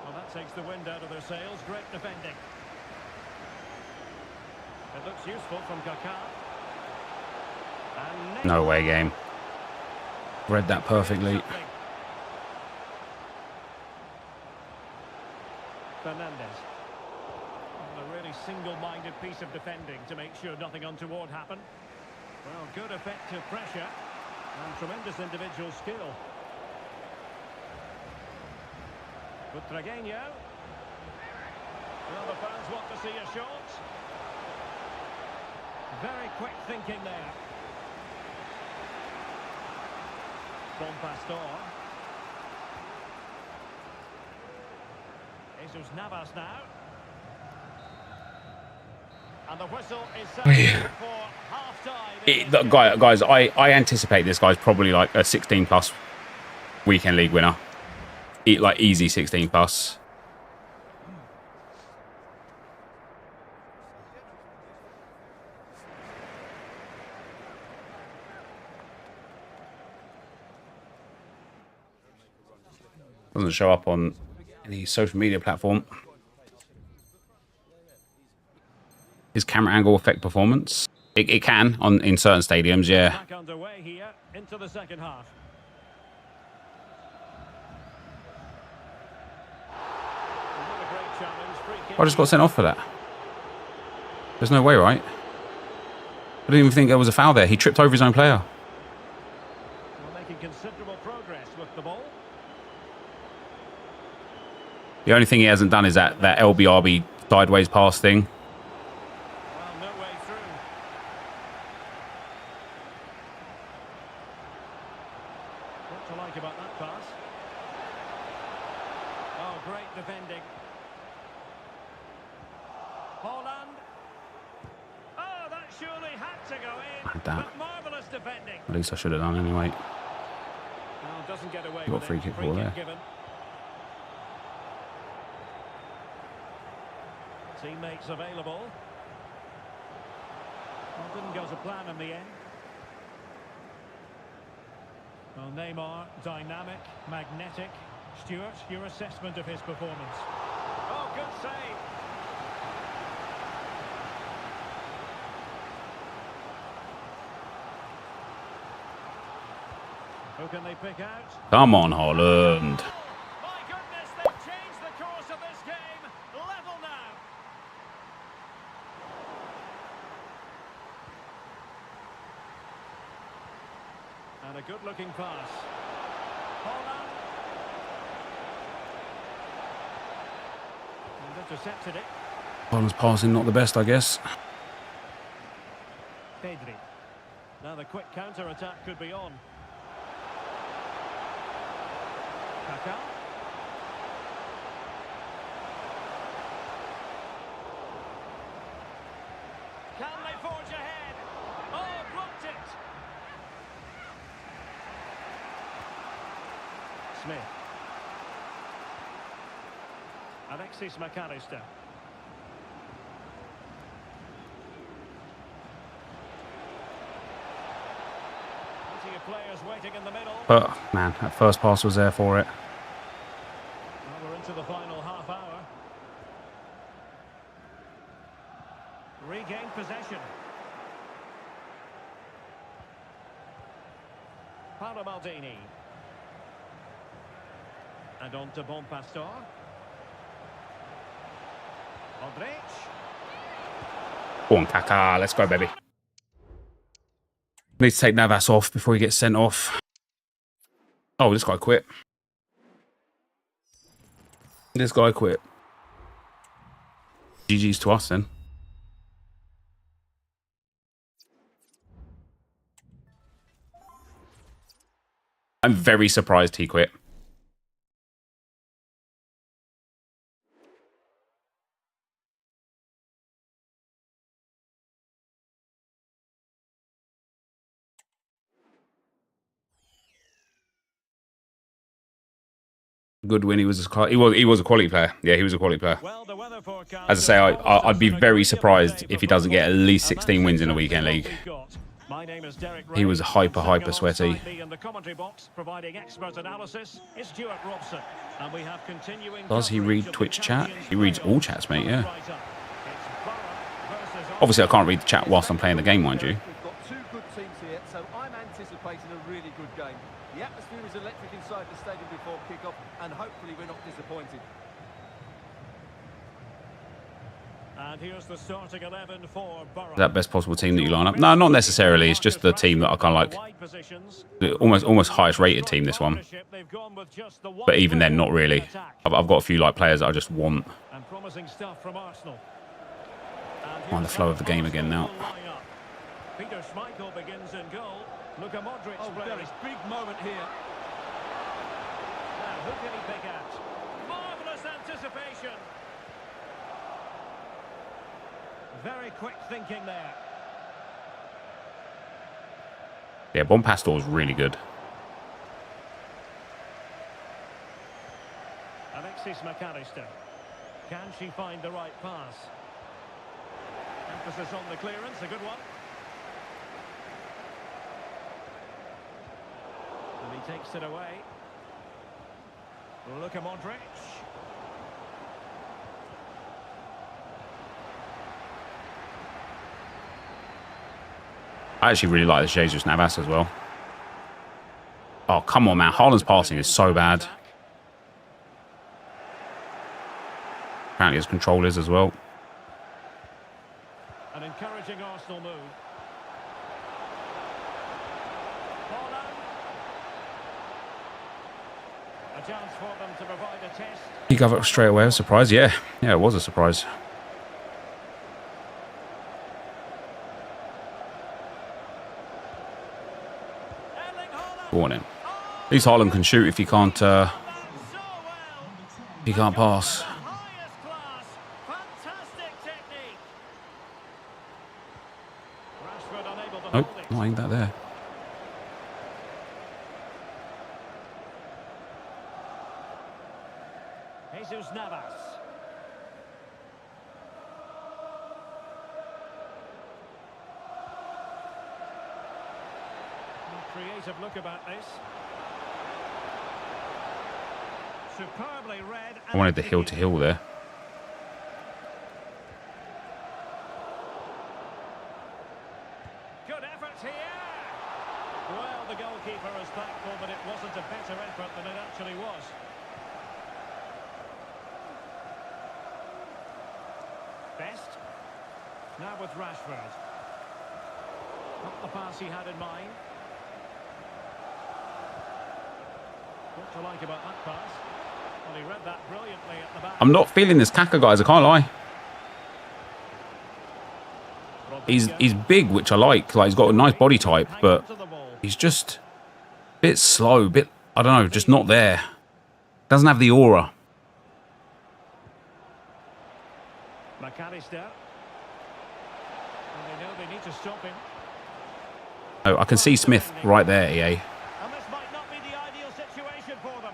Well, that takes the wind out of their sails. Great defending. It looks useful from Kaká. And No way, game. Read that perfectly. Fernandez. A really single-minded piece of defending to make sure nothing untoward happened. Well, good effective pressure and tremendous individual skill. Butragueño. Well, the fans want to see a shot. Very quick thinking there. Bon Pastor. Jesus Navas now. And the whistle is set for half-time. Guys, I anticipate this guy's probably like a 16+ weekend league winner. Like easy 16+. Doesn't show up on any social media platform. His camera angle affect performance? It can in certain stadiums, yeah. Back underway here into the second half. Another great challenge. Free kick. I just got sent off for that. There's no way, right? I didn't even think there was a foul there. He tripped over his own player. We're making considerable progress with the ball. The only thing he hasn't done is that LBRB sideways pass thing. Well, no way through. What to like about that pass? Oh, great defending. Holland. Oh, that surely had to go in. Damn. But marvellous defending. At least I should have done anyway. Well, doesn't get away You got with free it. kick ball there. Given. Teammates available. Well, didn't go to plan in the end. Well, Neymar, dynamic, magnetic. Stuart, your assessment of his performance. Oh, good save. Who can they pick out? Come on, Holland. My goodness, they've changed the course of this game. Level now. And a good-looking pass. Holland. And intercepted it. Holland's passing not the best, I guess. Pedri. Now the quick counter-attack could be on. Kaká. Can they forge ahead? Oh, blocked it. Smith. Alexis McAllister. Plenty of players waiting in the middle. But, man, that first pass was there for it. Now we're into the final half hour. Regained possession. Paolo Maldini. And on to Bonpastor. Modric. Go on, Kaká. Let's go, baby. Need to take Navas off before he gets sent off. Oh, this guy quit. This guy quit. GG's to us, then. I'm very surprised he quit. Good win. He was a quality player. Yeah, he was a quality player. Well, the weather forecast. As I say, I'd be very surprised if he doesn't get at least 16 wins in the weekend league. My name is Derek He was Ray. hyper sweaty. In the commentary box, providing expert analysis, is Stuart Robson. And we have continuing. Does he read Twitch chat? He reads all chats, mate, yeah. Right up. It's Borough versus Obviously, I can't read the chat whilst I'm playing the game, mind you. We've got two good teams here, so I'm anticipating a really good game. The atmosphere is electric inside the stadium before kick-off, and hopefully we're not disappointed. And here's the starting 11 for Borough. Is that best possible team that you line up? No, not necessarily. It's just the team that I kind of like. Wide positions. The almost highest rated team, this one. They've gone with just the one But even then, not player really. in attack. I've got a few like players that I just want. And promising stuff from Arsenal. On the flow of the game again now. Peter Schmeichel begins in goal. Luka Modric Oh, plays. Derek, big moment here. Now, who can he pick out? Marvellous anticipation. Very quick thinking there. Yeah, Bonpastor is really good. Alexis McAllister. Can she find the right pass? Emphasis on the clearance, a good one. And he takes it away. Luka Modric. I actually really like this Jesus Navas as well. Oh, come on, man. Haaland's passing is so bad. Apparently his control is as well. An encouraging Arsenal move. Haaland. A chance for them to provide a test. He gave up straight away. A surprise. Yeah, it was a surprise. Erling Haaland. Go on in. At least Haaland can shoot if he can't So well. pass. Highest class. Fantastic technique. Rashford unable to Nope, hold it. not aimed that there. Jesus Navas. Creative look about this. Superbly read. I wanted the heel to heel there. Good effort here. Well, the goalkeeper is thankful, but it wasn't a better effort than it actually was. Best. Now with Rashford. Not the pass he had in mind. What to like about that pass? Well, he read that brilliantly at the back. I'm not feeling this Kaká, guys. I can't lie. He's big, which I like. Like, he's got a nice body type, but he's just a bit slow. I don't know, just not there. Doesn't have the aura. McAllister. And they know they need to stop him. Oh, I can see Smith right there, EA. And this might not be the ideal situation. situation for them.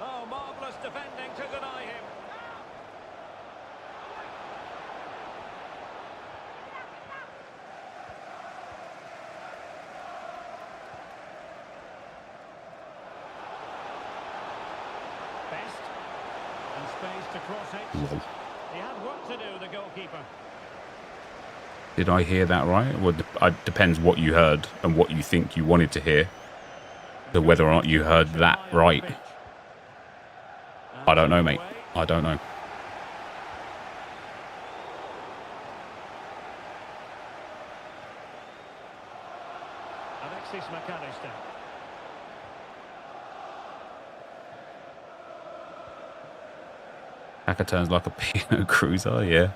Oh, marvellous defending to deny him. Best. And space to cross it. He had work to do, the goalkeeper. Did I hear that right? Well, it depends what you heard and what you think you wanted to hear. So whether or not you heard that right. I don't know, mate. I don't know. Alexis McAllister. Hacker turns like a Pinot Cruiser, yeah.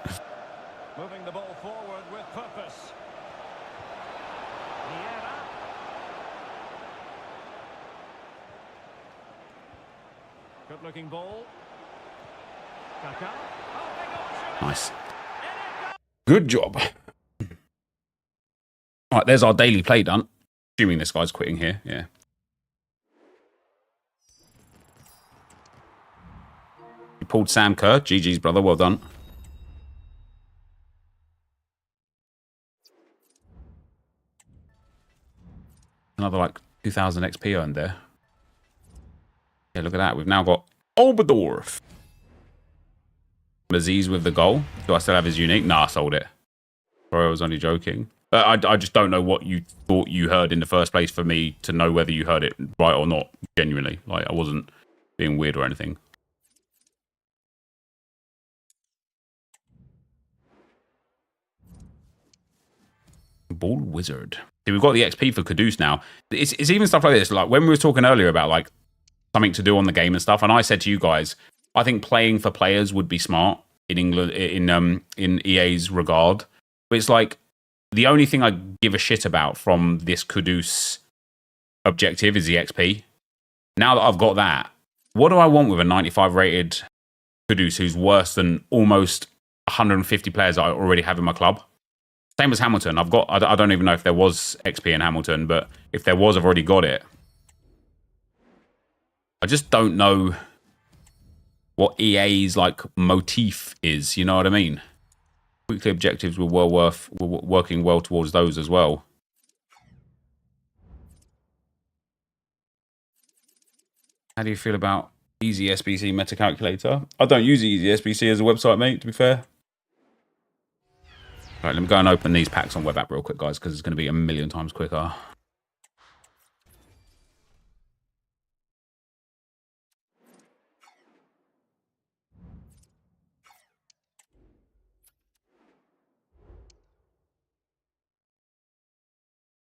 Moving the ball forward with purpose. Vieira. Good looking ball. Kaká. Oh, big option. Nice. Good job. Right, there's our daily play done. Assuming this guy's quitting here, yeah. You pulled Sam Kerr. GG's, brother. Well done. Another like 2,000 XP earned there. Yeah, look at that. We've now got Oberdorf. Aziz with the goal. Do I still have his unique? Nah, I sold it. Sorry, I was only joking. I just don't know what you thought you heard in the first place for me to know whether you heard it right or not, genuinely. Like, I wasn't being weird or anything. Ball Wizard. See, we've got the XP for Kudus now. It's even stuff like this. Like, when we were talking earlier about, like, something to do on the game and stuff, and I said to you guys, I think playing for players would be smart in England, in EA's regard. But it's like, the only thing I give a shit about from this Kudus objective is the XP. Now that I've got that, what do I want with a 95 rated Kudus who's worse than almost 150 players that I already have in my club? Same as Hamilton. I don't even know if there was XP in Hamilton, but if there was, I've already got it. I just don't know what EA's like motif is, you know what I mean? Weekly objectives were working well towards those as well. How do you feel about Easy SBC Meta Calculator? I don't use Easy SBC as a website, mate, to be fair. Right, let me go and open these packs on web app real quick, guys, because it's going to be a million times quicker.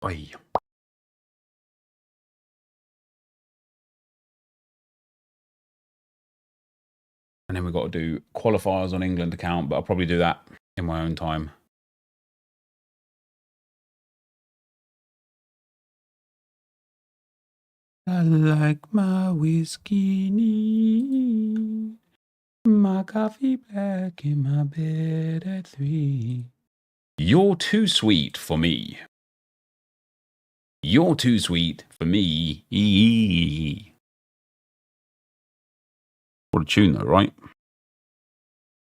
Bye. And then we've got to do qualifiers on England account, but I'll probably do that in my own time. I like my whiskey neat, my coffee black, in my bed at 3. You're too sweet for me. You're too sweet for me. What a tune though, right?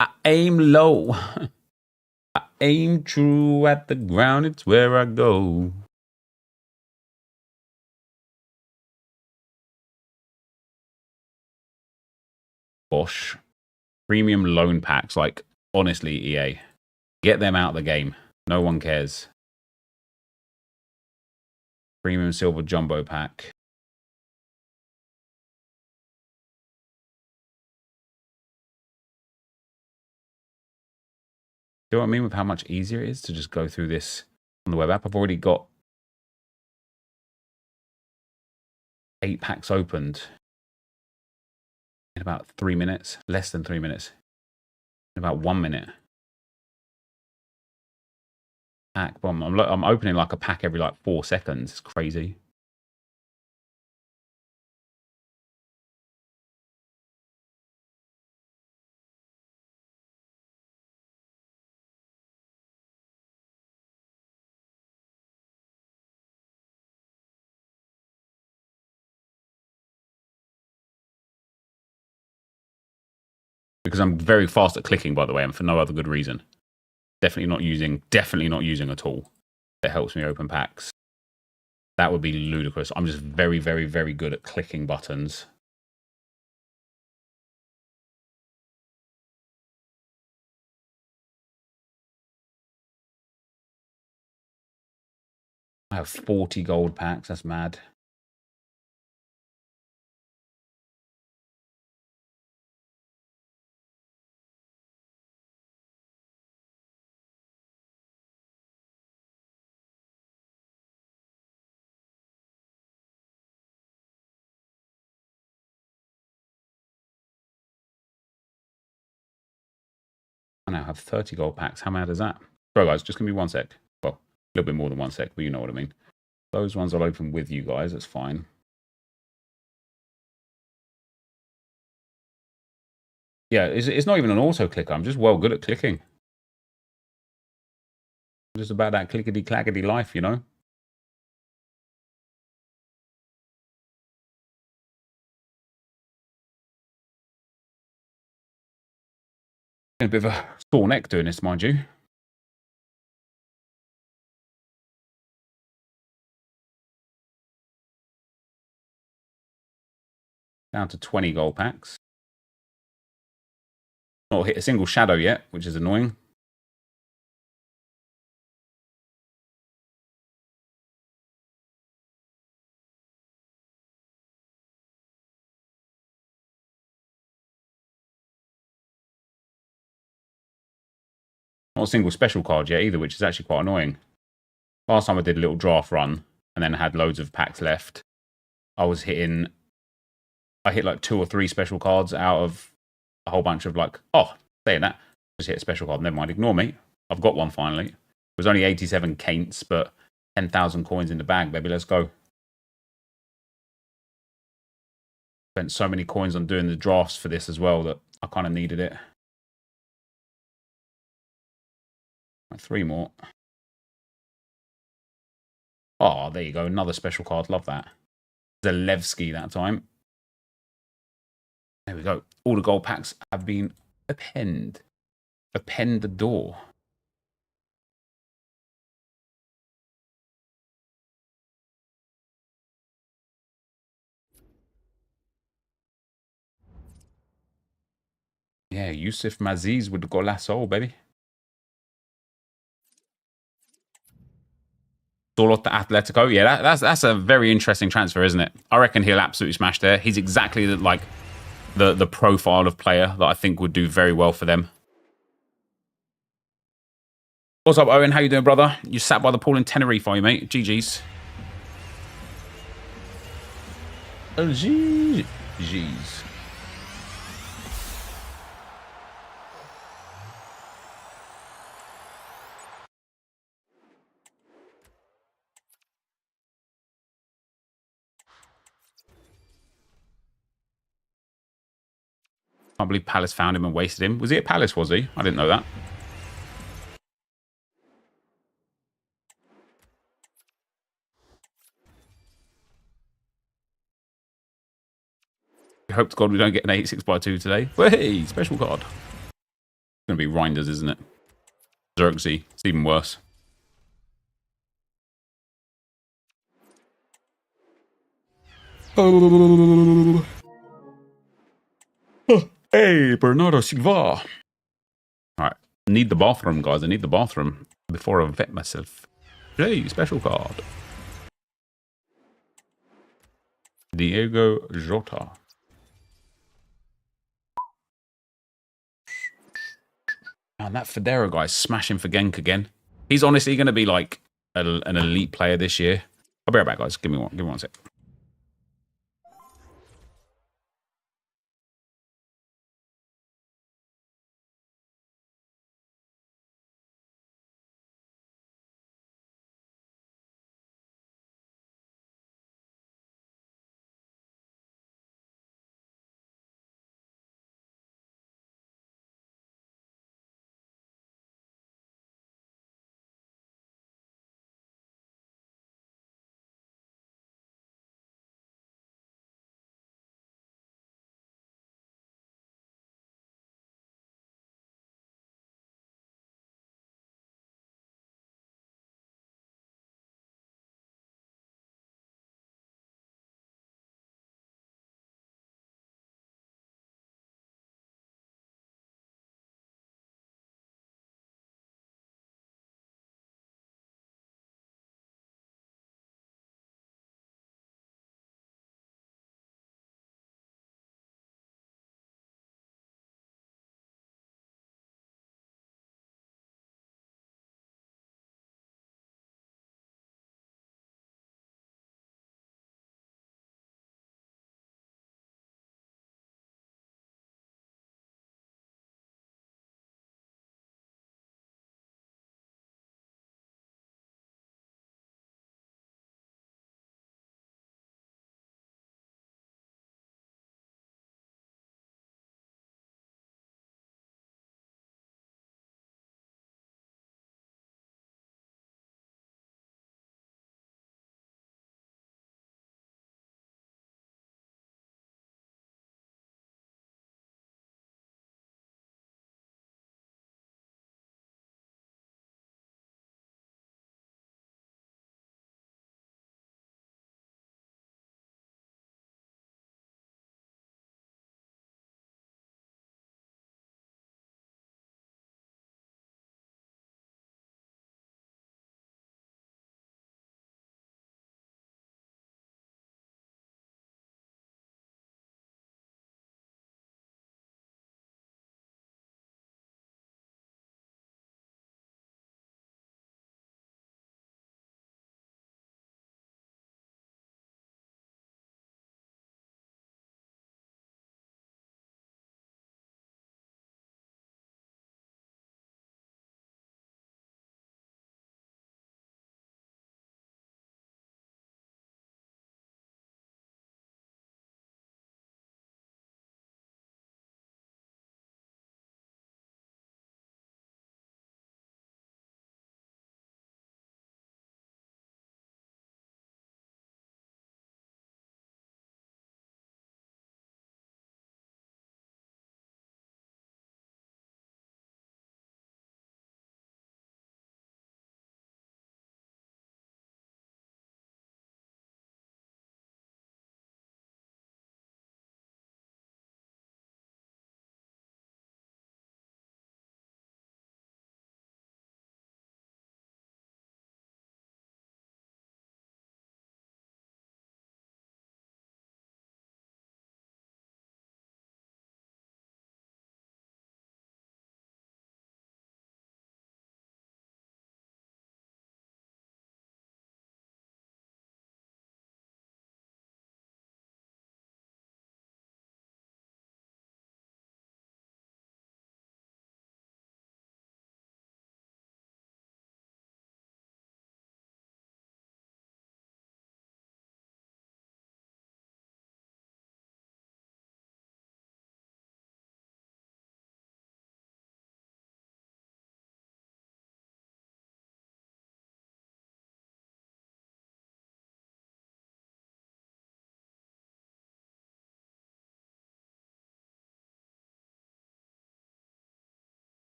I aim low. I aim true at the ground. It's where I go. Bosh. Premium loan packs. Like, honestly, EA. Get them out of the game. No one cares. Premium silver jumbo pack. Do you know what I mean with how much easier it is to just go through this on the web app? I've already got 8 packs opened in about 3 minutes. Less than 3 minutes. In about 1 minute. Pack bomb. I'm opening like a pack every like 4 seconds. It's crazy. Because I'm very fast at clicking, by the way, and for no other good reason. Definitely not using a tool that helps me open packs. That would be ludicrous. I'm just very, very, very good at clicking buttons. I have 40 gold packs. That's mad. I now have 30 gold packs. How mad is that? Sorry, guys, just give me 1 sec. Well, a little bit more than 1 sec, but you know what I mean. Those ones I'll open with you guys. That's fine. Yeah, it's not even an auto clicker. I'm just well good at clicking. Just about that clickety-clackety life, you know? A bit of a sore neck doing this, mind you. Down to 20 gold packs. Not hit a single shadow yet, which is annoying. Not a single special card yet either, which is actually quite annoying. Last time I did a little draft run and then had loads of packs left, I hit like 2 or 3 special cards out of a whole bunch of like, oh, saying that, just hit a special card, never mind, ignore me. I've got one finally. It was only 87 Kaints, but 10,000 coins in the bag, baby, let's go. Spent so many coins on doing the drafts for this as well that I kind of needed it. Like 3 more. Oh, there you go. Another special card. Love that. Zalewski that time. There we go. All the gold packs have been appended. Append the door. Yeah, Yusuf Maziz with the golazo, baby. Sorloth to Atletico. Yeah, that's a very interesting transfer, isn't it? I reckon he'll absolutely smash there. He's exactly the profile of player that I think would do very well for them. What's up, Owen? How you doing, brother? You sat by the pool in Tenerife, are you, mate? GG's. Oh, GG's. I believe Palace found him and wasted him. Was he at Palace, was he? I didn't know that. I hope to God we don't get an 86x2 today. Hey, special card. It's going to be Reinders, isn't it? Xerxes. It's even worse. Hey, Bernardo Silva. All right. I need the bathroom, guys. I need the bathroom before I vet myself. Hey, special card. Diego Jota. And that Federa guy's smashing for Genk again. He's honestly going to be like an elite player this year. I'll be right back, guys. Give me 1 sec.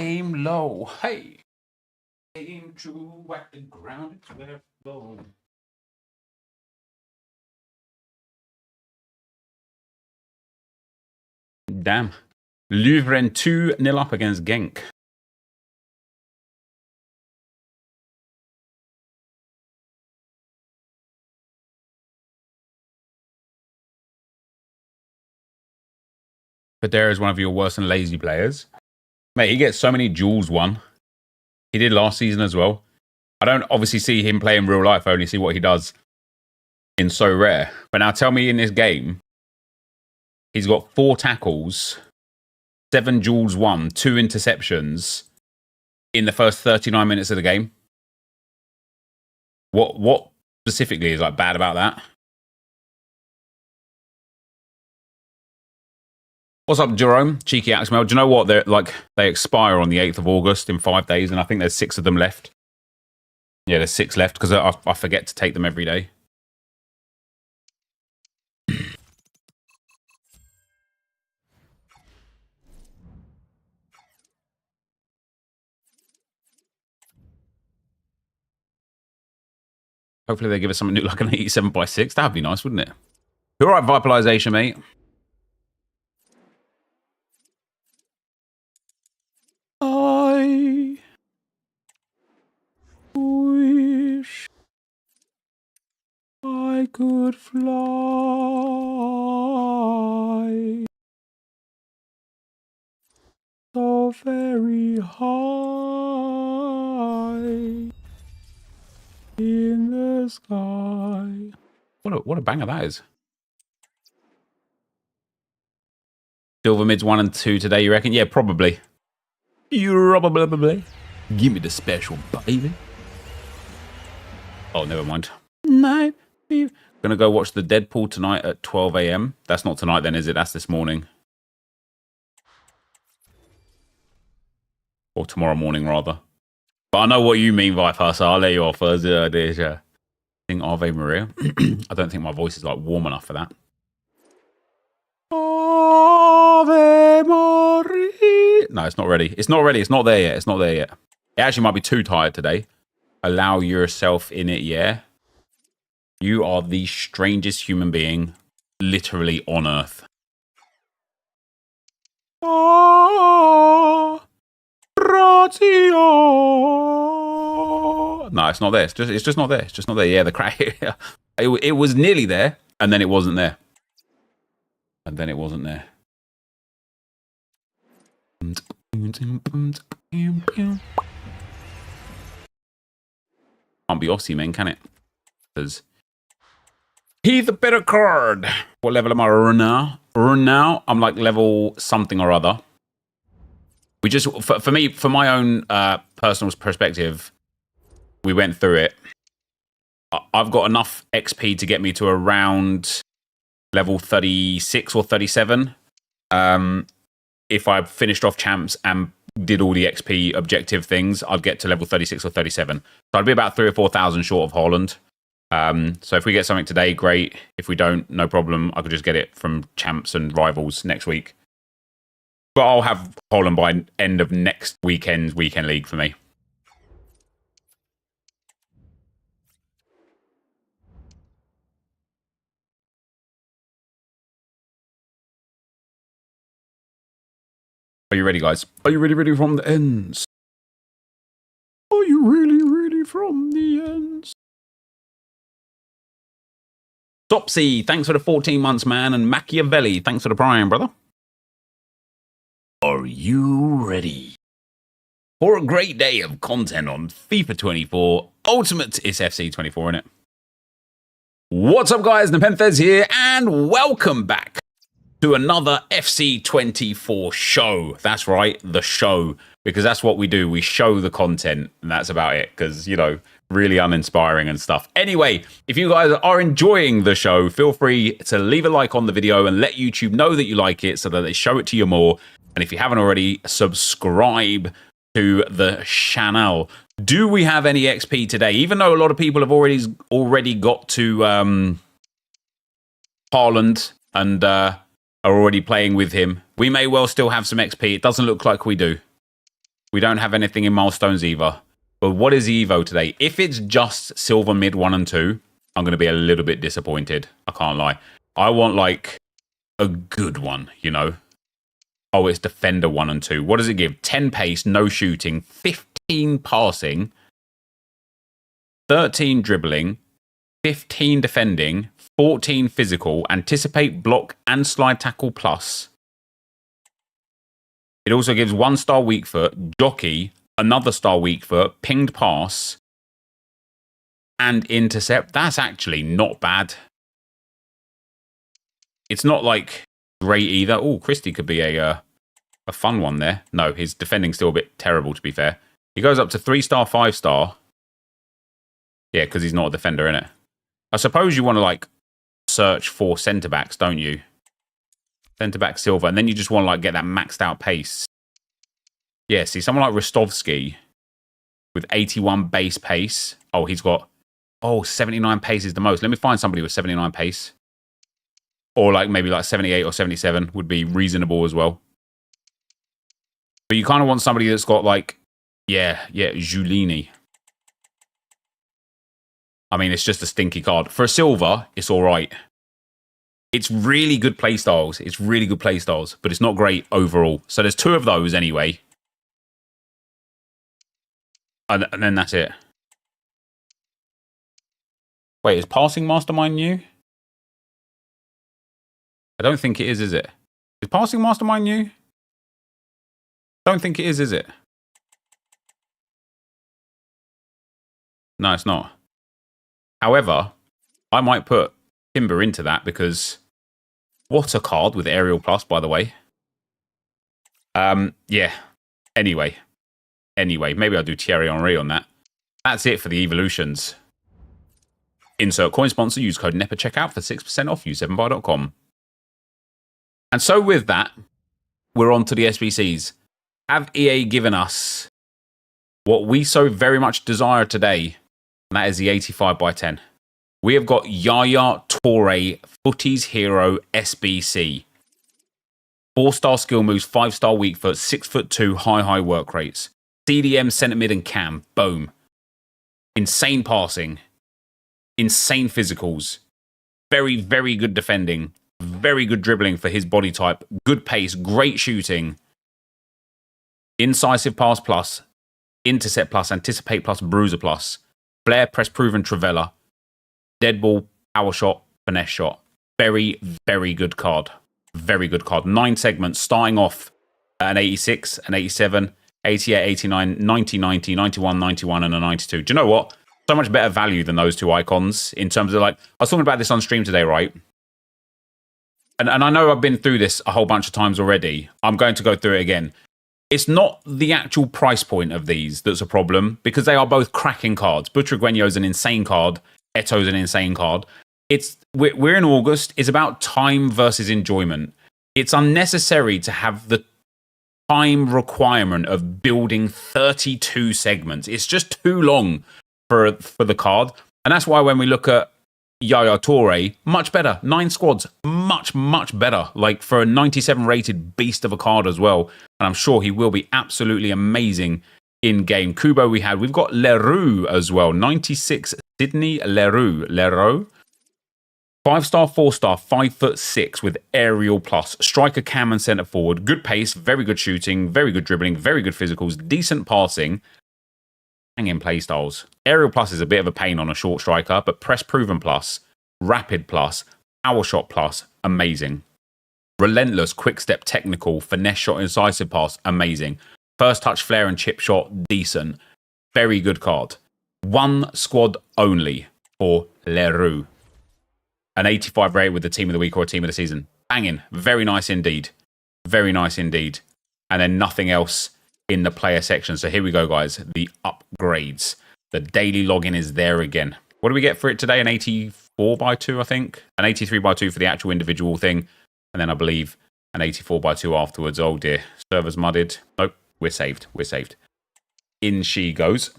Aim low. Hey. Aim true at the ground. It's where it goes. Damn. Leuven 2-0 up against Genk. Federa is one of your worse and lazy players. Mate, he gets so many duels won. He did last season as well. I don't obviously see him play in real life. I only see what he does in SoRare. But now tell me in this game, he's got 4 tackles, 7 duels won, 2 interceptions in the first 39 minutes of the game. What specifically is like bad about that? What's up, Jerome? Cheeky Axmail. Do you know what? They expire on the 8th of August in 5 days, and I think there's 6 of them left. Yeah, there's 6 left because I forget to take them every day. Hopefully they give us something new like an 87x6. That would be nice, wouldn't it? You're all right, Vipalization, mate. I wish I could fly so very high in the sky. What a banger that is. Silver mids 1 and 2 today, you reckon? Yeah, probably. Probably. Give me the special, baby. Oh, never mind. Night. Gonna go watch the Deadpool tonight at 12 a.m. That's not tonight then, is it? That's this morning. Or tomorrow morning, rather. But I know what you mean, Viper, so I'll let you off first. I think Ave Maria. I don't think my voice is like warm enough for that. Ave Maria. No, it's not ready. It's not ready. It's not there yet. It's not there yet. It actually might be too tired today. Allow yourself in it, yeah? You are the strangest human being literally on earth. No, it's not there. It's just not there. It's just not there. Yeah, the crack. It was nearly there, and then it wasn't there. And then it wasn't there. Can't be Aussie, man, can it? Because he's a better card. What level am I now? Now I'm like level something or other. We just, for me, for my own personal perspective, we went through it. I've got enough XP to get me to around level 36 or 37. If I finished off champs and did all the XP objective things, I'd get to level 36 or 37. So I'd be about 3,000 or 4,000 short of Holland. So if we get something today, great. If we don't, no problem. I could just get it from champs and rivals next week. But I'll have Holland by end of next weekend league for me. Are you ready, guys? Are you ready from the ends? Are you really ready from the ends? Topsy, thanks for the 14 months, man. And Machiavelli, thanks for the prime, brother. Are you ready for a great day of content on FIFA 24? Ultimate is FC 24, innit? What's up, guys? NepentheZ here, and welcome back to another FC 24 show. That's right, the show, because that's what we do. We show the content, and that's about it, because, you know, really uninspiring and stuff. Anyway, if you guys are enjoying the show, feel free to leave a like on the video and let YouTube know that you like it so that they show it to you more. And if you haven't already, subscribe to the channel. Do we have any XP today? Even though a lot of people have already got to Haaland and are already playing with him, we may well still have some XP. It doesn't look like we do. We don't have anything in milestones either. But what is the Evo today? If it's just silver mid 1 and 2, I'm going to be a little bit disappointed. I can't lie. I want like a good one, you know. Oh, it's defender 1 and 2. What does it give? 10 pace, no shooting, 15 passing, 13 dribbling, 15 defending, 14 physical, anticipate, block, and slide tackle plus. It also gives 1-star weak foot, jockey, another star weak foot, pinged pass, and intercept. That's actually not bad. It's not like great either. Oh, Christie could be a fun one there. No, his defending's still a bit terrible, to be fair. He goes up to 3-star, 5-star. Yeah, because he's not a defender, innit? I suppose you want to, like, search for centre-backs, don't you? Centre-back silver. And then you just want to, like, get that maxed out pace. Yeah, see, someone like Rostovsky with 81 base pace. Oh, he's got... Oh, 79 pace is the most. Let me find somebody with 79 pace. Or, like, maybe, like, 78 or 77 would be reasonable as well. But you kind of want somebody that's got, like... Yeah, Giulini. I mean, it's just a stinky card. For a silver, it's all right. It's really good playstyles. It's really good playstyles, but it's not great overall. So there's 2 of those anyway. And then that's it. Wait, is Passing Mastermind new? I don't think it is it? Is Passing Mastermind new? Don't think it is it? No, it's not. However, I might put Timber into that because what a card with Aerial Plus, by the way. Yeah. Anyway, maybe I'll do Thierry Henry on that. That's it for the evolutions. Insert coin sponsor, use code NEPA checkout for 6% off, u7buy.com. And so with that, we're on to the SBCs. Have EA given us what we so very much desire today? And that is the 85 by 10. We have got Yaya Toure, Footy's Hero, SBC. 4-star skill moves, 5-star weak foot, 6'2", high work rates. CDM, centre mid, and cam. Boom. Insane passing. Insane physicals. Very, very good defending. Very good dribbling for his body type. Good pace. Great shooting. Incisive pass plus. Intercept plus. Anticipate plus. Bruiser plus. Flair, press proven, Trivella. Dead ball, power shot, finesse shot. Very, very good card. Very good card. 9 segments, starting off at an 86, an 87, 88, 89, 90, 90, 91, 91, and a 92. Do you know what? So much better value than those 2 icons in terms of, like, I was talking about this on stream today, right? And I know I've been through this a whole bunch of times already. I'm going to go through it again. It's not the actual price point of these that's a problem, because they are both cracking cards. Butragueño's an insane card. Eto's an insane card. We're in August. It's about time versus enjoyment. It's unnecessary to have the time requirement of building 32 segments. It's just too long for the card. And that's why when we look at Yaya Toure, much better. 9 squads, much better. Like, for a 97 rated beast of a card as well. And I'm sure he will be absolutely amazing in game. Kubo we've got Leroux as well. 96 Sydney Leroux. 5-star, 4-star, 5'6" with aerial plus. Striker, cam, and centre forward. Good pace, very good shooting, very good dribbling, very good physicals, decent passing. Hanging playstyles. Aerial plus is a bit of a pain on a short striker, but press proven plus, rapid plus, power shot plus, amazing. Relentless, quick step, technical, finesse shot, incisive pass, amazing. First touch, flare, and chip shot, decent. Very good card. 1 squad only for Leroux. An 85 rate with the team of the week or a team of the season. Banging. Very nice indeed. Very nice indeed. And then nothing else in the player section. So here we go, guys. The upgrades. The daily login is there again. What do we get for it today? An 84 by 2, I think. An 83 by 2 for the actual individual thing. And then I believe an 84 by 2 afterwards. Oh dear. Server's mudded. Nope. We're saved. We're saved. In she goes.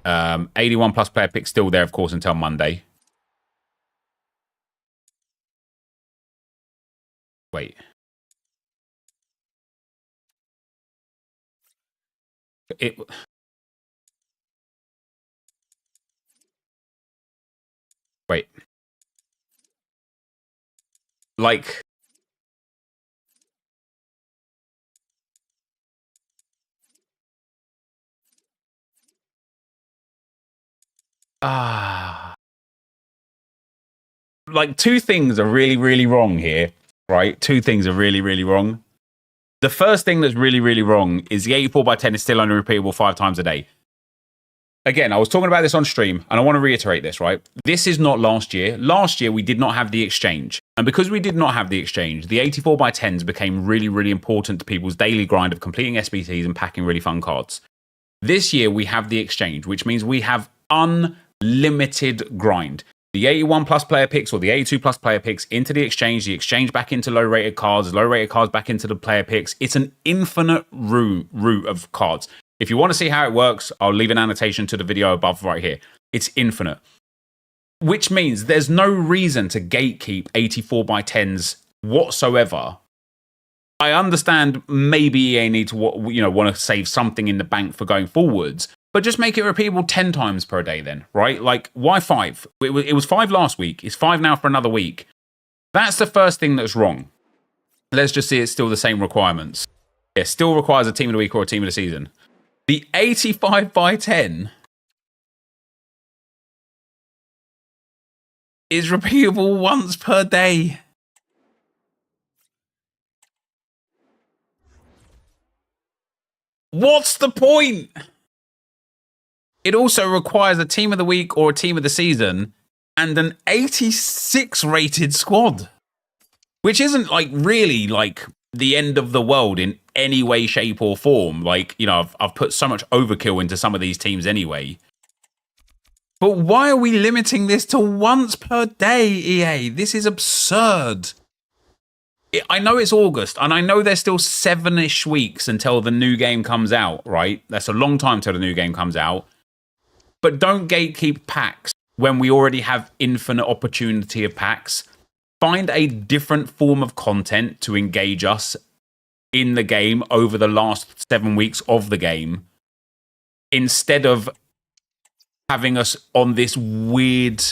81 plus player pick still there, of course, until Monday. Wait. It. Wait. Like. Like, two things are really, really wrong here, right? Two things are really, really wrong. The first thing that's really, really wrong is the 84x10 is still only repeatable 5 times a day. Again, I was talking about this on stream, and I want to reiterate this, right? This is not last year. Last year, we did not have the exchange. And because we did not have the exchange, the 84x10s became really, really important to people's daily grind of completing SBCs and packing really fun cards. This year, we have the exchange, which means we have unlimited grind. The 81 plus player picks or the 82 plus player picks into the exchange back into low rated cards back into the player picks. It's an infinite route of cards. If you want to see how it works, I'll leave an annotation to the video above right here. It's infinite, which means there's no reason to gatekeep 84x10s whatsoever. I understand maybe EA need to want to save something in the bank for going forwards, but just make it repeatable 10 times per day then, right? Like, why 5? It was 5 last week. It's 5 now for another week. That's the first thing that's wrong. Let's just see it's still the same requirements. It still requires a team of the week or a team of the season. The 85x10 is repeatable once per day. What's the point? It also requires a team of the week or a team of the season and an 86 rated squad, which isn't like really like the end of the world in any way, shape or form. Like, you know, I've put so much overkill into some of these teams anyway. But why are we limiting this to once per day, EA? This is absurd. I know it's August, and I know there's still 7-ish weeks until the new game comes out, right? That's a long time till the new game comes out. But don't gatekeep packs when we already have infinite opportunity of packs. Find a different form of content to engage us in the game over the last 7 weeks of the game, instead of having us on this weird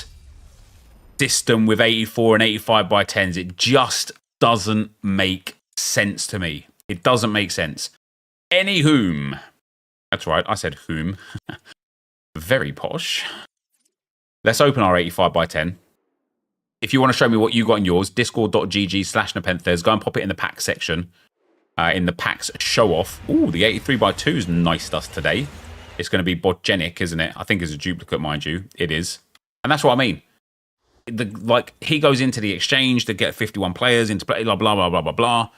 system with 84 and 85x10s. It just doesn't make sense to me. It doesn't make sense. Anywhom. That's right, I said whom. Very posh. Let's open our 85x10. If you want to show me what you got in yours, discord.gg/NepentheZ. Go and pop it in the pack section. In the packs show off. Ooh, the 83x2 is niced us today. It's going to be botgenic, isn't it? I think it's a duplicate, mind you. It is. And that's what I mean. Like, he goes into the exchange to get 51 players into play, blah, blah, blah, blah, blah, blah.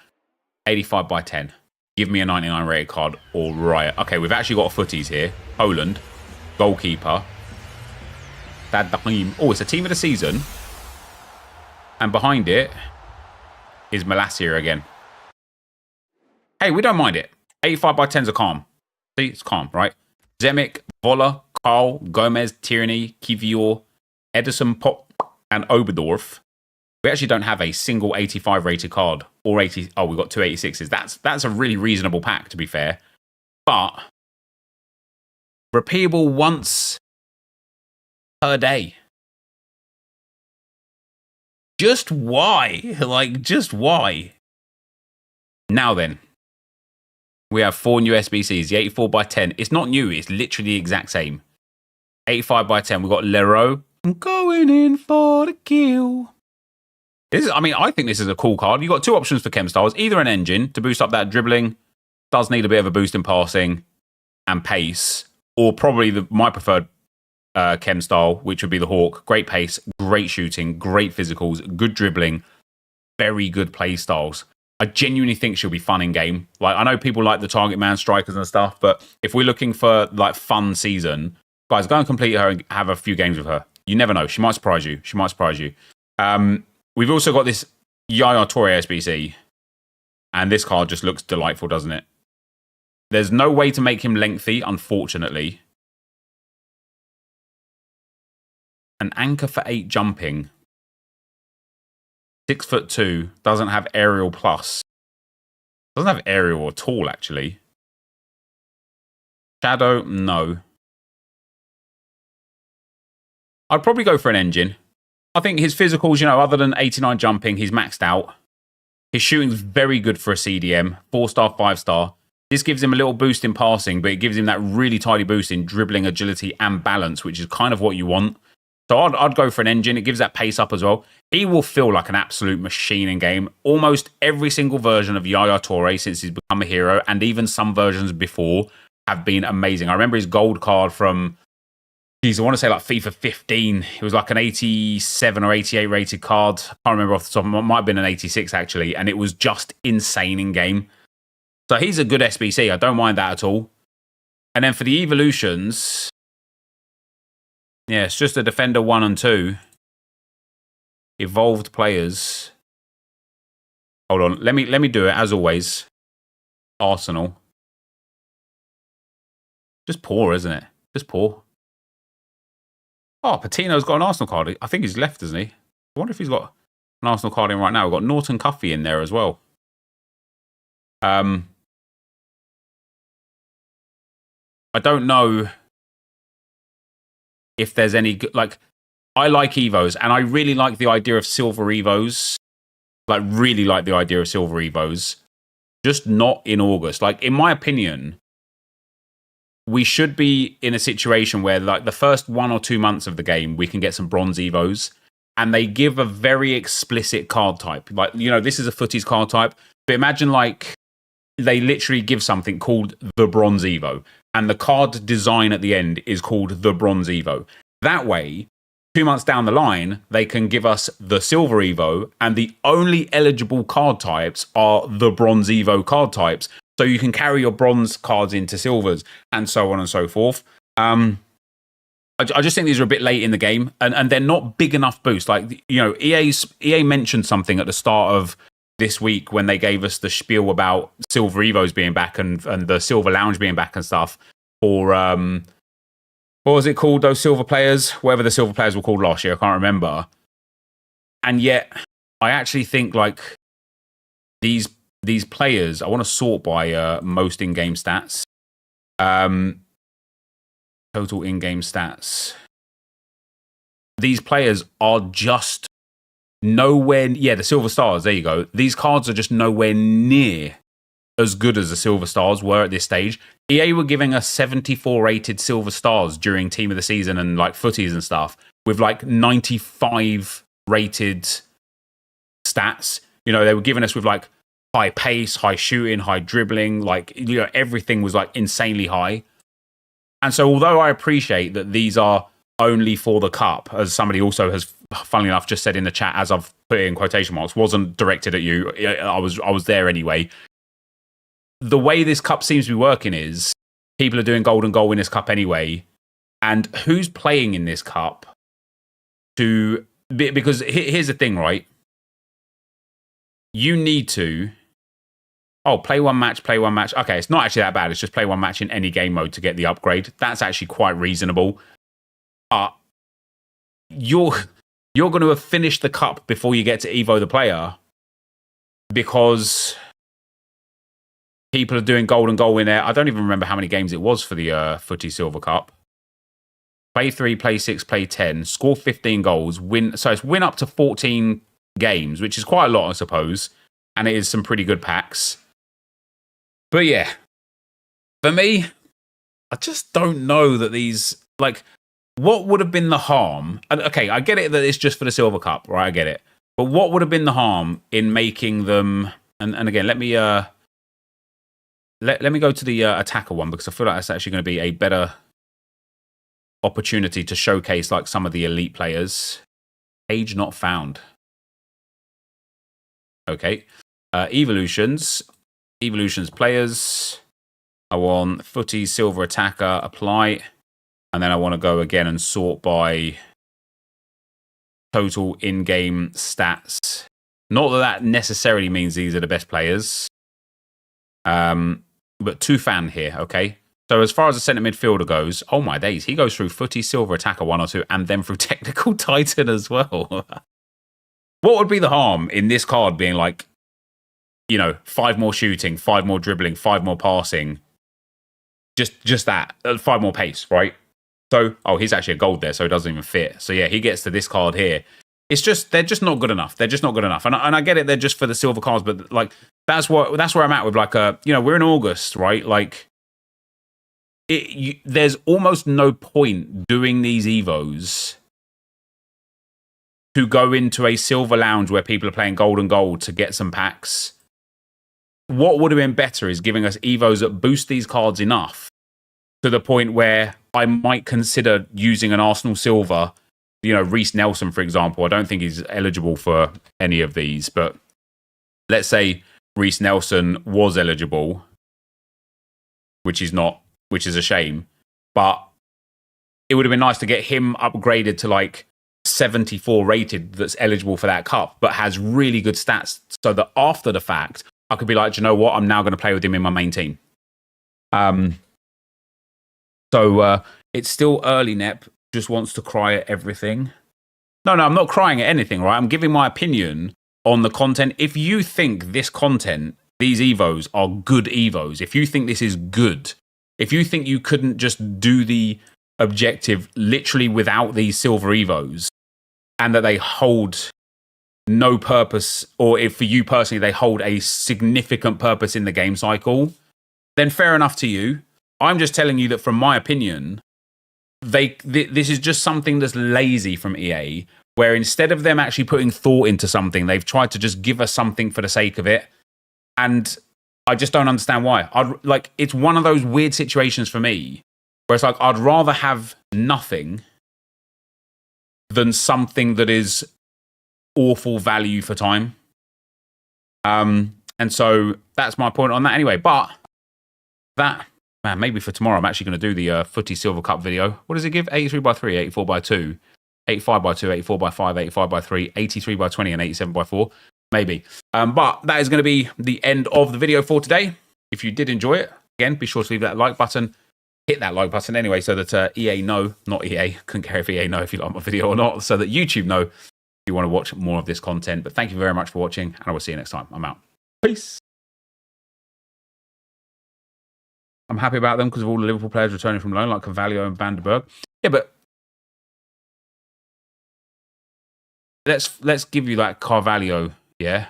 85x10. Give me a 99 rated card or riot. Okay, we've actually got footies here. Poland. Goalkeeper. Oh, it's a team of the season. And behind it is Malasia again. Hey, we don't mind it. 85x10s are calm. See, it's calm, right? Zemic, Voller, Carl, Gomez, Tierney, Kivior, Edison, Pop, and Oberdorf. We actually don't have a single 85 rated card or 80. Oh, we've got two 86s. That's a really reasonable pack, to be fair. But repeatable once per day. Just why? Like, just why? Now then, we have 4 new SBCs. The 84x10. It's not new. It's literally the exact same. 85x10. We've got Leroy. I'm going in for the kill. I think this is a cool card. You've got 2 options for chem styles. Either an engine to boost up that dribbling. Does need a bit of a boost in passing and pace. Or probably my preferred chem style, which would be the Hawk. Great pace, great shooting, great physicals, good dribbling, very good play styles. I genuinely think she'll be fun in game. Like, I know people like the target man strikers and stuff, but if we're looking for like fun season, guys, go and complete her and have a few games with her. You never know. She might surprise you. She might surprise you. We've also got this Yaya Toure SBC, and this card just looks delightful, doesn't it? There's no way to make him lengthy, unfortunately. An anchor for 8 jumping. 6'2", doesn't have aerial plus. Doesn't have aerial at all, actually. Shadow, no. I'd probably go for an engine. I think his physicals, you know, other than 89 jumping, he's maxed out. His shooting's very good for a CDM. 4-star, 5-star. This gives him a little boost in passing, but it gives him that really tidy boost in dribbling, agility, and balance, which is kind of what you want. So I'd go for an engine. It gives that pace up as well. He will feel like an absolute machine in game. Almost every single version of Yaya Toure since he's become a hero, and even some versions before, have been amazing. I remember his gold card from, geez, I want to say like FIFA 15. It was like an 87 or 88 rated card. I can't remember off the top. It might have been an 86 actually, and it was just insane in game. So he's a good SBC. I don't mind that at all. And then for the evolutions, yeah, it's just a Defender 1 and 2. Evolved players. Hold on. Let me do it as always. Arsenal. Just poor, isn't it? Just poor. Oh, Patino's got an Arsenal card. I think he's left, isn't he? I wonder if he's got an Arsenal card in right now. We've got Norton Cuffy in there as well. I don't know if there's any good, like, I like Evos, and I really like the idea of silver Evos. Like, really like the idea of silver Evos. Just not in August. Like, in my opinion, we should be in a situation where, like, the first 1 or 2 months of the game, we can get some bronze Evos, and they give a very explicit card type. Like, you know, this is a footies card type, but imagine, like, they literally give something called the Bronze Evo, and the card design at the end is called the Bronze Evo. That way, 2 months down the line, they can give us the Silver Evo, and the only eligible card types are the Bronze Evo card types. So you can carry your bronze cards into silvers, and so on and so forth. I just think these are a bit late in the game, and they're not big enough boosts. Like, you know, EA mentioned something at the start of this week when they gave us the spiel about Silver Evos being back and the Silver Lounge being back and stuff for, what was it called, those silver players? Whatever the silver players were called last year, I can't remember. And yet, I actually think, like, these players, I want to sort by most in-game stats. Total in-game stats. These players are just nowhere, yeah, the Silver Stars, there you go. These cards are just nowhere near as good as the Silver Stars were at this stage. EA were giving us 74 rated Silver Stars during Team of the Season and, like, footies and stuff, with, like, 95 rated stats. You know, they were giving us with, like, high pace, high shooting, high dribbling, like, you know, everything was, like, insanely high. And so, although I appreciate that these are only for the cup, as somebody also has, funnily enough, just said in the chat, as I've put it in quotation marks, wasn't directed at you. I was there anyway. The way this cup seems to be working is people are doing golden goal in this cup anyway. And who's playing in this cup to, because here's the thing, right? You need to, play one match. Okay, it's not actually that bad. It's just play one match in any game mode to get the upgrade. That's actually quite reasonable. You're going to have finished the cup before you get to Evo the player, because people are doing golden goal in there. I don't even remember how many games it was for the Footy Silver Cup. Play 3, play 6, play 10, score 15 goals, win. So it's win up to 14 games, which is quite a lot, I suppose. And it is some pretty good packs. But yeah, for me, I just don't know that these, like, what would have been the harm? And okay, I get it that it's just for the Silver Cup, right? I get it. But what would have been the harm in making them? And again, let me let me go to the attacker one, because I feel like that's actually going to be a better opportunity to showcase, like, some of the elite players. Age not found. Okay, evolutions players. I want Footy Silver Attacker, apply. And then I want to go again and sort by total in-game stats. Not that that necessarily means these are the best players. But Tufan here, okay? So as far as the centre midfielder goes, oh my days, he goes through Footy Silver Attacker 1 or 2 and then through Technical Titan as well. What would be the harm in this card being like, you know, 5 more shooting, 5 more dribbling, 5 more passing? Just that 5 more pace, right? So, oh, he's actually a gold there, so it doesn't even fit. So yeah, he gets to this card here. It's just they're just not good enough. They're just not good enough. And I get it. They're just for the silver cards, but like that's where I'm at with like we're in August, right? Like there's almost no point doing these Evos to go into a silver lounge where people are playing gold and gold to get some packs. What would have been better is giving us Evos that boost these cards enough to the point where I might consider using an Arsenal silver. You know, Reece Nelson, for example. I don't think he's eligible for any of these, but let's say Reece Nelson was eligible, which he's not, which is a shame. But it would have been nice to get him upgraded to like 74 rated that's eligible for that cup, but has really good stats so that after the fact, I could be like, do you know what? I'm now going to play with him in my main team. So it's still early, Nep. Just wants to cry at everything. No, I'm not crying at anything, right? I'm giving my opinion on the content. If you think this content, these Evos are good Evos, if you think this is good, if you think you couldn't just do the objective literally without these silver Evos and that they hold no purpose, or if for you personally they hold a significant purpose in the game cycle, then fair enough to you. I'm just telling you that from my opinion, this is just something that's lazy from EA, where instead of them actually putting thought into something, they've tried to just give us something for the sake of it. And I just don't understand why. It's one of those weird situations for me where it's like, I'd rather have nothing than something that is awful value for time. And so that's my point on that anyway. But that, man, maybe for tomorrow, I'm actually going to do the Footy Silver Cup video. What does it give? 83 by 3, 84 by 2, 85 by 2, 84 by 5, 85 by 3, 83 by 20, and 87 by 4. Maybe. But that is going to be the end of the video for today. If you did enjoy it, again, be sure to leave that like button. Hit that like button anyway so that EA know, not EA, couldn't care if EA know if you like my video or not, so that YouTube know if you want to watch more of this content. But thank you very much for watching, and I will see you next time. I'm out. Peace. I'm happy about them because of all the Liverpool players returning from loan, like Cavallo and Van der Berg. Yeah, but let's give you that Carvalho, yeah?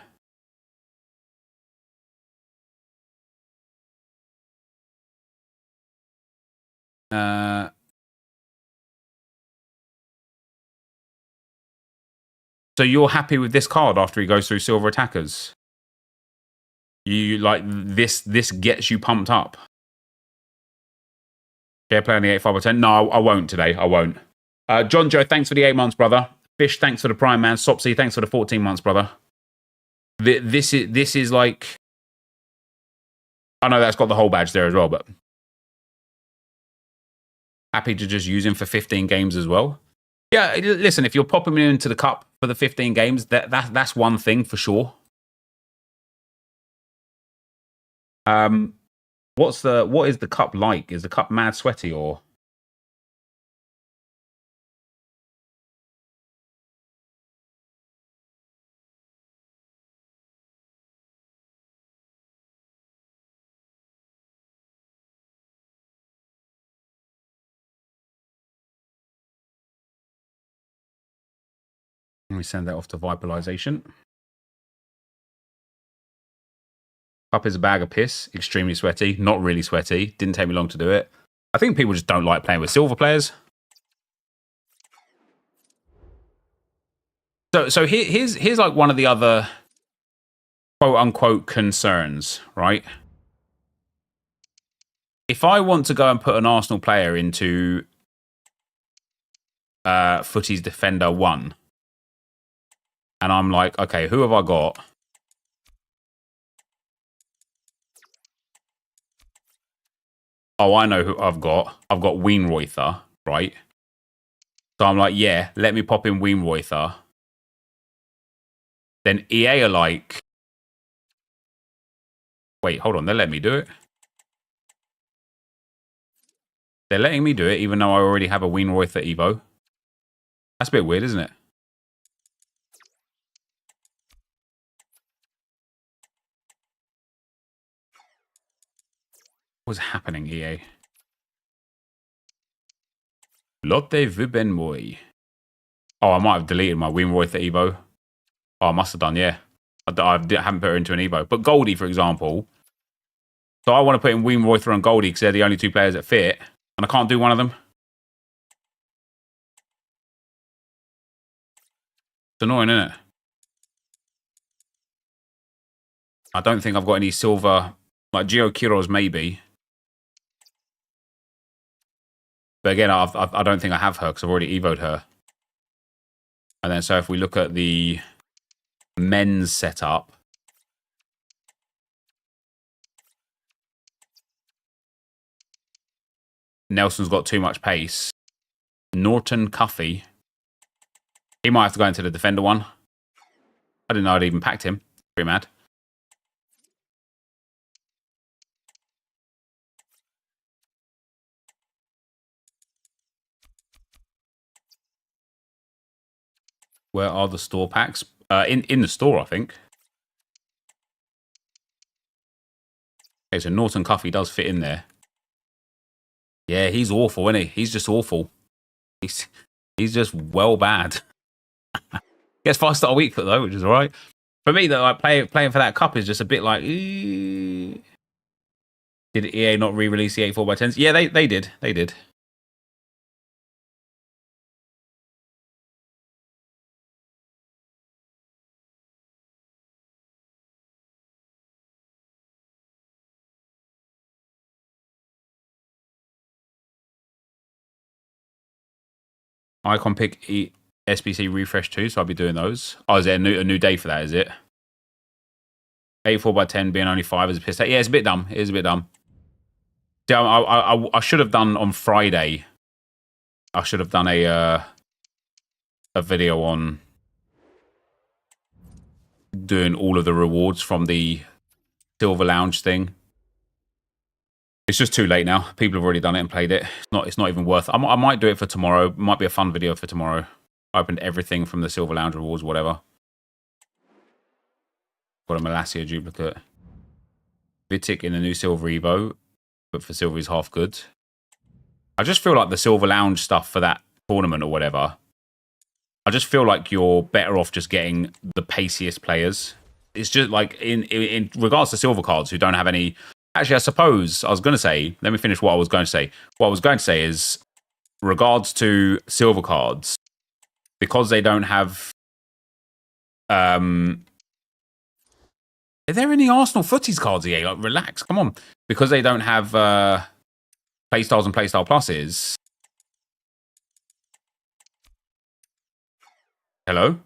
So you're happy with this card after he goes through silver attackers? You like this gets you pumped up? Share play on the 85 by 10? No, I won't today. I won't. John Joe, thanks for the 8 months, brother. Fish, thanks for the Prime, man. Sopsy, thanks for the 14 months, brother. This is like... I know that's got the whole badge there as well, but... Happy to just use him for 15 games as well. Yeah, listen, if you're popping him into the cup for the 15 games, that's one thing for sure. What is the cup like? Is the cup mad sweaty or? Let me send that off to Vipalization. Cup is a bag of piss, extremely sweaty, not really sweaty. Didn't take me long to do it. I think people just don't like playing with silver players. So here's like one of the other quote unquote concerns, right? If I want to go and put an Arsenal player into Footy's Defender 1, and I'm like, okay, who have I got? Oh, I know who I've got. I've got Weenreuther, right? So I'm like, yeah, let me pop in Weenreuther. Then EA are like, wait, hold on, they're letting me do it. They're letting me do it, even though I already have a Weenreuther Evo. That's a bit weird, isn't it? What's happening, EA? Lotte Vubenmoy. Oh, I might have deleted my Winroyth Evo. Oh, I must have done, yeah. I haven't put her into an Evo. But Goldie, for example. So I want to put in Winroyth and Goldie because they're the only two players that fit. And I can't do one of them. It's annoying, isn't it? I don't think I've got any silver. Like Gio Kiros, maybe. But again, I don't think I have her because I've already Evo'd her. And then so if we look at the men's setup. Nelson's got too much pace. Norton Cuffy. He might have to go into the defender one. I didn't know I'd even packed him. Pretty mad. Where are the store packs? In the store, I think. Okay, so Norton Cuffy does fit in there. Yeah, he's awful, isn't he? He's just awful. He's just well bad. Gets 5-star weak foot though, which is alright. For me, though, like playing for that cup is just a bit like. Did EA not re-release the 84x10s? Yeah, they did. They did. Icon pick SBC refresh 2, so I'll be doing those. Oh, is there a new day for that, is it? 84x10 being only 5 is a piss take. Yeah, it's a bit dumb. It is a bit dumb. See, I should have done on Friday. I should have done a video on doing all of the rewards from the Silver Lounge thing. It's just too late now. People have already done it and played it. It's not even worth. I might do it for tomorrow. It might be a fun video for tomorrow. I opened everything from the Silver Lounge rewards, whatever. Got a Malacia duplicate. Vitic in the new Silver Evo, but for Silver he's half good. I just feel like the Silver Lounge stuff for that tournament or whatever. I just feel like you're better off just getting the paciest players. It's just like in regards to silver cards who don't have any. Actually, I suppose I was going to say. Let me finish what I was going to say. What I was going to say is, regards to silver cards, because they don't have. Are there any Arsenal footies cards, EA? Like, relax, come on. Because they don't have playstyles and playstyle pluses. Hello?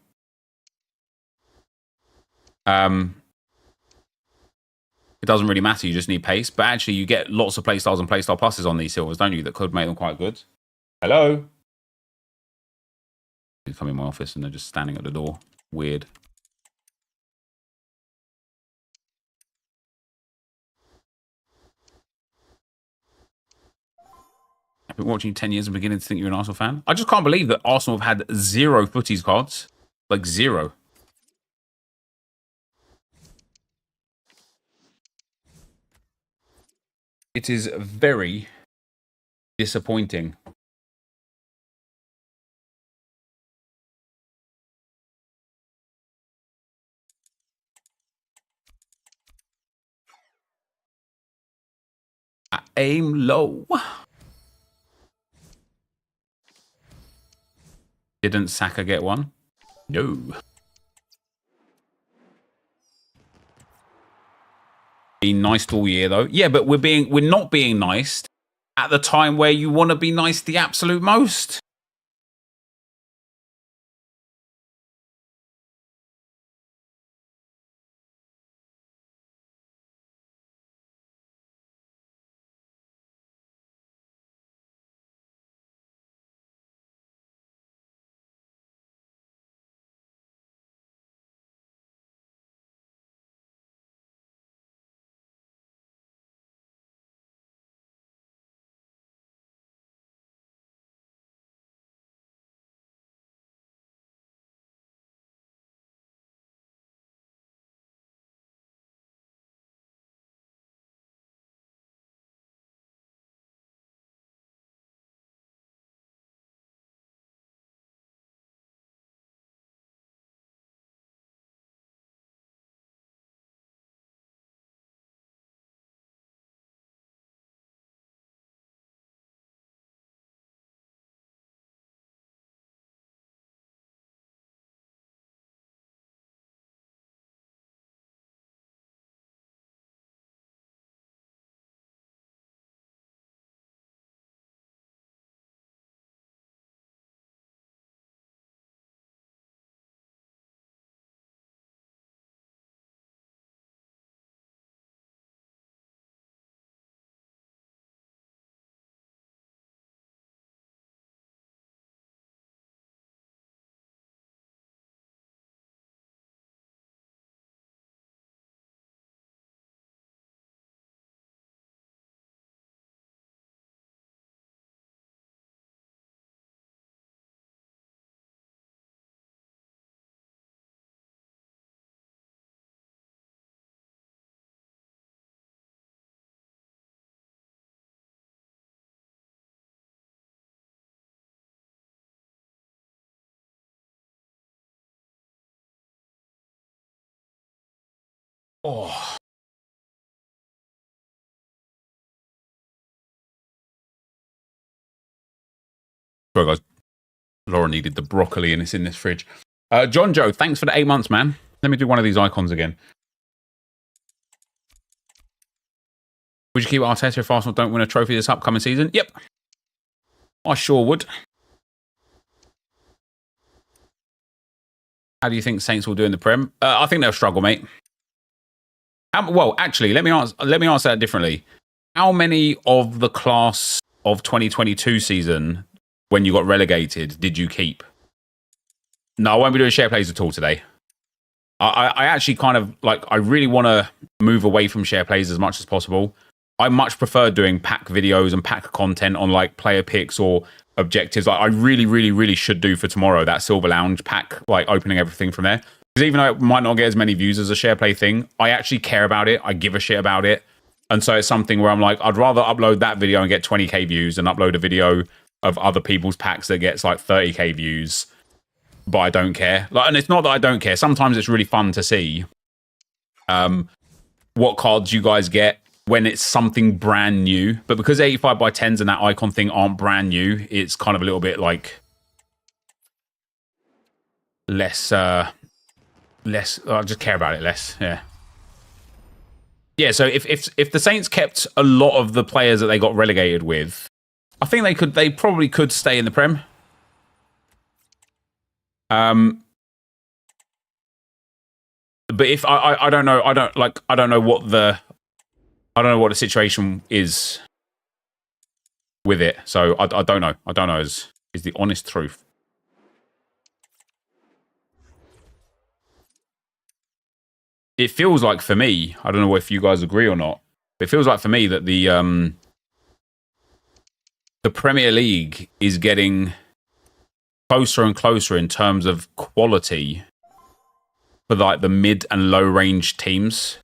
It doesn't really matter, you just need pace. But actually, you get lots of playstyles and playstyle pluses on these silvers, don't you? That could make them quite good. Hello? They come in my office and they're just standing at the door. Weird. I've been watching you 10 years and beginning to think you're an Arsenal fan. I just can't believe that Arsenal have had 0 footies cards. Like 0. It is very disappointing. I aim low. Didn't Saka get one? No. Being nice all year though. Yeah, but we're not being nice at the time where you want to be nice the absolute most. Oh. Sorry, guys. Laura needed the broccoli and it's in this fridge. John Joe, thanks for the 8 months, man. Let me do one of these icons again. Would you keep Arteta if Arsenal don't win a trophy this upcoming season? Yep. I sure would. How do you think Saints will do in the Prem? I think they'll struggle, mate. Well, actually, let me answer that differently. How many of the class of 2022 season, when you got relegated, did you keep? No, I won't be doing share plays at all today. I actually kind of, like, I really want to move away from share plays as much as possible. I much prefer doing pack videos and pack content on, like, player picks or objectives. Like, I really, really, really should do for tomorrow that Silver Lounge pack, like, opening everything from there. Because even though it might not get as many views as a share play thing, I actually care about it. I give a shit about it. And so it's something where I'm like, I'd rather upload that video and get 20k views than upload a video of other people's packs that gets like 30k views. But I don't care. Like, and it's not that I don't care. Sometimes it's really fun to see what cards you guys get when it's something brand new. But because 85 by 10s and that icon thing aren't brand new, it's kind of a little bit like less. I just care about it less. Yeah. Yeah. So if the Saints kept a lot of the players that they got relegated with, I think they probably could stay in the Prem. But if I don't know, I don't know what the situation is with it. So I don't know. I don't know is the honest truth. It feels like for me, I don't know if you guys agree or not, but it feels like for me that the Premier League is getting closer and closer in terms of quality for like the mid and low range teams.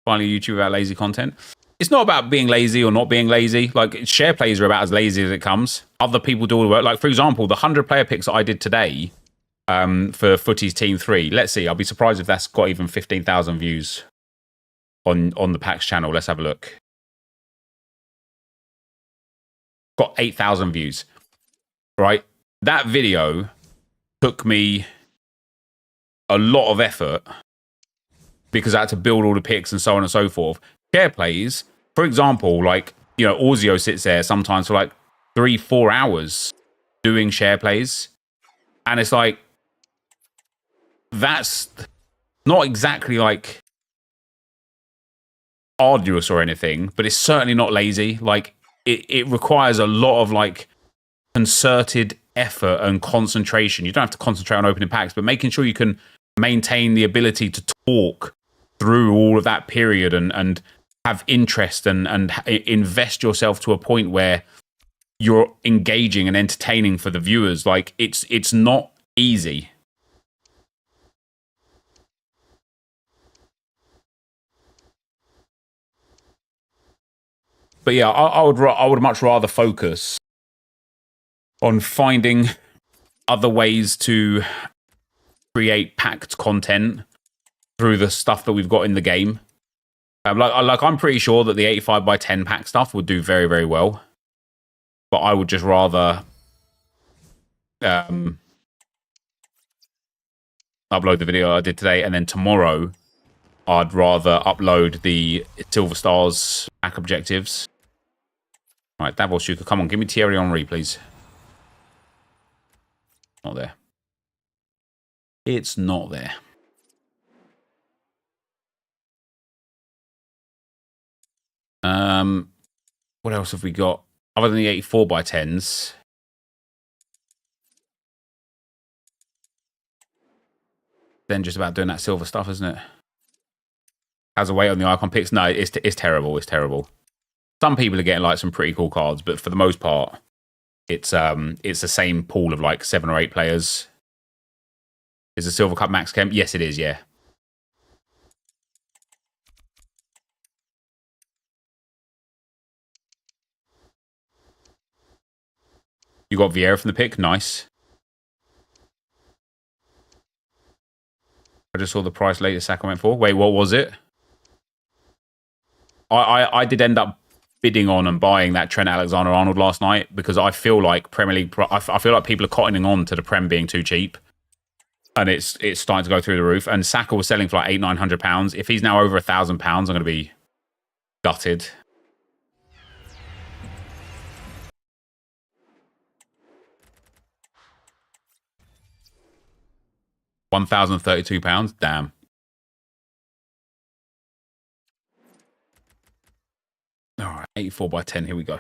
Finally, YouTube about lazy content. It's not about being lazy or not being lazy. Like, share plays are about as lazy as it comes. Other people do all the work. Like, for example, the 100 player picks that I did today for Footy's Team 3. Let's see. I'll be surprised if that's got even 15,000 views on the Packs channel. Let's have a look. Got 8,000 views. Right? That video took me a lot of effort because I had to build all the picks and so on and so forth. Share plays, for example, like, you know, Orzio sits there sometimes for like 3-4 hours doing share plays. And it's like, that's not exactly like arduous or anything, but it's certainly not lazy. Like, it requires a lot of like concerted effort and concentration. You don't have to concentrate on opening packs, but making sure you can maintain the ability to talk through all of that period and have interest and invest yourself to a point where you're engaging and entertaining for the viewers. Like, it's not easy. But yeah, I would much rather focus on finding other ways to create packed content through the stuff that we've got in the game. Like I'm pretty sure that the 85 by 10 pack stuff would do very, very well. But I would just rather upload the video I did today, and then tomorrow I'd rather upload the Silver Stars pack objectives. All right, Davos Shuka, come on, give me Thierry Henry, please. Not there. It's not there. What else have we got other than the 84 by 10s? Then just about doing that silver stuff, isn't it? Has a weight on the icon picks. No, it's terrible. It's terrible. Some people are getting like some pretty cool cards, but for the most part, it's the same pool of like 7 or 8 players. Is the Silver Cup Max Kemp? Yes, it is. Yeah. You got Vieira from the pick. Nice. I just saw the price latest Saka went for. Wait, what was it? I did end up bidding on and buying that Trent Alexander-Arnold last night because I feel like Premier League. I feel like people are cottoning on to the Prem being too cheap, and it's starting to go through the roof. And Saka was selling for like £800-900. If he's now over £1,000, I'm going to be gutted. £1,032. Damn. All right, 84 by 10. Here we go.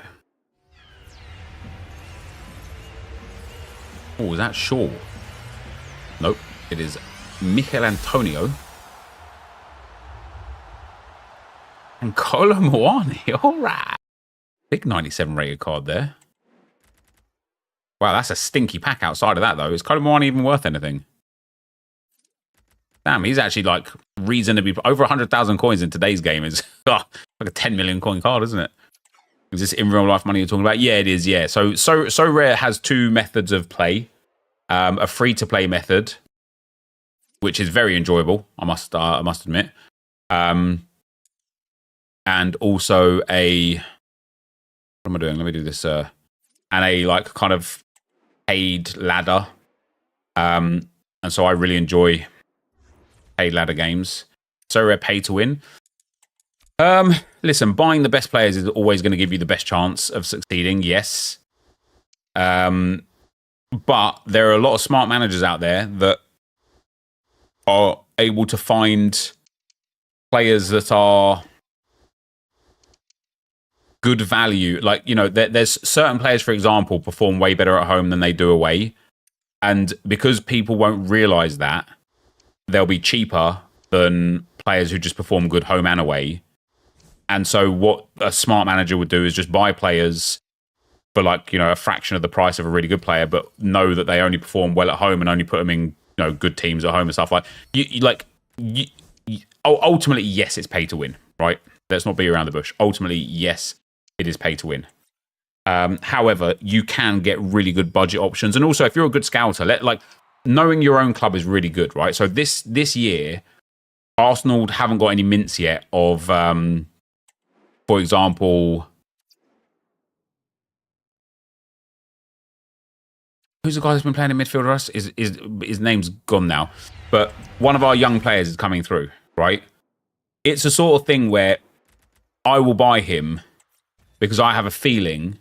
Oh, is that Shaw? Nope. It is Michael Antonio. And callum. All right. Big 97 rated card there. Wow, that's a stinky pack outside of that, though. Is callum even worth anything? Damn, he's actually like reasonably over 100,000 coins in today's game is like a 10 million coin card, isn't it? Is this in real life money you're talking about? Yeah, it is. Yeah. So SoRare has two methods of play. A free to play method, which is very enjoyable. I must admit. And also a, what am I doing? Let me do this. And a like kind of paid ladder. And so I really enjoy paid ladder games. SoRare pay to win. Listen, buying the best players is always going to give you the best chance of succeeding, yes. But there are a lot of smart managers out there that are able to find players that are good value. Like, you know, there's certain players, for example, perform way better at home than they do away. And because people won't realize that, they'll be cheaper than players who just perform good home and away. And so what a smart manager would do is just buy players for like, you know, a fraction of the price of a really good player, but know that they only perform well at home and only put them in, you know, good teams at home and stuff like ultimately, yes, it's pay to win, right? Let's not be around the bush. Ultimately, yes, it is pay to win. However, you can get really good budget options. And also if you're a good scouter, knowing your own club is really good, right? So this year, Arsenal haven't got any mints yet of, for example, who's the guy that's been playing in midfield for us? His name's gone now. But one of our young players is coming through, right? It's a sort of thing where I will buy him because I have a feeling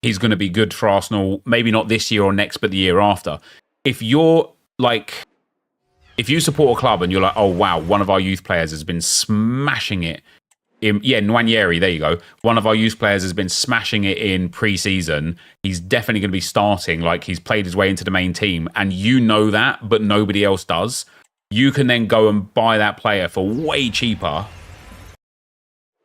he's going to be good for Arsenal, maybe not this year or next, but the year after. If you're like, if you support a club and you're like, oh wow, one of our youth players has been smashing it Nwaneri, there you go. One of our youth players has been smashing it in pre-season. He's definitely going to be starting, like he's played his way into the main team, and you know that, but nobody else does. You can then go and buy that player for way cheaper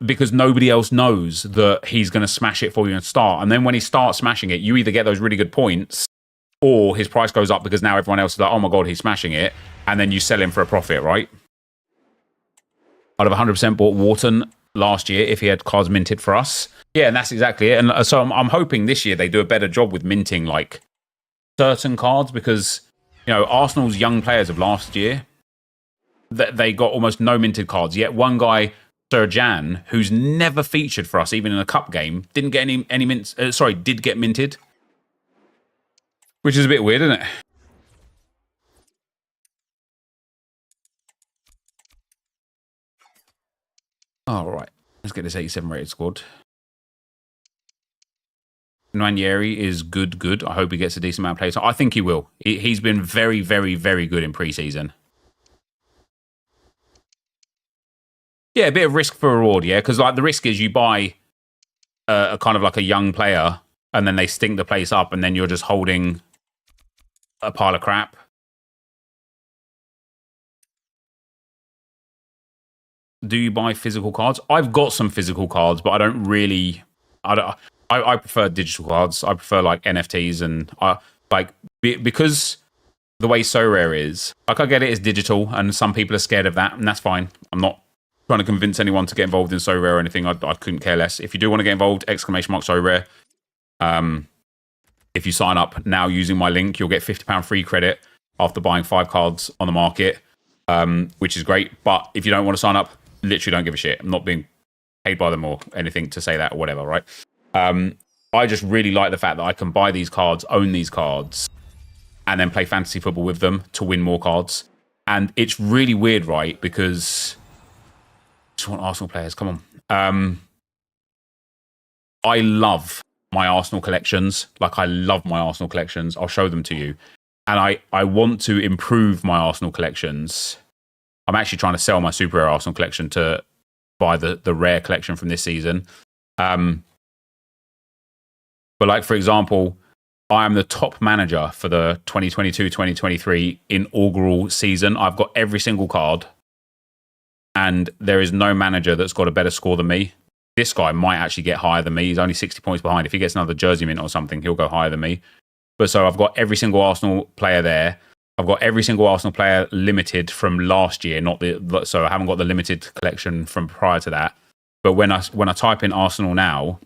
because nobody else knows that he's going to smash it for you and start. And then when he starts smashing it, you either get those really good points or his price goes up because now everyone else is like, oh my God, he's smashing it. And then you sell him for a profit, right? I'd have 100% bought Wharton last year if he had cards minted for us. Yeah, and that's exactly it. And so I'm hoping this year they do a better job with minting like certain cards because, you know, Arsenal's young players of last year, they got almost no minted cards. Yet one guy, Sir Jan, who's never featured for us, even in a cup game, didn't get any mints. Did get minted, which is a bit weird, isn't it? All right, let's get this 87 rated squad. Nwaneri is good. I hope he gets a decent amount of play. So I think he will. He's been very, very, very good in pre-season. Yeah, a bit of risk for reward, yeah, because like the risk is you buy a kind of like a young player and then they stink the place up and then you're just holding a pile of crap. Do you buy physical cards? I've got some physical cards, but I don't really. I prefer digital cards. I prefer like NFTs and because the way SoRare is, like I get it as digital, and some people are scared of that, and that's fine. I'm not trying to convince anyone to get involved in SoRare or anything. I couldn't care less. If you do want to get involved, !SoRare. If you sign up now using my link, you'll get £50 free credit after buying 5 cards on the market. which is great. But if you don't want to sign up, literally don't give a shit. I'm not being paid by them or anything to say that or whatever, right? I just really like the fact that I can buy these cards, own these cards, and then play fantasy football with them to win more cards. And it's really weird, right? Because I just want Arsenal players. Come on. I love my Arsenal collections. Like, I love my Arsenal collections. I'll show them to you. And I want to improve my Arsenal collections. I'm actually trying to sell my super rare Arsenal collection to buy the rare collection from this season. But like, for example, I am the top manager for the 2022-2023 inaugural season. I've got every single card. And there is no manager that's got a better score than me. This guy might actually get higher than me. He's only 60 points behind. If he gets another jersey mint or something, he'll go higher than me. But so I've got every single Arsenal player there. I've got every single Arsenal player limited from last year, so I haven't got the limited collection from prior to that. But when I type in Arsenal now,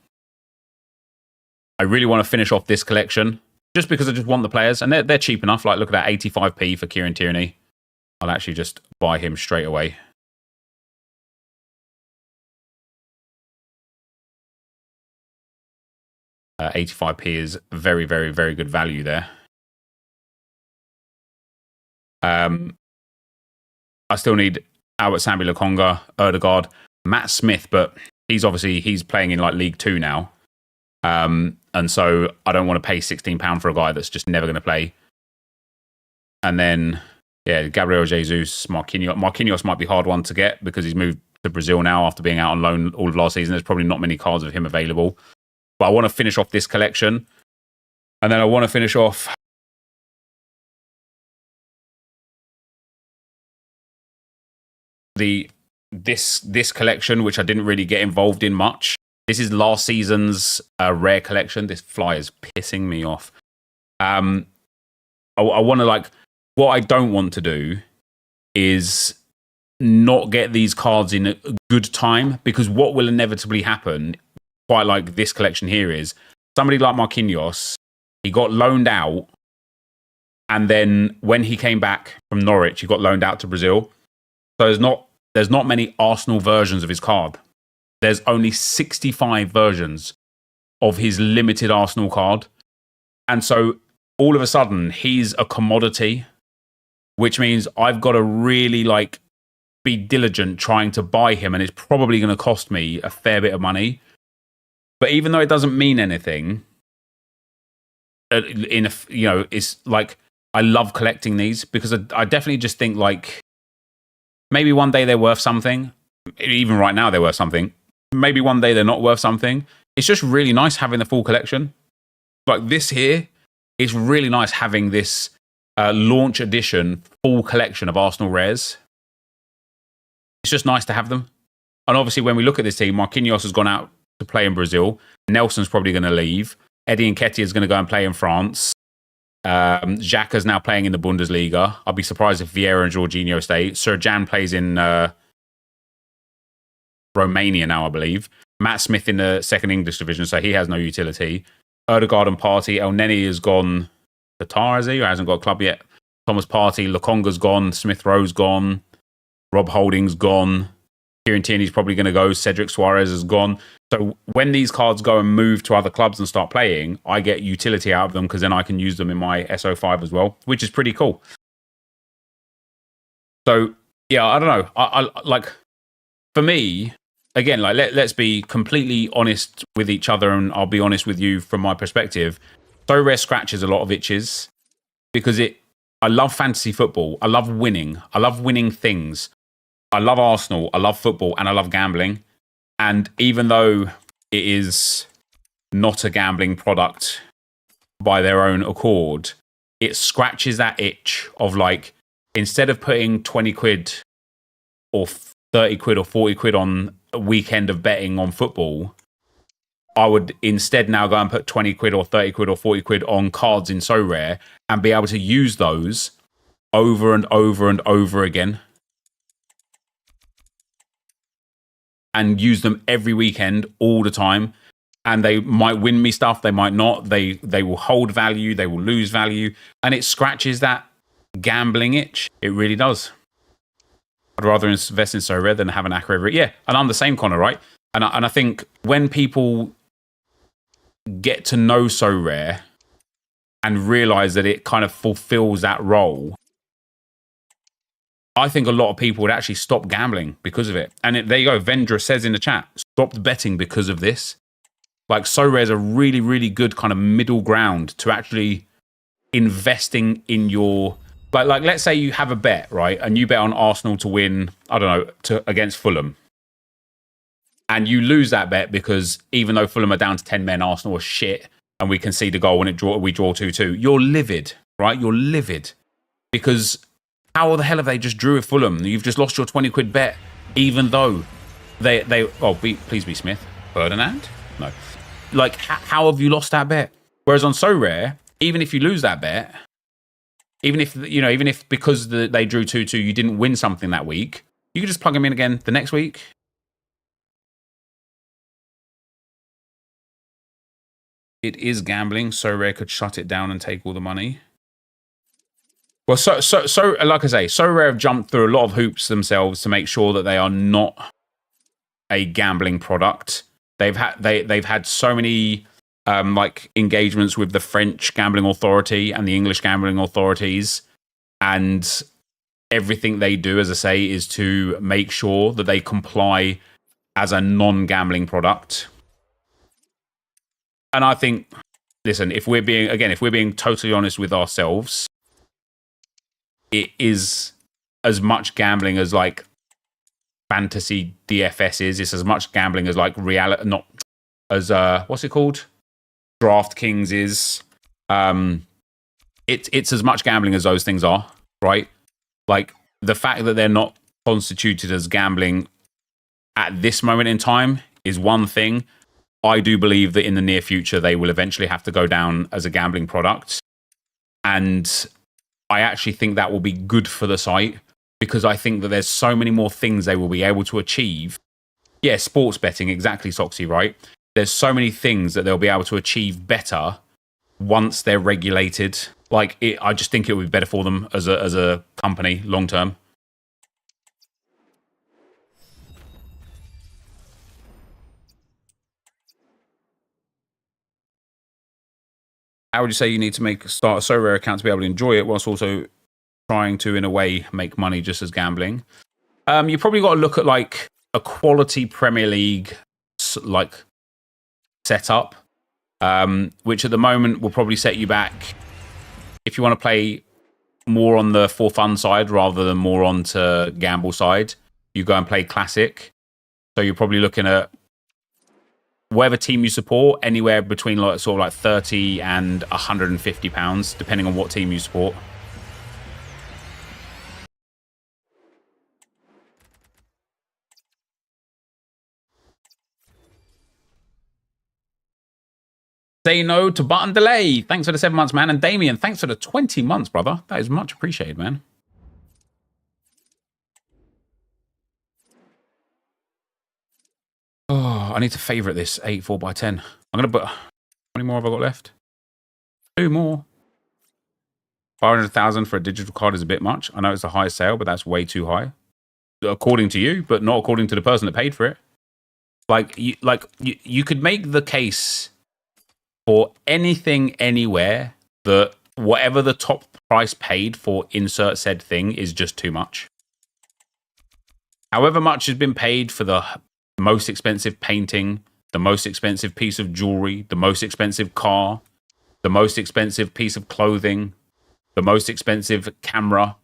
I really want to finish off this collection just because I just want the players, and they're cheap enough. Like, look at that, 85p for Kieran Tierney. I'll actually just buy him straight away. 85p is very, very, very good value there. I still need Albert Sambi Lokonga, Erdegaard, Matt Smith, but he's playing in like League 2 now. And so I don't want to pay £16 for a guy that's just never going to play. And then, yeah, Gabriel Jesus, Marquinhos. Marquinhos might be a hard one to get because he's moved to Brazil now after being out on loan all of last season. There's probably not many cards of him available. But I want to finish off this collection. And then I want to finish off this collection, which I didn't really get involved in much. This is last season's rare collection. This fly is pissing me off. I want to, like, what I don't want to do is not get these cards in a good time, because what will inevitably happen, quite like this collection here, is somebody like Marquinhos, he got loaned out, and then when he came back from Norwich, he got loaned out to Brazil. So there's not many Arsenal versions of his card. There's only 65 versions of his limited Arsenal card. And so all of a sudden, he's a commodity, which means I've got to really, like, be diligent trying to buy him, and it's probably going to cost me a fair bit of money. But even though it doesn't mean anything, it's like, I love collecting these because I definitely just think, like, maybe one day they're worth something. Even right now, they're worth something. Maybe one day they're not worth something. It's just really nice having the full collection. Like this here, it's really nice having this launch edition full collection of Arsenal rares. It's just nice to have them. And obviously, when we look at this team, Marquinhos has gone out to play in Brazil. Nelson's probably going to leave. Eddie Nketiah is going to go and play in France. Xhaka's now playing in the Bundesliga. I'll be surprised if Vieira and Jorginho stay. Sir Jan plays in Romania now, I believe. Matt Smith in the second English division, so he has no utility. Erdegaard and Partey. El Neni has gone to Qatar, has he? Or hasn't got a club yet. Thomas Partey. Lokonga's gone. Smith Rowe's gone. Rob Holding's gone. Kieran Tierney's probably going to go. Cedric Suarez has gone. So when these cards go and move to other clubs and start playing, I get utility out of them because then I can use them in my SO5 as well, which is pretty cool. So, yeah, I don't know. I like, for me, again, like, let's be completely honest with each other, and I'll be honest with you from my perspective. SoRare scratches a lot of itches because I love fantasy football. I love winning. I love winning things. I love Arsenal. I love football, and I love gambling. And even though it is not a gambling product by their own accord, it scratches that itch of, like, instead of putting 20 quid or 30 quid or 40 quid on a weekend of betting on football, I would instead now go and put 20 quid or 30 quid or 40 quid on cards in SoRare and be able to use those over and over and over again. And use them every weekend, all the time. And they might win me stuff, they might not. They will hold value, they will lose value. And it scratches that gambling itch. It really does. I'd rather invest in SoRare than have an accurate. Yeah, and I'm the same, Connor, right? And I think when people get to know SoRare and realize that it kind of fulfills that role, I think a lot of people would actually stop gambling because of it. And there you go. Vendra says in the chat, stopped betting because of this. Like, SoRare is a really, really good kind of middle ground to actually investing in your... Like, let's say you have a bet, right? And you bet on Arsenal to win, I don't know, against Fulham. And you lose that bet because even though Fulham are down to 10 men, Arsenal are shit, and we concede a goal when we draw 2-2. You're livid, right? You're livid. Because how the hell have they just drew with Fulham? You've just lost your 20 quid bet, even though please be Smith. Ferdinand? No. Like, how have you lost that bet? Whereas on SoRare, even if you lose that bet, even if because they drew 2-2, you didn't win something that week, you could just plug them in again the next week. It is gambling. SoRare could shut it down and take all the money. Well, so like I say, SoRare have jumped through a lot of hoops themselves to make sure that they are not a gambling product. They've had so many like engagements with the French gambling authority and the English gambling authorities, and everything they do, as I say, is to make sure that they comply as a non-gambling product. And I think, listen, if we're being totally honest with ourselves, it is as much gambling as like fantasy DFS is. It's as much gambling as like reality, not as what's it called? DraftKings is. It's as much gambling as those things are, right? Like, the fact that they're not constituted as gambling at this moment in time is one thing. I do believe that in the near future, they will eventually have to go down as a gambling product. And I actually think that will be good for the site, because I think that there's so many more things they will be able to achieve. Yeah, sports betting, exactly, Soxy, right? There's so many things that they'll be able to achieve better once they're regulated. Like, I just think it would be better for them as a company long term. How would you say you need to start a SoRare account to be able to enjoy it, whilst also trying to, in a way, make money just as gambling? You probably got to look at like a quality Premier League like setup, which at the moment will probably set you back if you want to play more on the for fun side rather than more onto gamble side. You go and play classic, so you're probably looking at whatever team you support, anywhere between like sort of like £30 and £150, depending on what team you support. Say no to button delay. Thanks for the 7 months, man. And Damien, thanks for the 20 months, brother. That is much appreciated, man. Oh, I need to favourite this 8 4x10. I'm going to put... How many more have I got left? 2 more. 500,000 for a digital card is a bit much. I know it's the highest sale, but that's way too high. According to you, but not according to the person that paid for it. You could make the case for anything, anywhere, that whatever the top price paid for insert said thing is just too much. However much has been paid for the most expensive painting, the most expensive piece of jewelry, the most expensive car, the most expensive piece of clothing, the most expensive camera,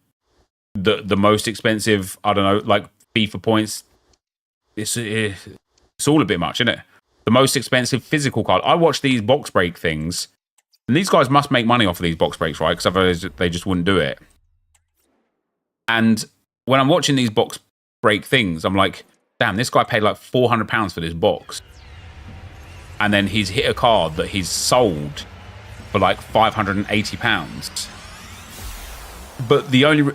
the most expensive, I don't know, like FIFA points. It's all a bit much, isn't it? The most expensive physical card. I watch these box break things, and these guys must make money off of these box breaks, right? Because otherwise they just wouldn't do it. And when I'm watching these box break things, I'm like, damn, this guy paid like £400 for this box. And then he's hit a card that he's sold for like £580. But the only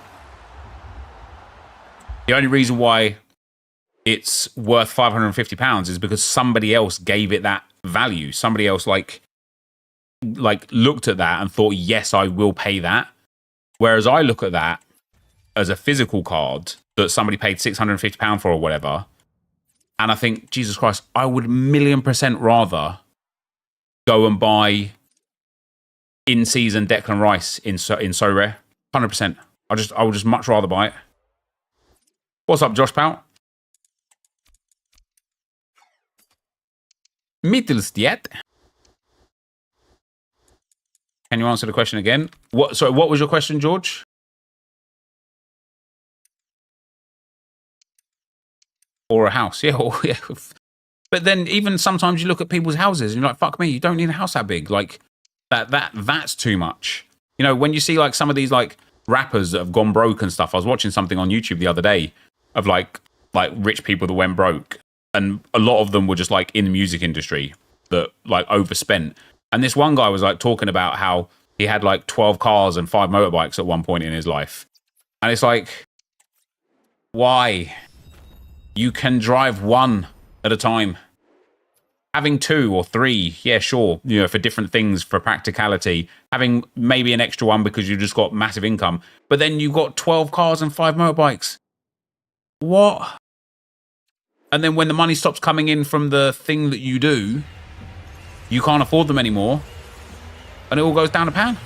reason why it's worth £550 is because somebody else gave it that value. Somebody else like looked at that and thought, yes, I will pay that. Whereas I look at that as a physical card that somebody paid £650 for or whatever. And I think, Jesus Christ, I would 1,000,000% rather go and buy in-season Declan Rice in SoRare. 100%. I would just much rather buy it. What's up, Josh Powell? NepentheZ. Can you answer the question again? What was your question, George? Or a house, yeah. Yeah. But then even sometimes you look at people's houses and you're like, fuck me, you don't need a house that big. Like that's too much. You know, when you see like some of these like rappers that have gone broke and stuff. I was watching something on YouTube the other day of like rich people that went broke, and a lot of them were just like in the music industry that like overspent. And this one guy was like talking about how he had like 12 cars and 5 motorbikes at one point in his life. And it's like, why? You can drive one at a time. Having 2 or 3, yeah, sure, you know, for different things, for practicality. Having maybe an extra one because you just got massive income. But then you've got 12 cars and 5 motorbikes. What? And then when the money stops coming in from the thing that you do, you can't afford them anymore. And it all goes down the pan.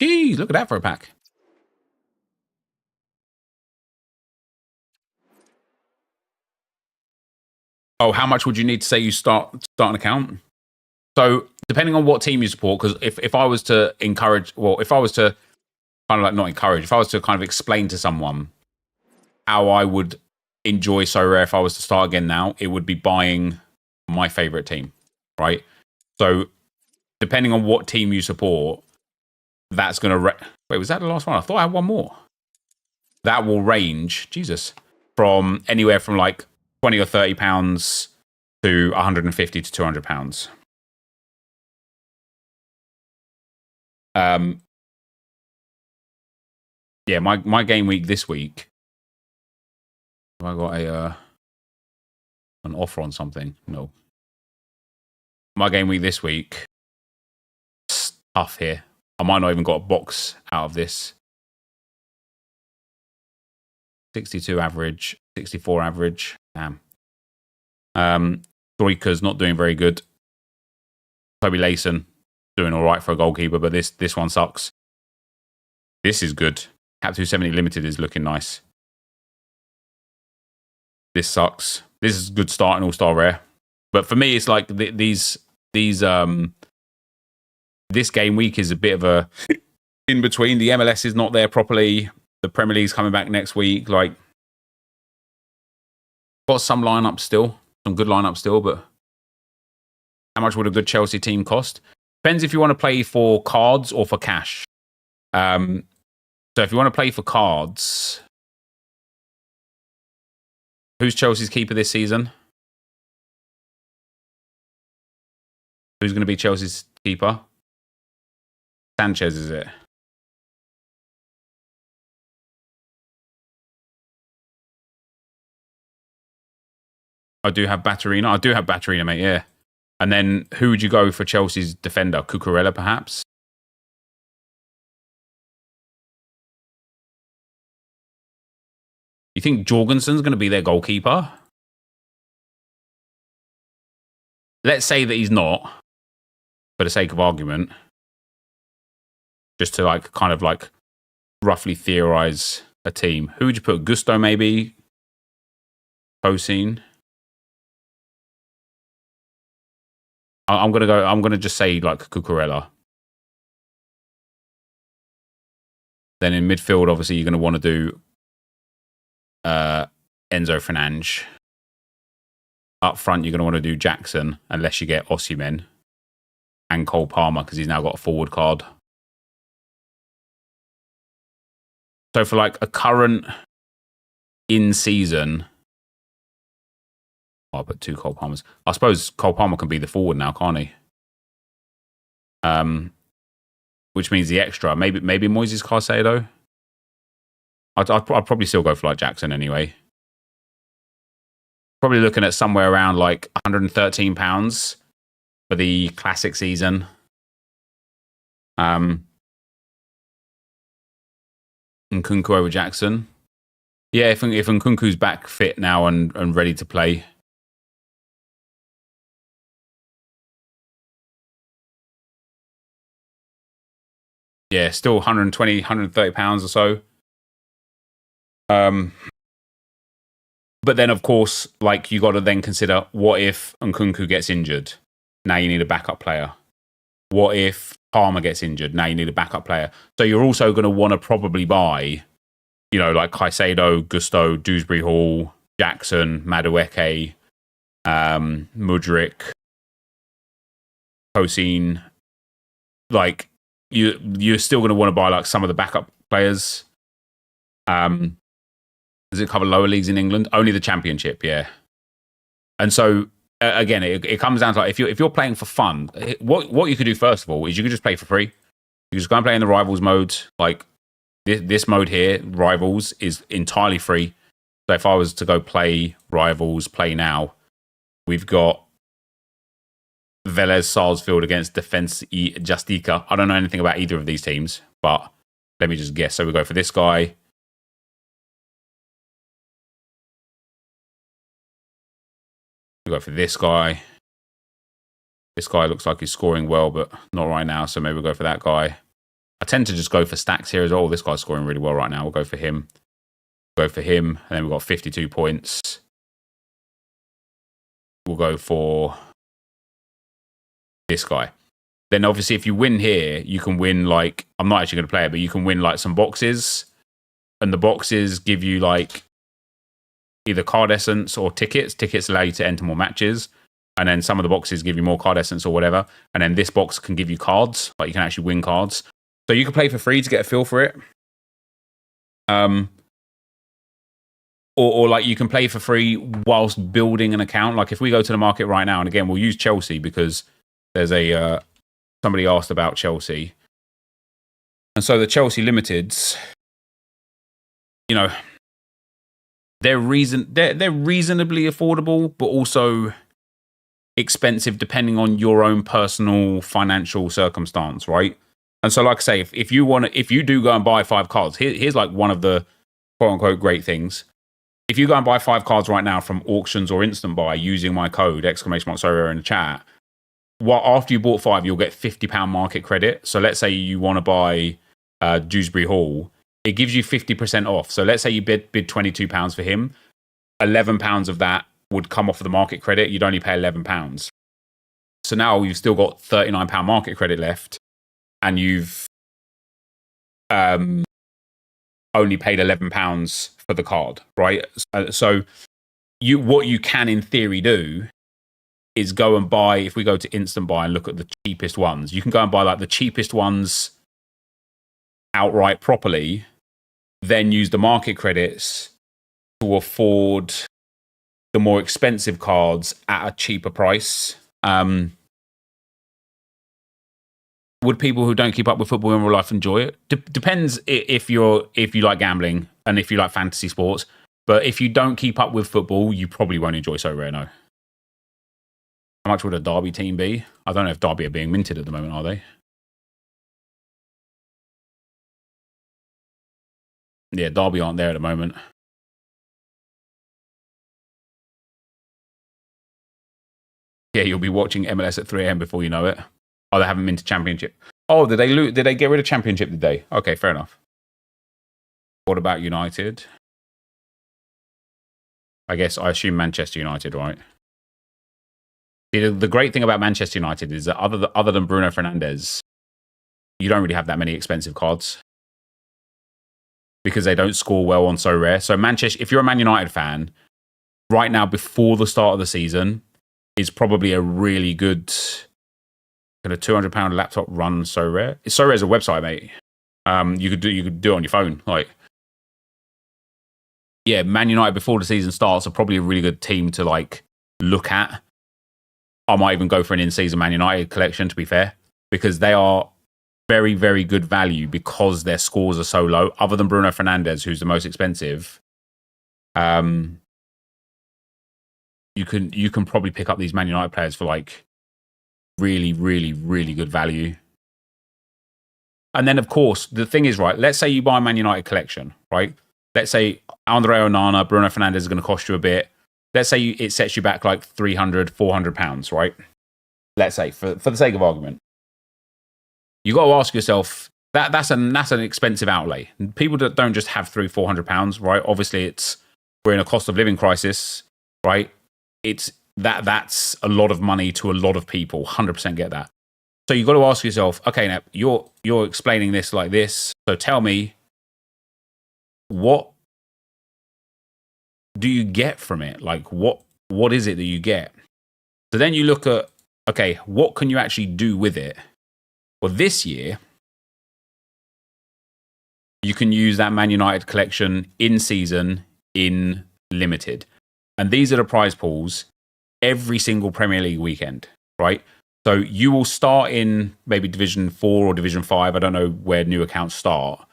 Geez, look at that for a pack. Oh, how much would you need to say you start an account? So depending on what team you support, because if I was to encourage, well, if I was to kind of like not encourage, if I was to kind of explain to someone how I would enjoy SoRare if I was to start again now, it would be buying my favorite team, right? So depending on what team you support, that's going to... Wait, was that the last one? I thought I had one more. That will range, Jesus, from anywhere from like 20 or 30 pounds to 150 to 200 pounds. Yeah, my game week this week, have I got an offer on something? No. My game week this week, it's tough here. I might not even got a box out of this. 62 average, 64 average. Damn. Troika's not doing very good. Toby Layson doing all right for a goalkeeper, but this one sucks. This is good. Cap 270 Limited is looking nice. This sucks. This is a good start in All-Star Rare. But for me, it's like this game week is a bit of a in between. The MLS is not there properly. The Premier League's coming back next week. Like, got some lineups still, some good lineups still, but how much would a good Chelsea team cost? Depends if you want to play for cards or for cash. So if you want to play for cards, who's Chelsea's keeper this season? Who's going to be Chelsea's keeper? Sanchez, is it? I do have Batterina. I do have Batterina, mate, yeah. And then who would you go for Chelsea's defender? Cucurella, perhaps? You think Jorgensen's going to be their goalkeeper? Let's say that he's not, for the sake of argument. Just to like kind of like roughly theorize a team. Who would you put? Gusto, maybe? Poseen? I'm gonna just say like Cucurella. Then in midfield, obviously, you're gonna want to do Enzo Fernandes. Up front, you're gonna want to do Jackson, unless you get Osimhen and Cole Palmer because he's now got a forward card. So for like a current in season, I'll put 2 Cole Palmers. I suppose Cole Palmer can be the forward now, can't he? Which means the extra. Maybe Moises Caicedo. I'd probably still go for like Jackson anyway. Probably looking at somewhere around like £113 for the classic season. Nkunku over Jackson. Yeah, if Nkunku's back fit now and ready to play. Yeah, still 120, 130 pounds or so. But then, of course, like, you got to then consider, what if Nkunku gets injured? Now you need a backup player. What if Palmer gets injured? Now you need a backup player. So you're also going to want to probably buy, you know, like Caicedo, Gusto, Dewsbury Hall, Jackson, Madueke, Mudryk, Hossein. Like, you're still going to want to buy like some of the backup players. Does it cover lower leagues in England? Only the Championship, yeah. And so again, it comes down to, like, if you're playing for fun, what you could do first of all is you could just play for free. You just go and play in the Rivals mode. Like this mode here, Rivals, is entirely free. So if I was to go play Rivals, play now, we've got Vélez Sarsfield against Defensa y Justicia. I don't know anything about either of these teams, but let me just guess. So we go for this guy. We go for this guy. This guy looks like he's scoring well, but not right now. So maybe we'll go for that guy. I tend to just go for stacks here as well. This guy's scoring really well right now. We'll go for him. We'll go for him. And then we've got 52 points. We'll go for this guy. Then obviously if you win here, you can win, like, I'm not actually going to play it, but you can win like some boxes. And the boxes give you like either card essence or tickets. Tickets allow you to enter more matches. And then some of the boxes give you more card essence or whatever. And then this box can give you cards. Like, you can actually win cards. So you can play for free to get a feel for it. Or like, you can play for free whilst building an account. Like, if we go to the market right now, and again, we'll use Chelsea because there's somebody asked about Chelsea. And so the Chelsea Limiteds, you know, they're reasonably affordable, but also expensive depending on your own personal financial circumstance, right? And so, like I say, if you do go and buy 5 cards, here's like one of the quote unquote great things. If you go and buy 5 cards right now from auctions or instant buy using my code !SoRare in the chat, after you bought 5, you'll get £50 market credit. So let's say you want to buy Dewsbury Hall. It gives you 50% off. So let's say you bid £22 for him. £11 of that would come off of the market credit. You'd only pay £11. So now you've still got £39 market credit left, and you've only paid £11 for the card, right? So what you can in theory do is go and buy, if we go to instant buy and look at the cheapest ones, you can go and buy like the cheapest ones outright properly, then use the market credits to afford the more expensive cards at a cheaper price. Would people who don't keep up with football in real life enjoy it? Depends if you like gambling and if you like fantasy sports. But if you don't keep up with football, you probably won't enjoy SoRare, no. How much would a Derby team be? I don't know if Derby are being minted at the moment, are they? Yeah, Derby aren't there at the moment. Yeah, you'll be watching MLS at 3 a.m. before you know it. Oh, they haven't minted Championship. Oh, did they get rid of Championship, did they? Okay, fair enough. What about United? I assume Manchester United, right? The great thing about Manchester United is that other than Bruno Fernandes, you don't really have that many expensive cards because they don't score well on SoRare. So Manchester, if you're a Man United fan, right now before the start of the season, is probably a really good kind of £200 laptop run SoRare. SoRare is a website, mate. You could do it on your phone. Like, yeah, Man United before the season starts are probably a really good team to like look at. I might even go for an in-season Man United collection, to be fair, because they are very, very good value because their scores are so low. Other than Bruno Fernandes, who's the most expensive, you can probably pick up these Man United players for like really, really, really good value. And then, of course, the thing is, right, let's say you buy a Man United collection, right? Let's say Andre Onana, Bruno Fernandes is going to cost you a bit. Let's say it sets you back like £300-400, right? Let's say, for the sake of argument. You got to ask yourself, that's an expensive outlay. People that don't just have £300-400, right? Obviously, we're in a cost of living crisis, right? That's a lot of money to a lot of people. 100% get that. So you got to ask yourself, okay, Nep, you're explaining this like this. So tell me, what do you get from it? Like, what is it that you get? So then you look at, okay, what can you actually do with it? Well, this year, you can use that Man United collection in season, in limited. And these are the prize pools every single Premier League weekend, right? So you will start in maybe Division 4 or Division 5. I don't know where new accounts start.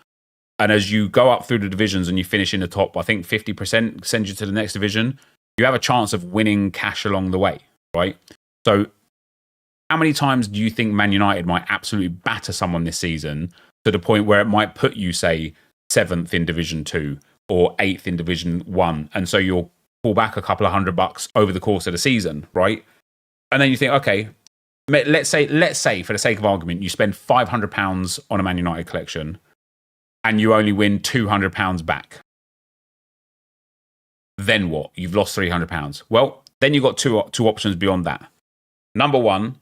And as you go up through the divisions and you finish in the top, I think 50% sends you to the next division. You have a chance of winning cash along the way, right? So how many times do you think Man United might absolutely batter someone this season to the point where it might put you, say, 7th in Division 2 or 8th in Division 1? And so you'll pull back a couple of $100 over the course of the season, right? And then you think, okay, let's say for the sake of argument, you spend £500 on a Man United collection and you only win £200 back. Then what? You've lost £300. Well, then you've got two options beyond that. Number one,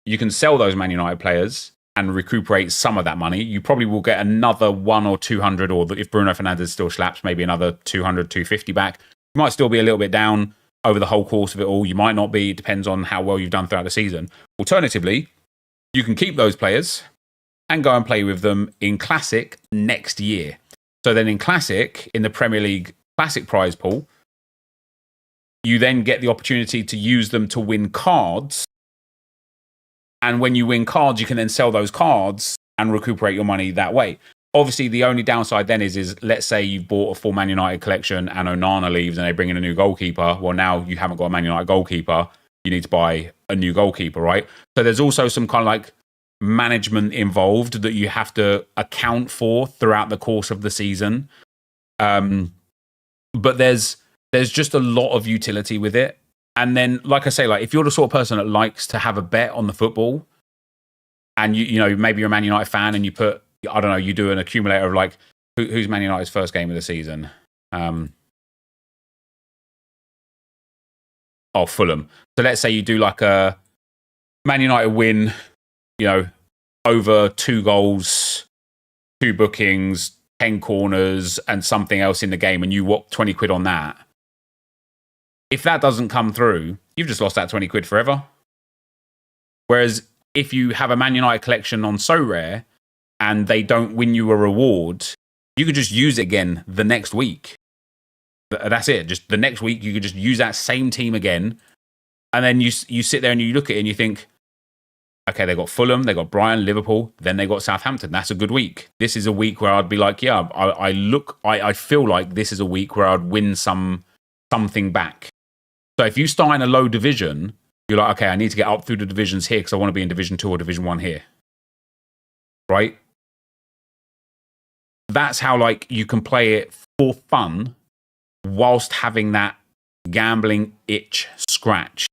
you can sell those Man United players and recuperate some of that money. You probably will get another 100 or 200, or if Bruno Fernandes still slaps, maybe another 200, 250 back. You might still be a little bit down over the whole course of it all. You might not be. It depends on how well you've done throughout the season. Alternatively, you can keep those players and go and play with them in Classic next year. So then in Classic, in the Premier League Classic prize pool, you then get the opportunity to use them to win cards. And when you win cards, you can then sell those cards and recuperate your money that way. Obviously, the only downside then is let's say you've bought a full Man United collection and Onana leaves and they bring in a new goalkeeper. Well, now you haven't got a Man United goalkeeper. You need to buy a new goalkeeper, right? So there's also some kind of like management involved that you have to account for throughout the course of the season. But there's just a lot of utility with it. And then, like I say, like if you're the sort of person that likes to have a bet on the football, and you know maybe you're a Man United fan and you put, I don't know, you do an accumulator of like who's Man United's first game of the season. Fulham. So let's say you do like a Man United win, you know, over 2 goals, 2 bookings, 10 corners, and something else in the game, and you whoop 20 quid on that. If that doesn't come through, you've just lost that 20 quid forever. Whereas if you have a Man United collection on SoRare and they don't win you a reward, you could just use it again the next week. That's it. Just the next week, you could just use that same team again. And then you sit there and you look at it and you think, okay, they got Fulham, they got Brighton, Liverpool, then they got Southampton. That's a good week. This is a week where I'd be like, yeah, I feel like this is a week where I'd win something back. So if you start in a low division, you're like, okay, I need to get up through the divisions here because I want to be in Division 2 or Division 1 here. Right? That's how like you can play it for fun whilst having that gambling itch scratch.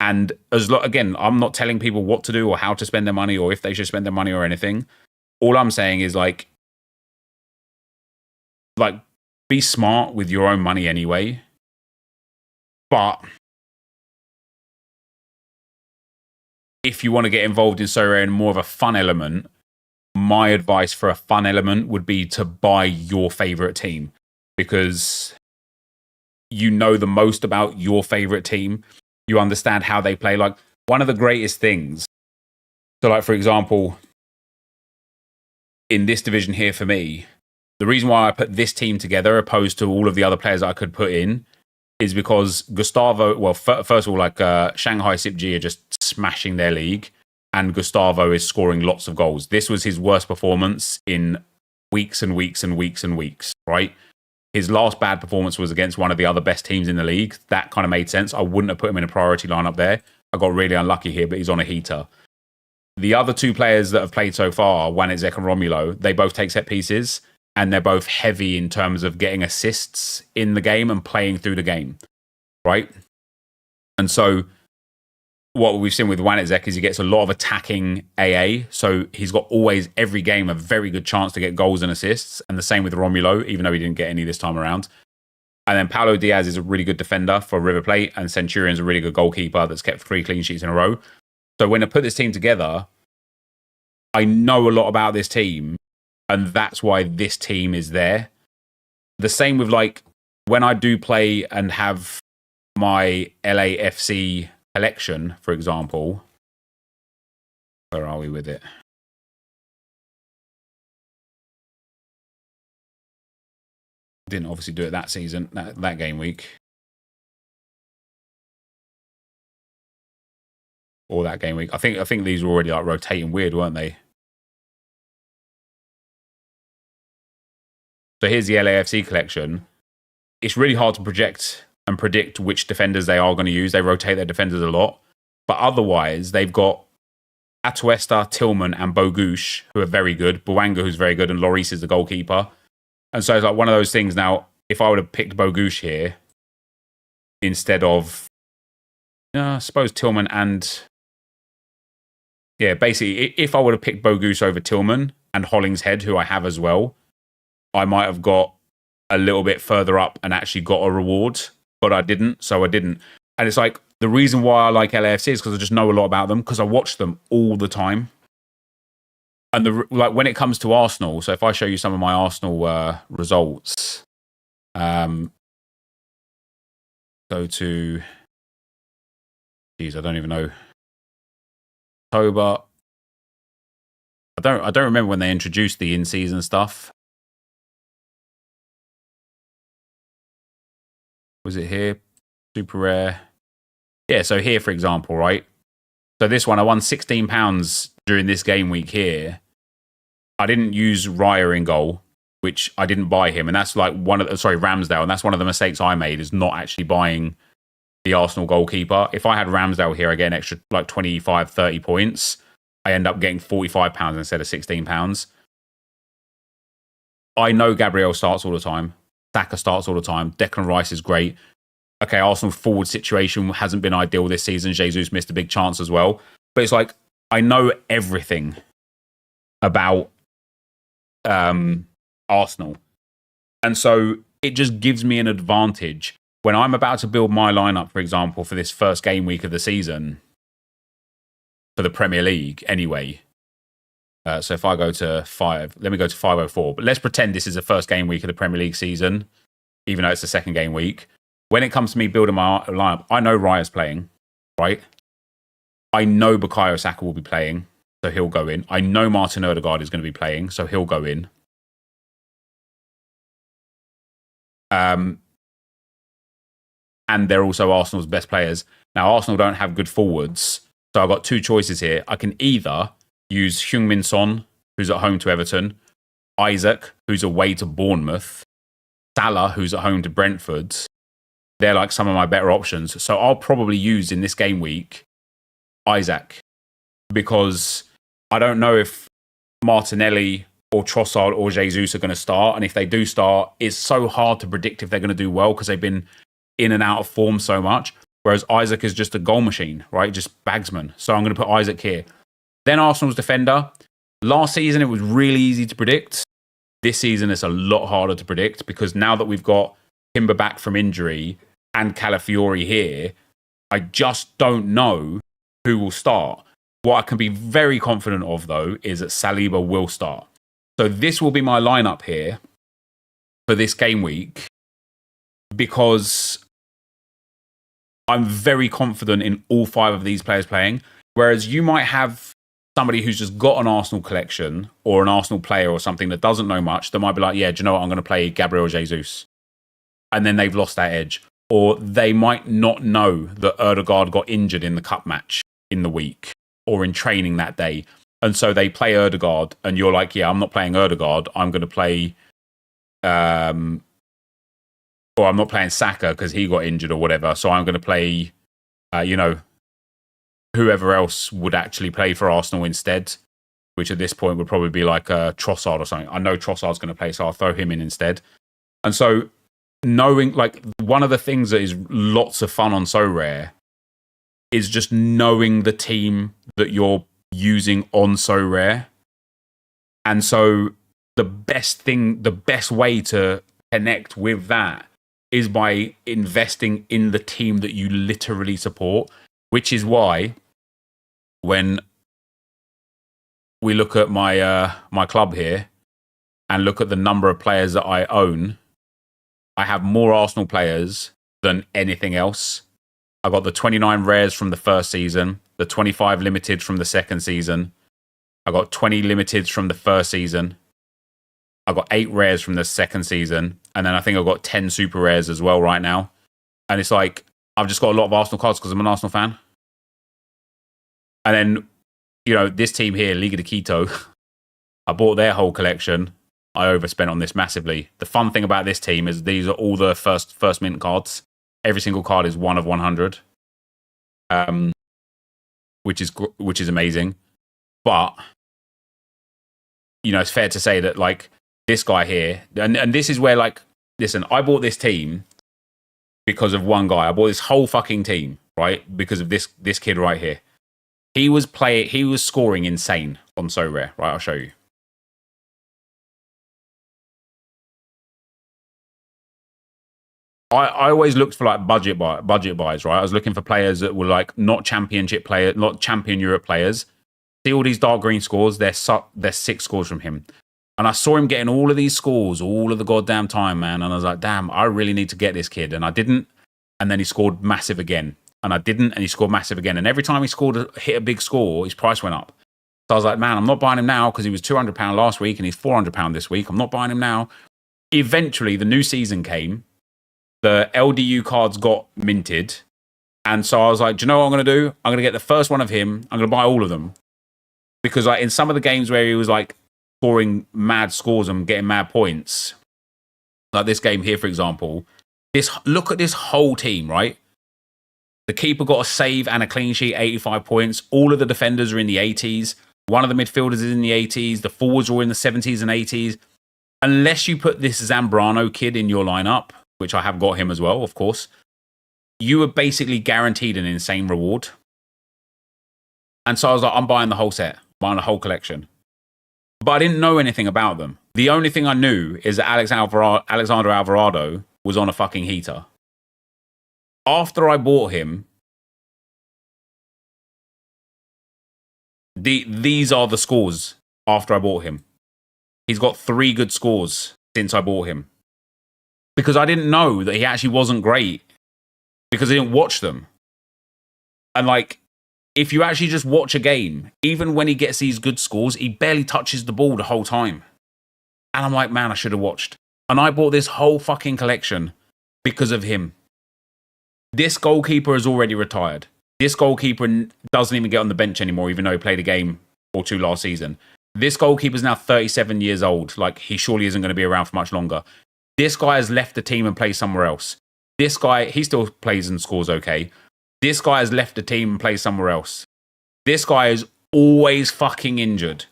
And again, I'm not telling people what to do or how to spend their money or if they should spend their money or anything. All I'm saying is like be smart with your own money anyway. But if you want to get involved in SoRare in more of a fun element, my advice for a fun element would be to buy your favorite team, because you know the most about your favorite team. You understand how they play. Like one of the greatest things. So like, for example, in this division here for me, the reason why I put this team together opposed to all of the other players that I could put in is because Gustavo, well, first of all, like Shanghai SIPG are just smashing their league, and Gustavo is scoring lots of goals. This was his worst performance in weeks and weeks and weeks and weeks, right? His last bad performance was against one of the other best teams in the league. That kind of made sense. I wouldn't have put him in a priority lineup there. I got really unlucky here, but he's on a heater. the other two players that have played so far, NepentheZ and Romulo, they both take set pieces, and they're both heavy in terms of getting assists in the game and playing through the game, right? And so what we've seen with NepentheZ is he gets a lot of attacking AA, so he's got always, every game, a very good chance to get goals and assists, and the same with Romulo, even though he didn't get any this time around. And then Paulo Diaz is a really good defender for River Plate, and Centurion's a really good goalkeeper that's kept 3 clean sheets in a row. So when I put this team together, I know a lot about this team, and that's why this team is there. The same with, like, when I do play and have my LAFC collection, for example. Where are we with it? Didn't obviously do it that season, that game week. Or that game week. I think these were already like rotating weird, weren't they? So here's the LAFC collection. It's really hard to project and predict which defenders they are going to use. They rotate their defenders a lot. But otherwise, they've got Atuesta, Tillman, and Bogush, who are very good. Bouanga, who's very good, and Lloris is the goalkeeper. And so it's like one of those things now, if I would have picked Bogush here, instead of, I suppose Tillman and... Yeah, basically, if I would have picked Bogush over Tillman and Hollingshead, who I have as well, I might have got a little bit further up and actually got a reward, but I didn't, so I didn't. And it's like, the reason why I like LAFC is because I just know a lot about them, because I watch them all the time. And like when it comes to Arsenal, so if I show you some of my Arsenal results, go to, geez, I don't even know. October. I don't remember when they introduced the in-season stuff. Was it here? Super rare. Yeah, so here, for example, right? So this one, I won £16 during this game week here. I didn't use Raya in goal, which I didn't buy him. And that's like Ramsdale. And that's one of the mistakes I made, is not actually buying the Arsenal goalkeeper. If I had Ramsdale here, I get an extra like 25, 30 points. I end up getting £45 instead of £16. I know Gabriel starts all the time. Saka starts all the time. Declan Rice is great. Okay, Arsenal's forward situation hasn't been ideal this season. Jesus missed a big chance as well. But it's like, I know everything about Arsenal. And so it just gives me an advantage. When I'm about to build my lineup, for example, for this first game week of the season, for the Premier League anyway. So if I go to let me go to 504. But let's pretend this is the first game week of the Premier League season, even though it's the second game week. When it comes to me building my lineup, I know Raya's playing, right? I know Bukayo Saka will be playing, so he'll go in. I know Martin Odegaard is going to be playing, so he'll go in. And they're also Arsenal's best players. Now, Arsenal don't have good forwards, so I've got two choices here. I can either use Heung-min Son, who's at home to Everton, Isaac, who's away to Bournemouth, Salah, who's at home to Brentford. They're like some of my better options. So I'll probably use in this game week Isaac, because I don't know if Martinelli or Trossard or Jesus are going to start. And if they do start, it's so hard to predict if they're going to do well, because they've been in and out of form so much. Whereas Isaac is just a goal machine, right? Just bagsman. So I'm going to put Isaac here. Then Arsenal's defender. Last season, it was really easy to predict. This season, it's a lot harder to predict, because now that we've got Timber back from injury and Calafiori here, I just don't know who will start. What I can be very confident of, though, is that Saliba will start. So this will be my lineup here for this game week, because I'm very confident in all 5 of these players playing. Whereas you might have somebody who's just got an Arsenal collection or an Arsenal player or something that doesn't know much, that might be like, yeah, do you know what? I'm going to play Gabriel Jesus. And then they've lost that edge. Or they might not know that Odegaard got injured in the cup match in the week or in training that day. And so they play Odegaard, and you're like, yeah, I'm not playing Odegaard. I'm going to play, or I'm not playing Saka because he got injured or whatever. So I'm going to play, whoever else would actually play for Arsenal instead, which at this point would probably be like Trossard or something. I know Trossard's going to play, so I'll throw him in instead. And so knowing, like, one of the things that is lots of fun on SoRare is just knowing the team that you're using on SoRare. And so the best way to connect with that is by investing in the team that you literally support, which is why when we look at my my club here and look at the number of players that I own, I have more Arsenal players than anything else. I got the 29 rares from the first season, the 25 limited from the second season. I got 20 limiteds from the first season. I got 8 rares from the second season. And then I think I've got 10 super rares as well right now. And it's like, I've just got a lot of Arsenal cards because I'm an Arsenal fan. And then, you know, this team here, Liga de Quito, I bought their whole collection. I overspent on this massively. The fun thing about this team is these are all the first mint cards. Every single card is 1 of 100, which is amazing. But, you know, it's fair to say that, like, this guy here, and this is where, like, listen, I bought this team because of one guy. I bought this whole fucking team, right? Because of this kid right here. He was scoring insane on SoRare, right? I'll show you. I always looked for like budget buys, right? I was looking for players that were like not championship players, not champion Europe players. See all these dark green scores? They're 6 scores from him. And I saw him getting all of these scores all of the goddamn time, man. And I was like, damn, I really need to get this kid. And I didn't. And then he scored massive again. And I didn't. And he scored massive again. And every time he hit a big score, his price went up. So I was like, man, I'm not buying him now because he was £200 last week and he's £400 this week. I'm not buying him now. Eventually, the new season came. The LDU cards got minted. And so I was like, do you know what I'm going to do? I'm going to get the first one of him. I'm going to buy all of them. Because like, in some of the games where he was like scoring mad scores and getting mad points, like this game here, for example, look at this whole team, right? The keeper got a save and a clean sheet, 85 points. All of the defenders are in the 80s. One of the midfielders is in the 80s. The forwards are all in the 70s and 80s. Unless you put this Zambrano kid in your lineup, which I have got him as well, of course, you are basically guaranteed an insane reward. And so I was like, I'm buying the whole set, buying the whole collection. But I didn't know anything about them. The only thing I knew is that Alexander Alvarado was on a fucking heater. After I bought him, these are the scores after I bought him. He's got 3 good scores since I bought him. Because I didn't know that he actually wasn't great. Because I didn't watch them. And like, if you actually just watch a game, even when he gets these good scores, he barely touches the ball the whole time. And I'm like, man, I should have watched. And I bought this whole fucking collection because of him. This goalkeeper is already retired. This goalkeeper doesn't even get on the bench anymore, even though he played a game or 2 last season. This goalkeeper is now 37 years old. Like, he surely isn't going to be around for much longer. This guy has left the team and plays somewhere else. This guy, he still plays and scores okay. This guy has left the team and plays somewhere else. This guy is always fucking injured.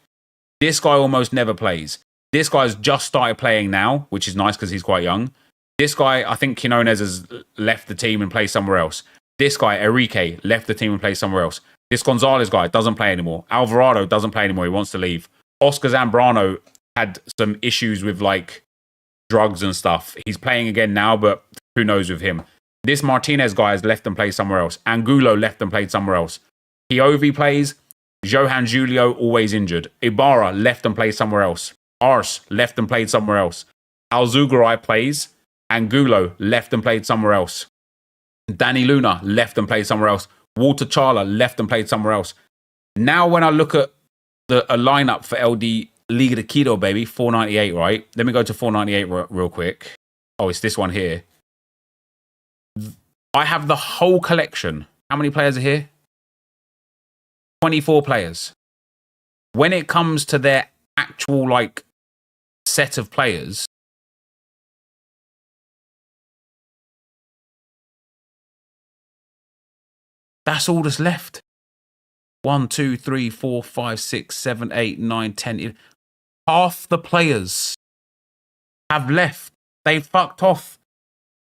This guy almost never plays. This guy's just started playing now, which is nice because he's quite young. This guy, I think Quinones has left the team and plays somewhere else. This guy, Enrique, left the team and plays somewhere else. This Gonzalez guy doesn't play anymore. Alvarado doesn't play anymore. He wants to leave. Oscar Zambrano had some issues with like drugs and stuff. He's playing again now, but who knows with him. This Martinez guy has left and played somewhere else. Angulo left and played somewhere else. Hiovi plays. Johan Julio always injured. Ibarra left and played somewhere else. Ars left and played somewhere else. Alzugaray plays. Angulo left and played somewhere else. Danny Luna left and played somewhere else. Walter Charla left and played somewhere else. Now when I look at a lineup for LD Liga de Quito, baby, 498, right? Let me go to 498 real quick. Oh, it's this one here. I have the whole collection. How many players are here? 24 players. When it comes to their actual, like, set of players, that's all that's left. 1, 2, 3, 4, 5, 6, 7, 8, 9, 10. Half the players have left. They fucked off.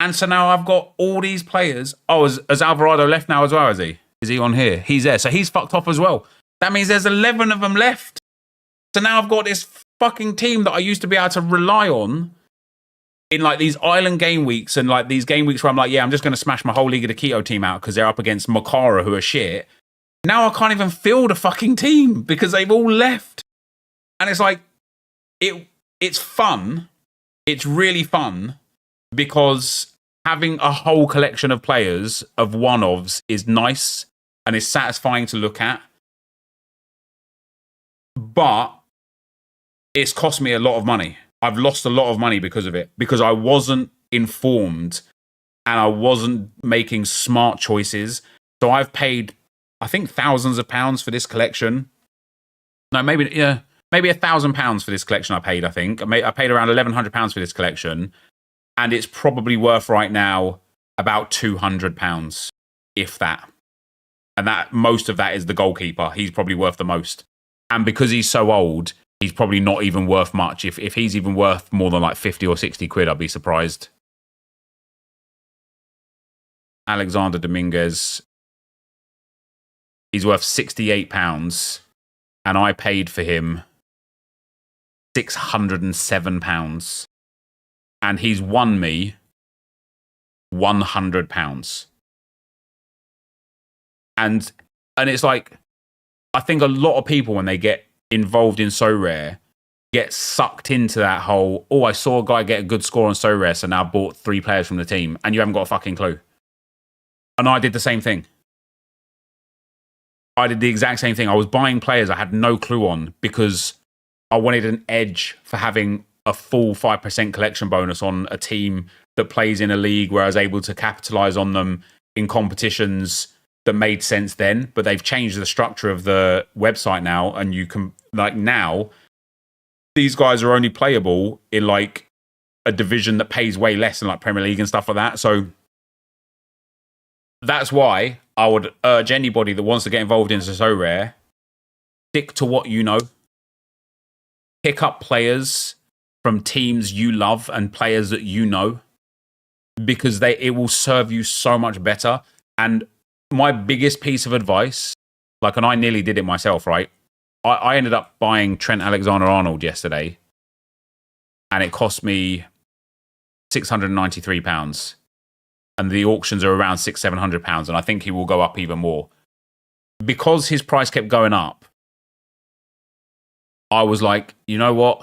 And so now I've got all these players. Oh, has Alvarado left now as well, is he? Is he on here? He's there. So he's fucked off as well. That means there's 11 of them left. So now I've got this fucking team that I used to be able to rely on in like these island game weeks and like these game weeks where I'm like, yeah, I'm just going to smash my whole Liga de Quito team out because they're up against Makara, who are shit. Now I can't even field a fucking team because they've all left. And it's like, it's fun. It's really fun because having a whole collection of players of one-ofs is nice and is satisfying to look at. But it's cost me a lot of money. I've lost a lot of money because of it, because I wasn't informed and I wasn't making smart choices. So I've paid, I think, thousands of pounds for this collection. No, maybe £1,000 for this collection I paid, I think. I paid around £1,100 for this collection. And it's probably worth right now about £200, if that. And that most of that is the goalkeeper. He's probably worth the most. And because he's so old, he's probably not even worth much. If he's even worth more than like 50 or 60 quid, I'd be surprised. Alexander Dominguez, he's worth £68, and I paid for him £607, and he's won me £100. And it's like, I think a lot of people, when they get involved in SoRare, get sucked into that whole, oh, I saw a guy get a good score on SoRare, so now I bought 3 players from the team, and you haven't got a fucking clue. And I did the same thing. I did the exact same thing. I was buying players I had no clue on because I wanted an edge for having a full 5% collection bonus on a team that plays in a league where I was able to capitalize on them in competitions that made sense then. But they've changed the structure of the website now, and you can, like, now these guys are only playable in like a division that pays way less than like Premier League and stuff like that. So that's why I would urge anybody that wants to get involved into SoRare, stick to what you know. Pick up players from teams you love and players that you know, because it will serve you so much better. And my biggest piece of advice, like, and I nearly did it myself, right? I ended up buying Trent Alexander-Arnold yesterday, and it cost me £693. And the auctions are around £600-700, and I think he will go up even more. Because his price kept going up, I was like, you know what?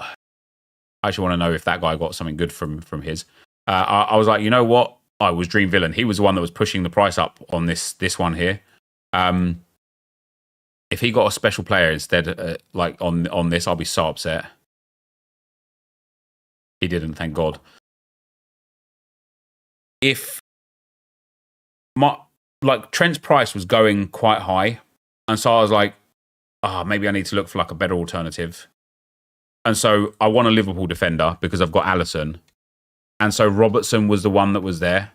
I actually want to know if that guy got something good from his. I was like, you know what? I was Dream Villain. He was the one that was pushing the price up on this one here. If he got a special player instead, like on this, I'll be so upset. He didn't, thank God. If Trent's price was going quite high, and so I was like, maybe I need to look for like a better alternative. And so I want a Liverpool defender because I've got Alisson. And so Robertson was the one that was there.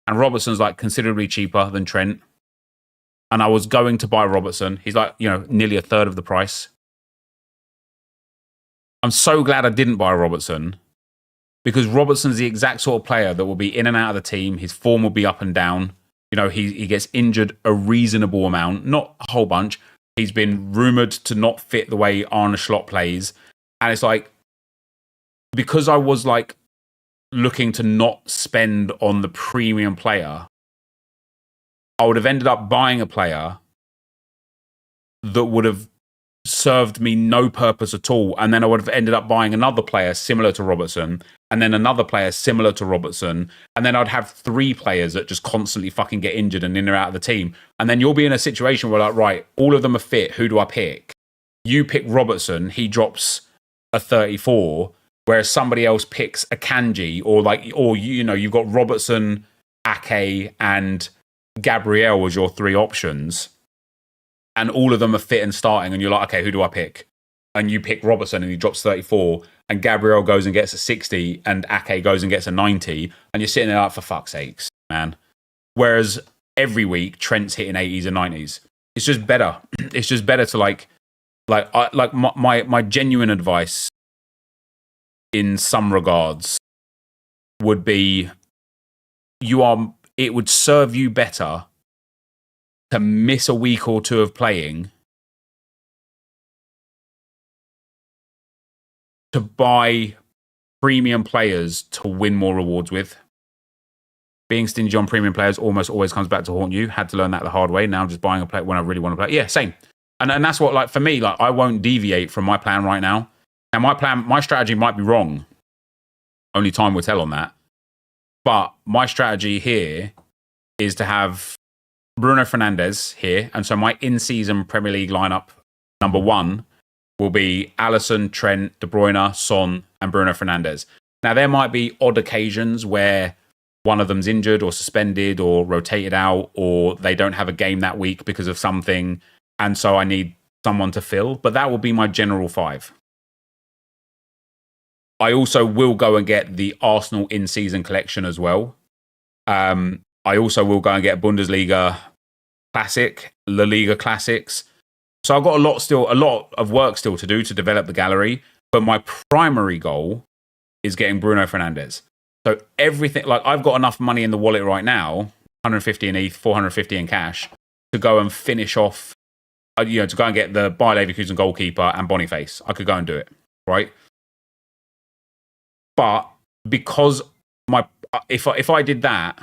And Robertson's like considerably cheaper than Trent. And I was going to buy Robertson. He's like, nearly a third of the price. I'm so glad I didn't buy Robertson, because Robertson's the exact sort of player that will be in and out of the team. His form will be up and down. He gets injured a reasonable amount, not a whole bunch. He's been rumoured to not fit the way Arne Slot plays. And it's like, because I was like looking to not spend on the premium player, I would have ended up buying a player that would have served me no purpose at all. And then I would have ended up buying another player similar to Robertson, and then another player similar to Robertson. And then I'd have 3 players that just constantly fucking get injured and in or out of the team. And then you'll be in a situation where, like, right, all of them are fit. Who do I pick? You pick Robertson. He drops a 34, whereas somebody else picks a Kanji, or you've got Robertson, Ake, and Gabriel as your 3 options. And all of them are fit and starting, and you're like, okay, who do I pick? And you pick Robertson, and he drops 34, and Gabriel goes and gets a 60, and Ake goes and gets a 90, and you're sitting there like, for fuck's sakes, man. Whereas every week, Trent's hitting 80s and 90s. It's just better. It's just better to my genuine advice in some regards would be it would serve you better to miss a week or two of playing to buy premium players to win more rewards with. Being stingy on premium players almost always comes back to haunt you. Had to learn that the hard way. Now I'm just buying a player when I really want to play. Yeah, same. And that's what, like, for me, like, I won't deviate from my plan right now. And my strategy might be wrong. Only time will tell on that. But my strategy here is to have Bruno Fernandes here. And so my in-season Premier League lineup, number 1, will be Alisson, Trent, De Bruyne, Son, and Bruno Fernandes. Now, there might be odd occasions where one of them's injured or suspended or rotated out, or they don't have a game that week because of something, and so I need someone to fill. But that will be my general 5. I also will go and get the Arsenal in-season collection as well. I also will go and get Bundesliga Classic, La Liga Classics. So I've got a lot of work still to do to develop the gallery. But my primary goal is getting Bruno Fernandes. So everything, like, I've got enough money in the wallet right now, 150 in ETH, 450 in cash, to go and finish off, to go and get the Bayer Leverkusen goalkeeper and Boniface. I could go and do it, right? But because if I did that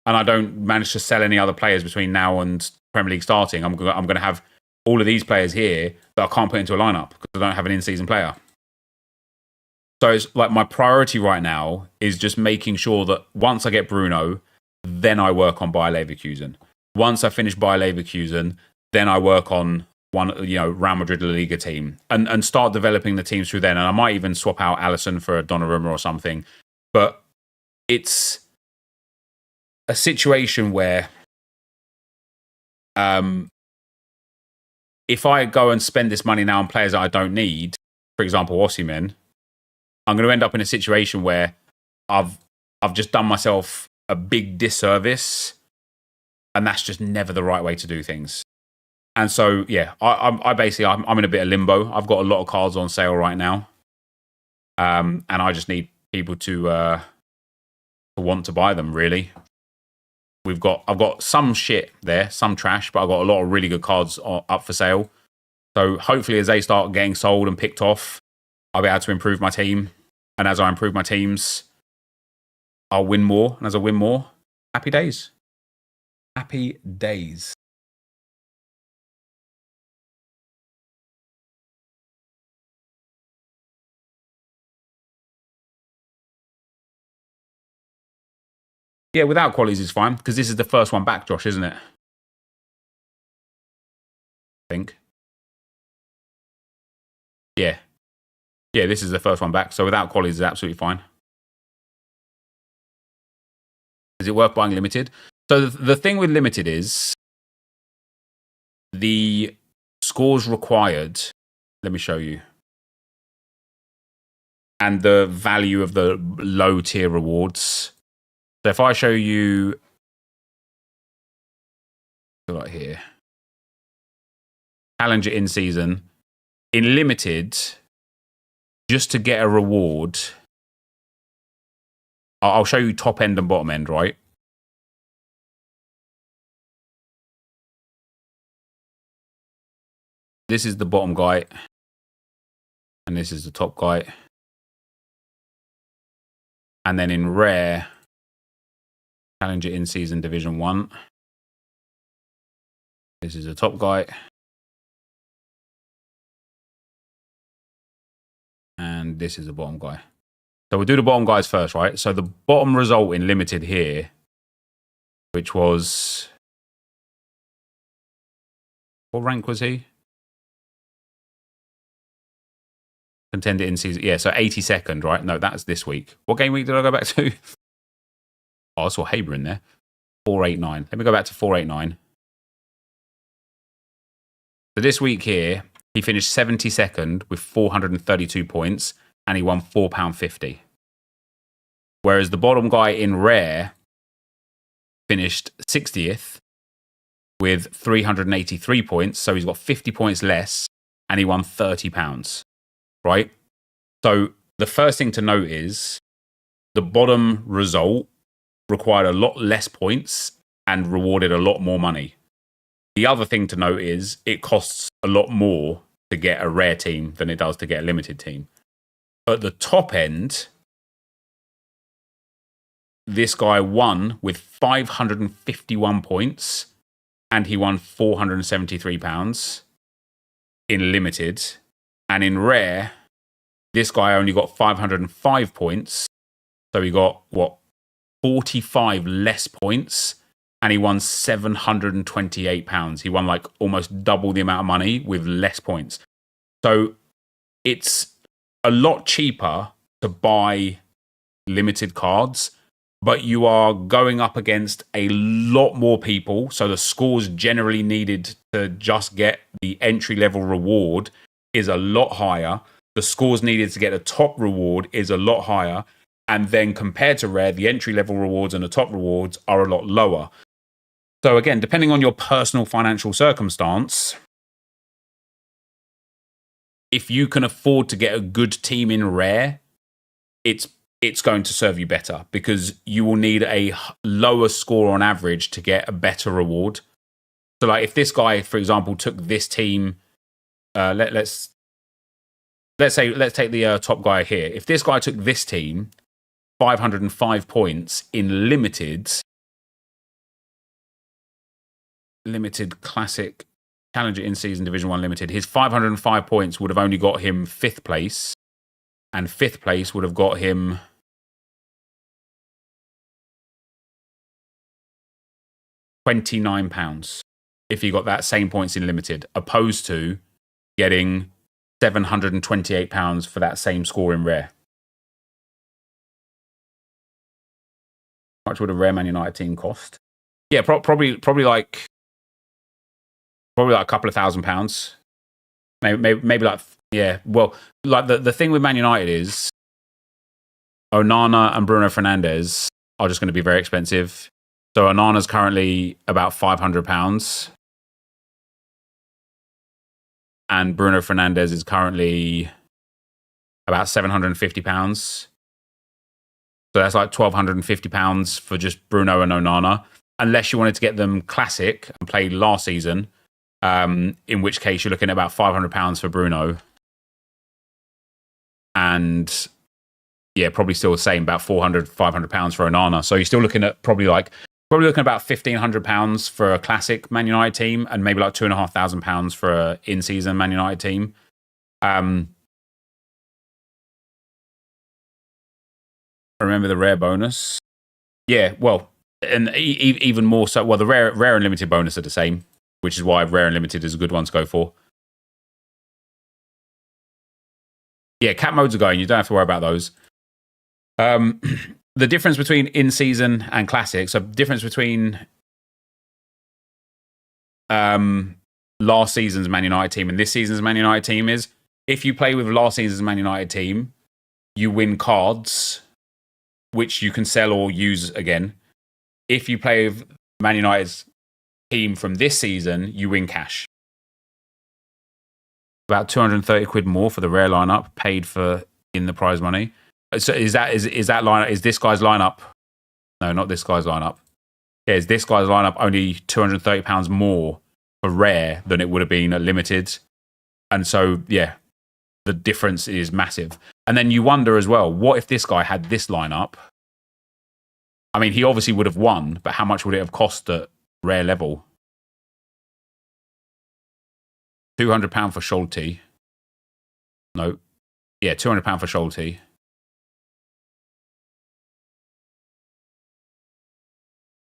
and I don't manage to sell any other players between now and Premier League starting, I'm going to have all of these players here that I can't put into a lineup because I don't have an in-season player. So it's like my priority right now is just making sure that once I get Bruno, then I work on Bayer Leverkusen. Once I finish Bayer Leverkusen, then I work on Real Madrid La Liga team and start developing the teams through then. And I might even swap out Alisson for a Donnarumma or something. But it's a situation where if I go and spend this money now on players that I don't need, for example, Osimhen, I'm going to end up in a situation where I've just done myself a big disservice, and that's just never the right way to do things. And so, yeah, I'm in a bit of limbo. I've got a lot of cards on sale right now, and I just need people to want to buy them. Really, I've got some shit there, some trash, but I've got a lot of really good cards up for sale. So hopefully, as they start getting sold and picked off, I'll be able to improve my team. And as I improve my teams, I'll win more. And as I win more, happy days. Happy days. Yeah, without qualities is fine, because this is the first one back, Josh, isn't it? I think. Yeah. Yeah, this is the first one back. So without qualities is absolutely fine. Is it worth buying limited? So the thing with limited is the scores required. Let me show you. And the value of the low tier rewards. So if I show you right here, Challenger in season, in limited, just to get a reward, I'll show you top end and bottom end, right? This is the bottom guy, and this is the top guy. And then in rare, Challenger in season Division 1. This is the top guy. And this is the bottom guy. So we'll do the bottom guys first, right? So the bottom result in limited here, which was... what rank was he? Contender in season. Yeah, so 82nd, right? No, that's this week. What game week did I go back to? Oh, I saw Haber in there. 489. Let me go back to 489. So this week here, he finished 72nd with 432 points, and he won £4.50. Whereas the bottom guy in rare finished 60th with 383 points. So he's got 50 points less and he won £30, right? So the first thing to note is the bottom result required a lot less points and rewarded a lot more money. The other thing to note is it costs a lot more to get a rare team than it does to get a limited team. At the top end, this guy won with 551 points and he won £473 in limited. And in rare, this guy only got 505 points. So he got, 45 less points and he won £728. He won like almost double the amount of money with less points. So it's a lot cheaper to buy limited cards, but you are going up against a lot more people. So the scores generally needed to just get the entry level reward is a lot higher. The scores needed to get a top reward is a lot higher. And then compared to rare, the entry level rewards and the top rewards are a lot lower. So again, depending on your personal financial circumstance, if you can afford to get a good team in rare, it's going to serve you better because you will need a lower score on average to get a better reward. So like if this guy, for example, took this team, let's take the top guy here. If this guy took this team, 505 points in limited classic challenger in season division 1 limited, his 505 points would have only got him 5th place, and 5th place would have got him £29 if he got that same points in limited, opposed to getting £728 for that same score in rare. How much would a rare Man United team cost? Yeah, probably like a couple of £1,000. Maybe like, yeah. Well, like the thing with Man United is Onana and Bruno Fernandes are just going to be very expensive. So Onana's currently about £500 and Bruno Fernandes is currently about £750. So that's like £1,250 for just Bruno and Onana, unless you wanted to get them classic and played last season, in which case you're looking at about £500 for Bruno. And yeah, probably still the same, about £400, £500 for Onana. So you're still looking at probably looking about £1,500 for a classic Man United team and maybe like £2,500 for an in-season Man United team. Remember the rare bonus? Yeah, well, and even more so. Well, the rare and limited bonus are the same, which is why rare and limited is a good one to go for. Yeah, cap modes are going. You don't have to worry about those. The difference between in-season and classic. So, difference between last season's Man United team and this season's Man United team is if you play with last season's Man United team, you win cards, which you can sell or use again. If you play with Man United's team from this season, you win cash. About 230 quid more for the rare lineup paid for in the prize money. So is that lineup? Is this guy's lineup? No, not this guy's lineup. Yeah, is this guy's lineup only £230 more for rare than it would have been at limited? And so, yeah, the difference is massive. And then you wonder as well, what if this guy had this lineup? I mean, he obviously would have won, but how much would it have cost at rare level? £200 for Schulte. No. Yeah, £200 for Schulte.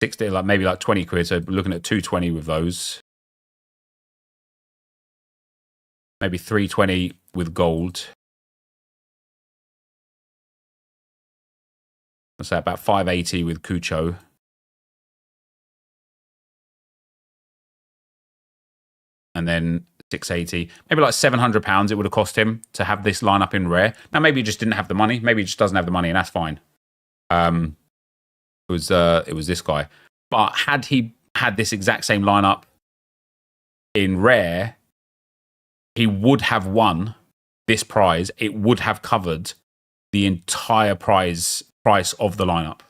Maybe like 20 quid. So looking at 220 with those. Maybe 320 with gold. Let's say about 580 with Cucho. And then 680. Maybe like £700 it would have cost him to have this lineup in rare. Now, maybe he just didn't have the money. Maybe he just doesn't have the money, and that's fine. It was this guy. But had he had this exact same lineup in rare, he would have won this prize. It would have covered the entire price of the lineup.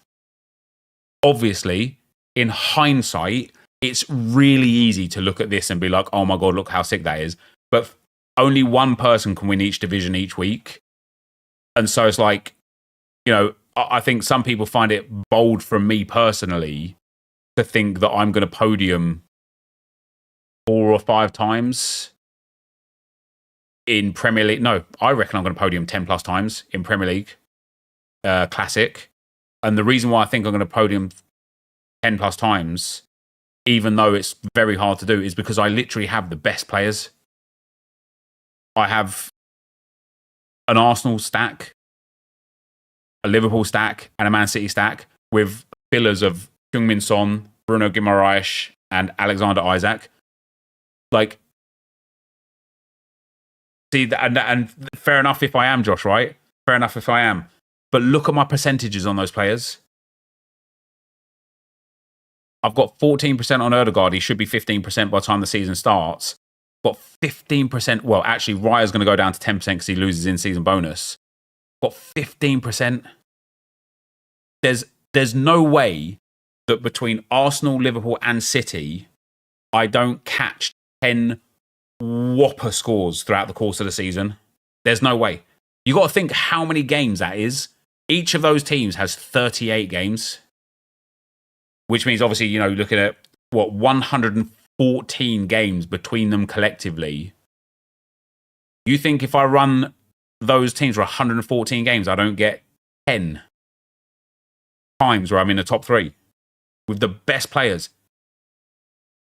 Obviously, in hindsight, it's really easy to look at this and be like, oh my God, look how sick that is. But only one person can win each division each week. And so it's like, you know, I think some people find it bold from me personally to think that I'm going to podium 4 or 5 times in Premier League. No, I reckon I'm going to podium 10 plus times in Premier League Classic. And the reason why I think I'm going to podium 10 plus times, even though it's very hard to do, is because I literally have the best players. I have an Arsenal stack, a Liverpool stack, and a Man City stack with fillers of Heung-min Son, Bruno Guimaraes, and Alexander Isak. Like, see, and fair enough if I am, Josh, right? Fair enough if I am. But look at my percentages on those players. I've got 14% on Ødegaard. He should be 15% by the time the season starts. Got 15%. Well, actually, Raya's going to go down to 10% because he loses in-season bonus. Got 15%. There's no way that between Arsenal, Liverpool, and City, I don't catch 10 whopper scores throughout the course of the season. There's no way. You got to think how many games that is. Each of those teams has 38 games, which means obviously, you know, looking at what 114 games between them collectively. You think if I run those teams for 114 games, I don't get 10 times where I'm in the top 3 with the best players?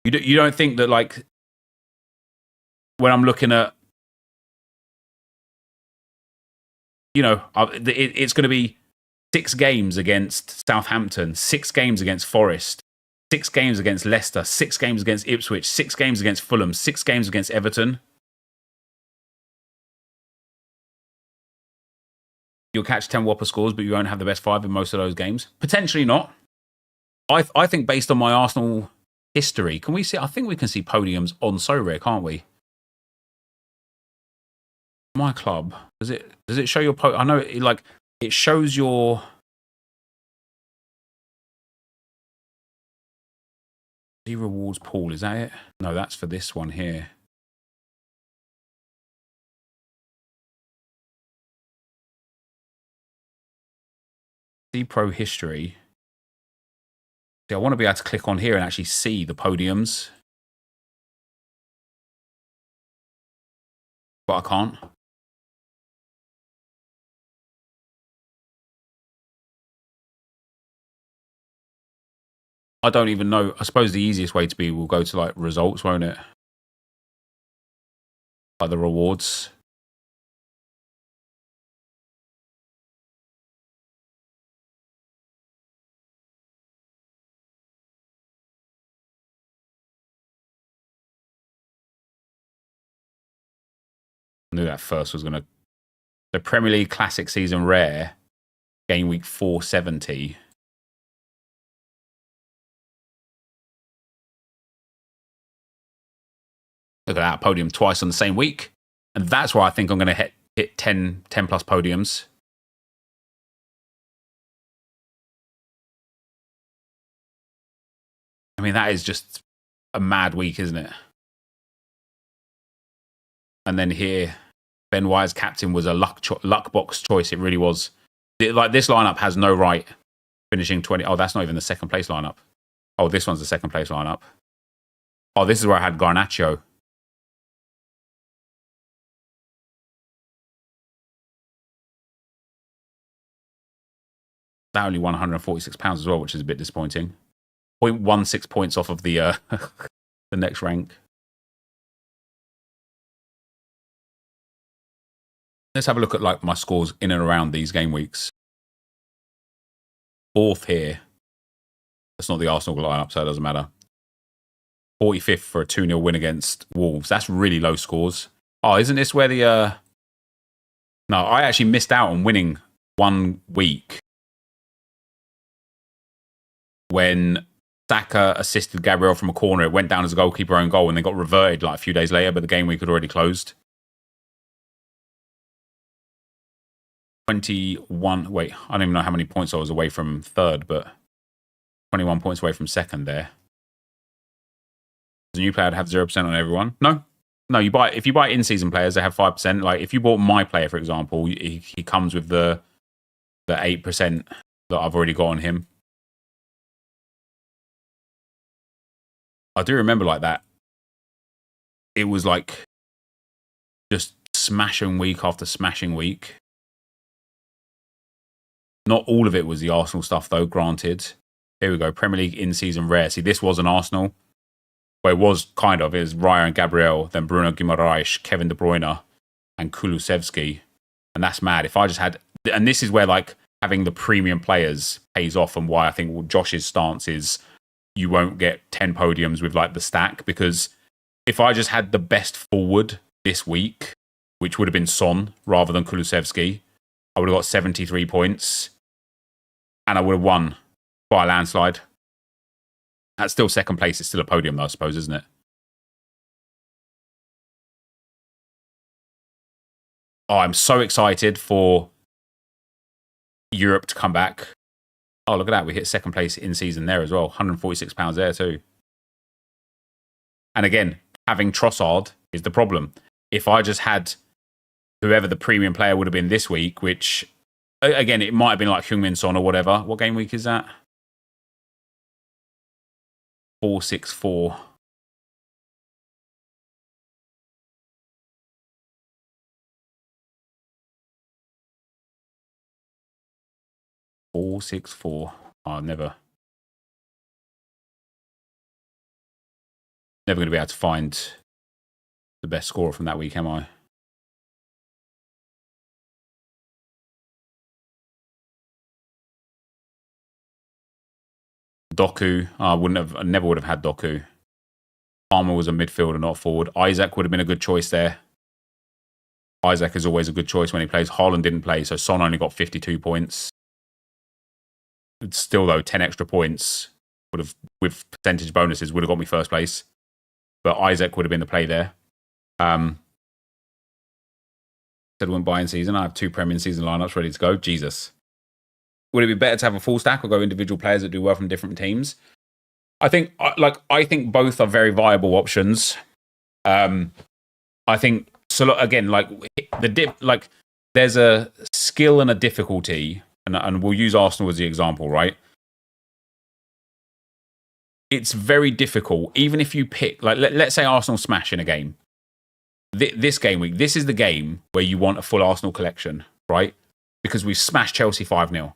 You don't think that, like, when I'm looking at, you know, it's going to be 6 games against Southampton, 6 games against Forest, 6 games against Leicester, 6 games against Ipswich, 6 games against Fulham, 6 games against Everton. You'll catch 10 whopper scores, but you won't have the best 5 in most of those games. Potentially not. I think based on my Arsenal history, can we see? I think we can see podiums on SoRare, can't we? My club, does it show your I know it shows your the rewards pool. Is that it? No, that's for this one here. See pro history. See, I want to be able to click on here and actually see the podiums, but I can't. I don't even know. I suppose the easiest way to be will go to like results, won't it? Like the rewards. I knew that first was going to... The Premier League Classic Season Rare, game week 470. Look at that, podium twice on the same week. And that's why I think I'm going to hit 10 plus podiums. I mean, that is just a mad week, isn't it? And then here, Ben White's captain was a luck box choice. It really was. Like, this lineup has no right finishing 20. Oh, that's not even the second place lineup. Oh, this one's the second place lineup. Oh, this is where I had Garnacho. That only won £146 as well, which is a bit disappointing. 0.16 points off of the the next rank. Let's have a look at like my scores in and around these game weeks. 4th here. That's not the Arsenal lineup, so it doesn't matter. 45th for a 2-0 win against Wolves. That's really low scores. Oh, isn't this where the... No, I actually missed out on winning one week when Saka assisted Gabriel from a corner. It went down as a goalkeeper own goal and then got reverted like a few days later, but the game week had already closed. 21. Wait, I don't even know how many points I was away from third, but 21 points away from second there. Does a new player have 0% on everyone? No. No, if you buy in-season players, they have 5%. Like if you bought my player, for example, he comes with the 8% that I've already got on him. I do remember like that. It was like just smashing week after smashing week. Not all of it was the Arsenal stuff, though, granted. Here we go. Premier League in-season rare. See, this was an Arsenal. Well, it was kind of. It was Raya and Gabriel, then Bruno Guimaraes, Kevin De Bruyne, and Kulusevski. And that's mad. If I just had... And this is where, like, having the premium players pays off and why I think Josh's stance is you won't get 10 podiums with, like, the stack. Because if I just had the best forward this week, which would have been Son rather than Kulusevski, I would have got 73 points. And I would have won by a landslide. That's still second place. It's still a podium, though, I suppose, isn't it? Oh, I'm so excited for Europe to come back. Oh, look at that. We hit second place in season there as well. £146 there too. And again, having Trossard is the problem. If I just had whoever the premium player would have been this week, which... Again, it might have been like Heung-min Son or whatever. What game week is that? 464. Oh, never going to be able to find the best scorer from that week, am I? Doku, I never would have had Doku. Palmer was a midfielder, not forward. Isaac would have been a good choice there. Isaac is always a good choice when he plays. Haaland didn't play, so Son only got 52 points. Still, though, 10 extra points would have, with percentage bonuses, would have got me first place. But Isaac would have been the play there. Said wouldn't buy in season. I have 2 Premier season lineups ready to go. Jesus. Would it be better to have a full stack or go individual players that do well from different teams? I think both are very viable options. I think so. Again, there's a skill and a difficulty, and we'll use Arsenal as the example, right? It's very difficult, even if you pick let's say Arsenal smash in a game. This game week, this is the game where you want a full Arsenal collection, right? Because we've smashed Chelsea 5-0.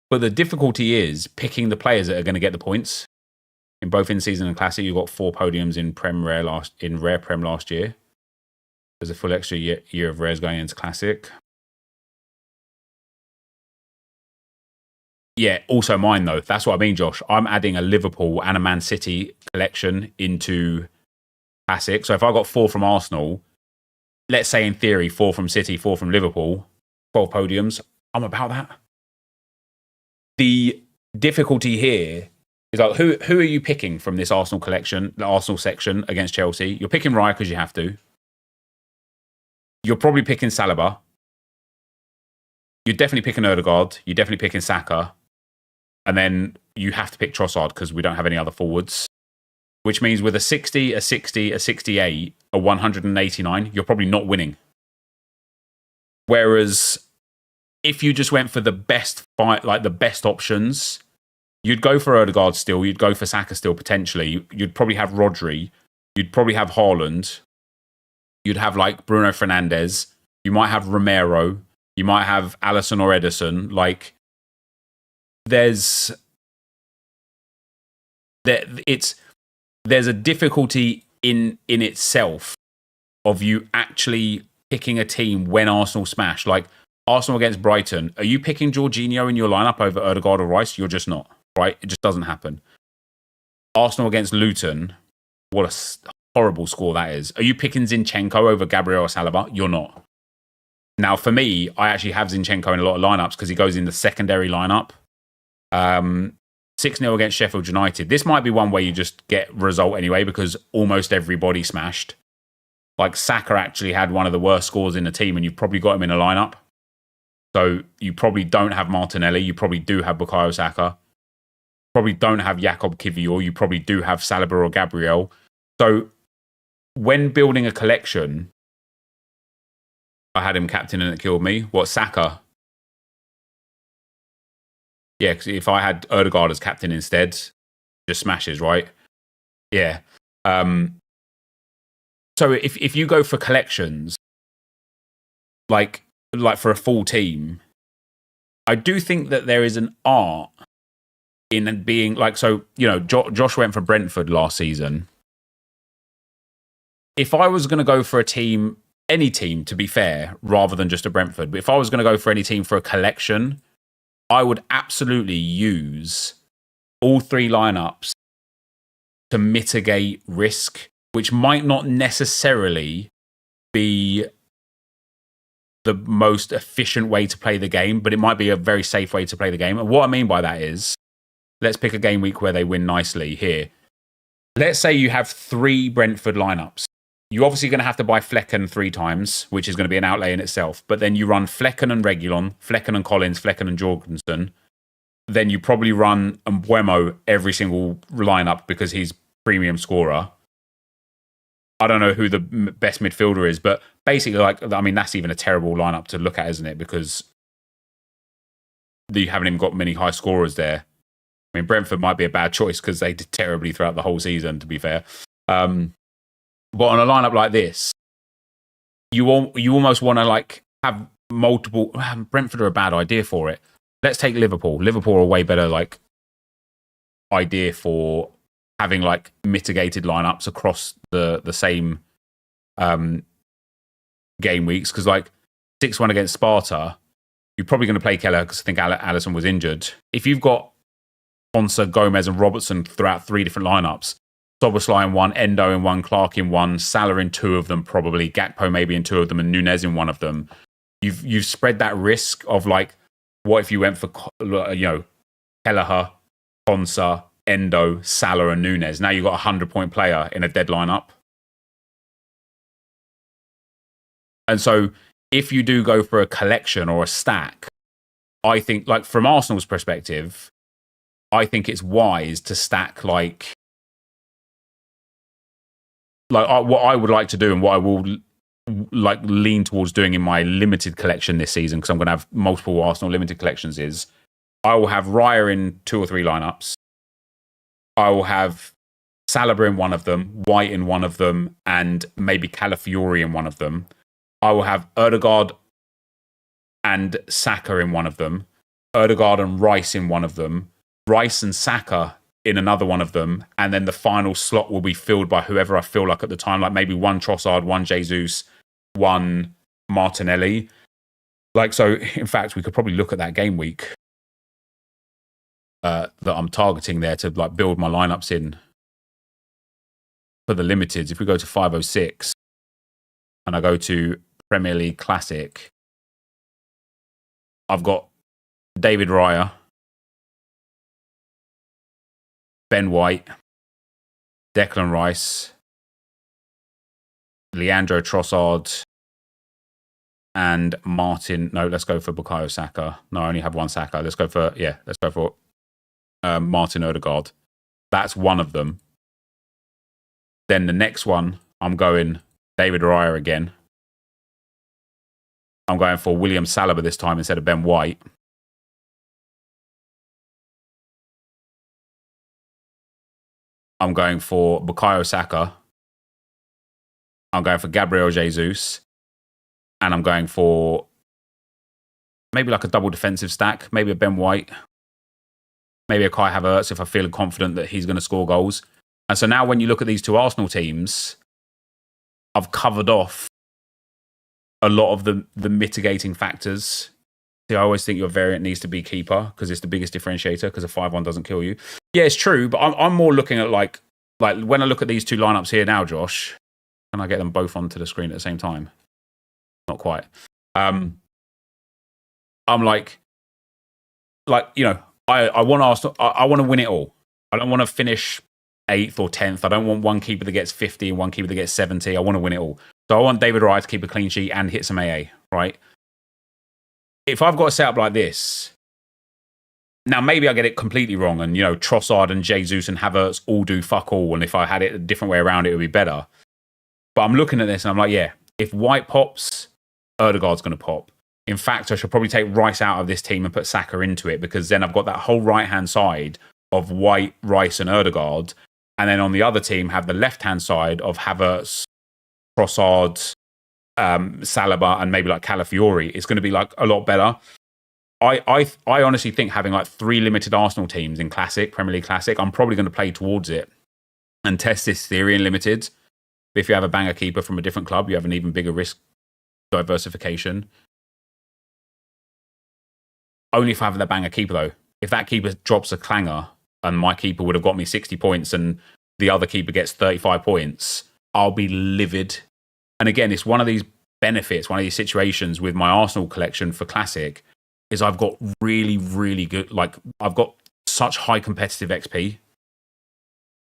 But the difficulty is picking the players that are going to get the points. In both in-season and Classic, you got 4 podiums in Rare Prem last year. There's a full extra year of Rares going into Classic. Yeah, also mine, though. That's what I mean, Josh. I'm adding a Liverpool and a Man City collection into Classic. So if I got 4 from Arsenal, let's say in theory 4 from City, 4 from Liverpool, 12 podiums, I'm about that. The difficulty here is like, who are you picking from this Arsenal collection, the Arsenal section against Chelsea? You're picking Raya because you have to. You're probably picking Saliba. You're definitely picking Odegaard. You're definitely picking Saka. And then you have to pick Trossard because we don't have any other forwards. Which means with a 60, a 60, a 68, a 189, you're probably not winning. Whereas if you just went for the best options, you'd go for Odegaard still, you'd go for Saka still potentially, you'd probably have Rodri, you'd probably have Haaland, you'd have like Bruno Fernandes, you might have Romero, you might have Alisson or Ederson. Like, there's a difficulty in itself of you actually picking a team when Arsenal smash. Like, Arsenal against Brighton, are you picking Jorginho in your lineup over Odegaard or Rice? You're just not, right? It just doesn't happen. Arsenal against Luton, what a horrible score that is. Are you picking Zinchenko over Gabriel or Saliba? You're not. Now, for me, I actually have Zinchenko in a lot of lineups because he goes in the secondary lineup. 6-0 against Sheffield United. This might be one where you just get result anyway because almost everybody smashed. Like Saka actually had one of the worst scores in the team and you've probably got him in a lineup. So you probably don't have Martinelli. You probably do have Bukayo Saka. Probably don't have Jakob Kivior. You probably do have Saliba or Gabriel. So when building a collection, I had him captain and it killed me. What, Saka? Yeah, because if I had Ødegaard as captain instead, just smashes, right? Yeah. So if you go for collections, like for a full team, I do think that there is an art in being like, so, you know, Josh went for Brentford last season. If I was going to go for a team, any team, to be fair, rather than just a Brentford, but if I was going to go for any team for a collection, I would absolutely use all three lineups to mitigate risk, which might not necessarily be the most efficient way to play the game, but it might be a very safe way to play the game. And what I mean by that is, let's pick a game week where they win nicely here. Let's say you have 3 Brentford lineups. You're obviously going to have to buy Flecken 3 times, which is going to be an outlay in itself. But then you run Flecken and Reguilon, Flecken and Collins, Flecken and Jorgensen. Then you probably run Mbuemo every single lineup because he's premium scorer. I don't know who the best midfielder is, but basically, like, I mean, that's even a terrible lineup to look at, isn't it? Because you haven't even got many high scorers there. I mean, Brentford might be a bad choice because they did terribly throughout the whole season, to be fair. But on a lineup like this, you almost want to like have multiple. Brentford are a bad idea for it. Let's take Liverpool. Liverpool are a way better like idea for having like mitigated lineups across the same game weeks. Because like 6-1 against Sparta, you're probably going to play Keller because I think Alisson was injured. If you've got Ponsa, Gomez, and Robertson throughout 3 different lineups, Szoboszlai in 1, Endo in 1, Clark in 1, Salah in 2 of them probably, Gakpo maybe in 2 of them, and Nunez in 1 of them. You've spread that risk of like, what if you went for, you know, Kelleher, Ponsa, Endo, Salah, and Nunez? Now you've got a 100-point player in a dead lineup. And so if you do go for a collection or a stack, I think, like from Arsenal's perspective, I think it's wise to stack like what I would like to do and what I will like lean towards doing in my limited collection this season, because I'm going to have multiple Arsenal limited collections, is I will have Raya in 2 or 3 lineups. I will have Saliba in 1 of them, White in 1 of them, and maybe Calafiori in 1 of them. I will have Ødegaard and Saka in 1 of them, Ødegaard and Rice in 1 of them, Rice and Saka in another 1 of them, and then the final slot will be filled by whoever I feel like at the time, like maybe 1 Trossard, 1 Jesus, 1 Martinelli. Like, so in fact, we could probably look at that game week that I'm targeting there to like build my lineups in for the limiteds. If we go to 506 and I go to Premier League Classic, I've got David Raya, Ben White, Declan Rice, Leandro Trossard, and Martin. No, let's go for Bukayo Saka. No, I only have 1 Saka. Let's go for Martin Ødegaard. That's 1 of them. Then the next one, I'm going David Raya again. I'm going for William Saliba this time instead of Ben White. I'm going for Bukayo Saka. I'm going for Gabriel Jesus. And I'm going for maybe like a double defensive stack. Maybe a Ben White. Maybe a Kai Havertz if I feel confident that he's going to score goals. And so now when you look at these 2 Arsenal teams, I've covered off a lot of the mitigating factors. See, I always think your variant needs to be keeper because it's the biggest differentiator, because a 5-1 doesn't kill you. Yeah, it's true, but I'm more looking at like when I look at these 2 lineups here now, Josh, can I get them both onto the screen at the same time? Not quite. I'm like, you know, I want Arsenal. I want to win it all. I don't want to finish 8th or 10th. I don't want one keeper that gets 50 and one keeper that gets 70. I want to win it all. So I want David Raya to keep a clean sheet and hit some AA, right? If I've got a setup like this, now maybe I get it completely wrong and, Trossard and Jesus and Havertz all do fuck all. And if I had it a different way around, it would be better. But I'm looking at this and I'm like, yeah, if White pops, Ødegaard's going to pop. In fact, I should probably take Rice out of this team and put Saka into it because then I've got that whole right-hand side of White, Rice and Ødegaard. And then on the other team, have the left-hand side of Havertz, Trossard, Saliba, and maybe like Calafiori. It's going to be like a lot better. I honestly think having like 3 limited Arsenal teams in Classic, Premier League Classic, I'm probably going to play towards it and test this theory in limited. If you have a banger keeper from a different club, you have an even bigger risk diversification. Only if I have that banger keeper, though. If that keeper drops a clanger and my keeper would have got me 60 points and the other keeper gets 35 points, I'll be livid. And again, it's one of these benefits, one of these situations with my Arsenal collection for Classic is I've got really, really good, I've got such high competitive XP.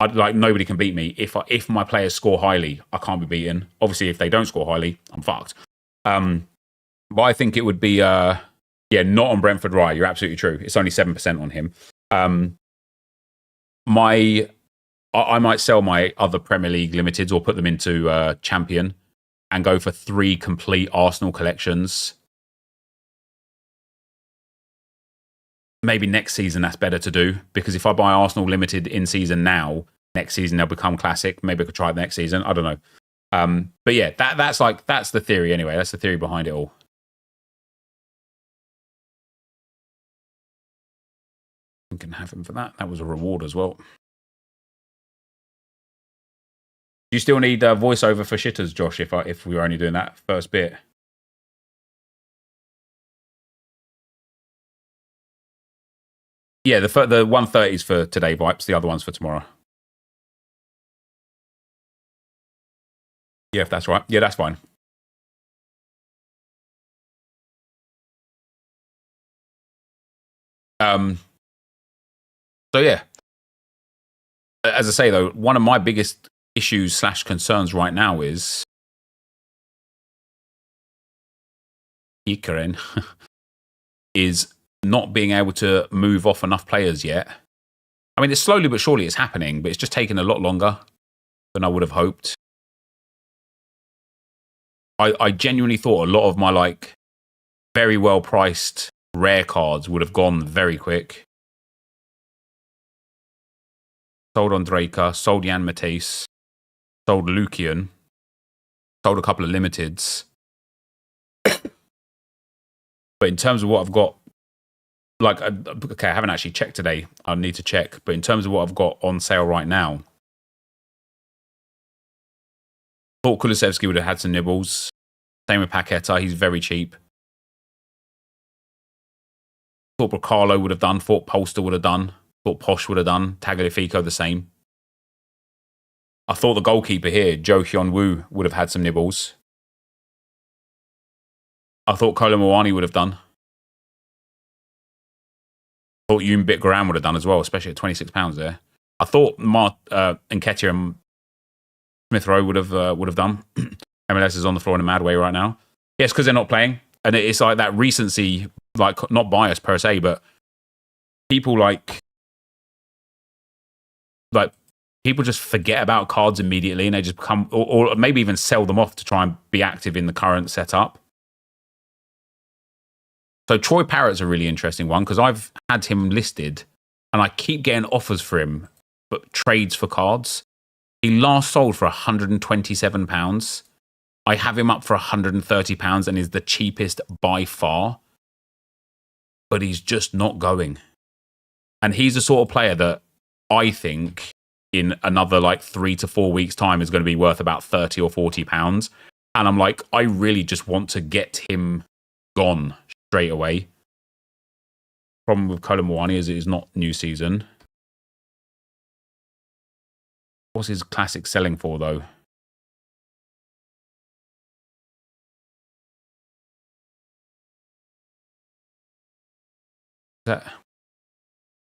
Nobody can beat me. If my players score highly, I can't be beaten. Obviously, if they don't score highly, I'm fucked. But I think it would be... not on Brentford Raya. You're absolutely true. It's only 7% on him. I might sell my other Premier League limiteds or put them into Champion and go for 3 complete Arsenal collections. Maybe next season that's better to do because if I buy Arsenal limited in season now, next season they'll become Classic. Maybe I could try it next season. I don't know. But yeah, that's the theory anyway. That's the theory behind it all. I can have him for that. That was a reward as well. Do you still need voiceover for shitters, Josh, if we were only doing that first bit? Yeah, the 130's for today, Vipes. The other one's for tomorrow. Yeah, if that's right. Yeah, that's fine. So yeah, as I say though, one of my biggest issues / concerns right now is Ikaren is not being able to move off enough players yet. I mean, it's slowly but surely it's happening, but it's just taken a lot longer than I would have hoped. I genuinely thought a lot of my very well priced rare cards would have gone very quick. Sold Ondrejka, sold Jan Matisse, sold Lukian, sold a couple of limiteds. But in terms of what I've got, I haven't actually checked today. I need to check. But in terms of what I've got on sale right now, thought Kulusevski would have had some nibbles. Same with Paqueta. He's very cheap. Thought Bracalo would have done. Thought Polster would have done. Thought Posh would have done. Tagliafico the same. I thought the goalkeeper here, Jo Hyun-woo, would have had some nibbles. I thought Colomwani would have done. I thought Yoon-Bit Graham would have done as well, especially at £26 there. I thought Nketiah and Smith Rowe would have done. MLS is on the floor in a mad way right now. Yes, because they're not playing. And it's like that recency, not bias per se, but people people just forget about cards immediately and they just become, or maybe even sell them off to try and be active in the current setup. So Troy Parrott's a really interesting one because I've had him listed and I keep getting offers for him, but trades for cards. He last sold for £127. I have him up for £130 and is the cheapest by far. But he's just not going. And he's the sort of player that I think in another 3 to 4 weeks' time is going to be worth about £30 or £40. And I'm like, I really just want to get him gone straight away. Problem with Colomwani is it is not new season. What's his classic selling for, though?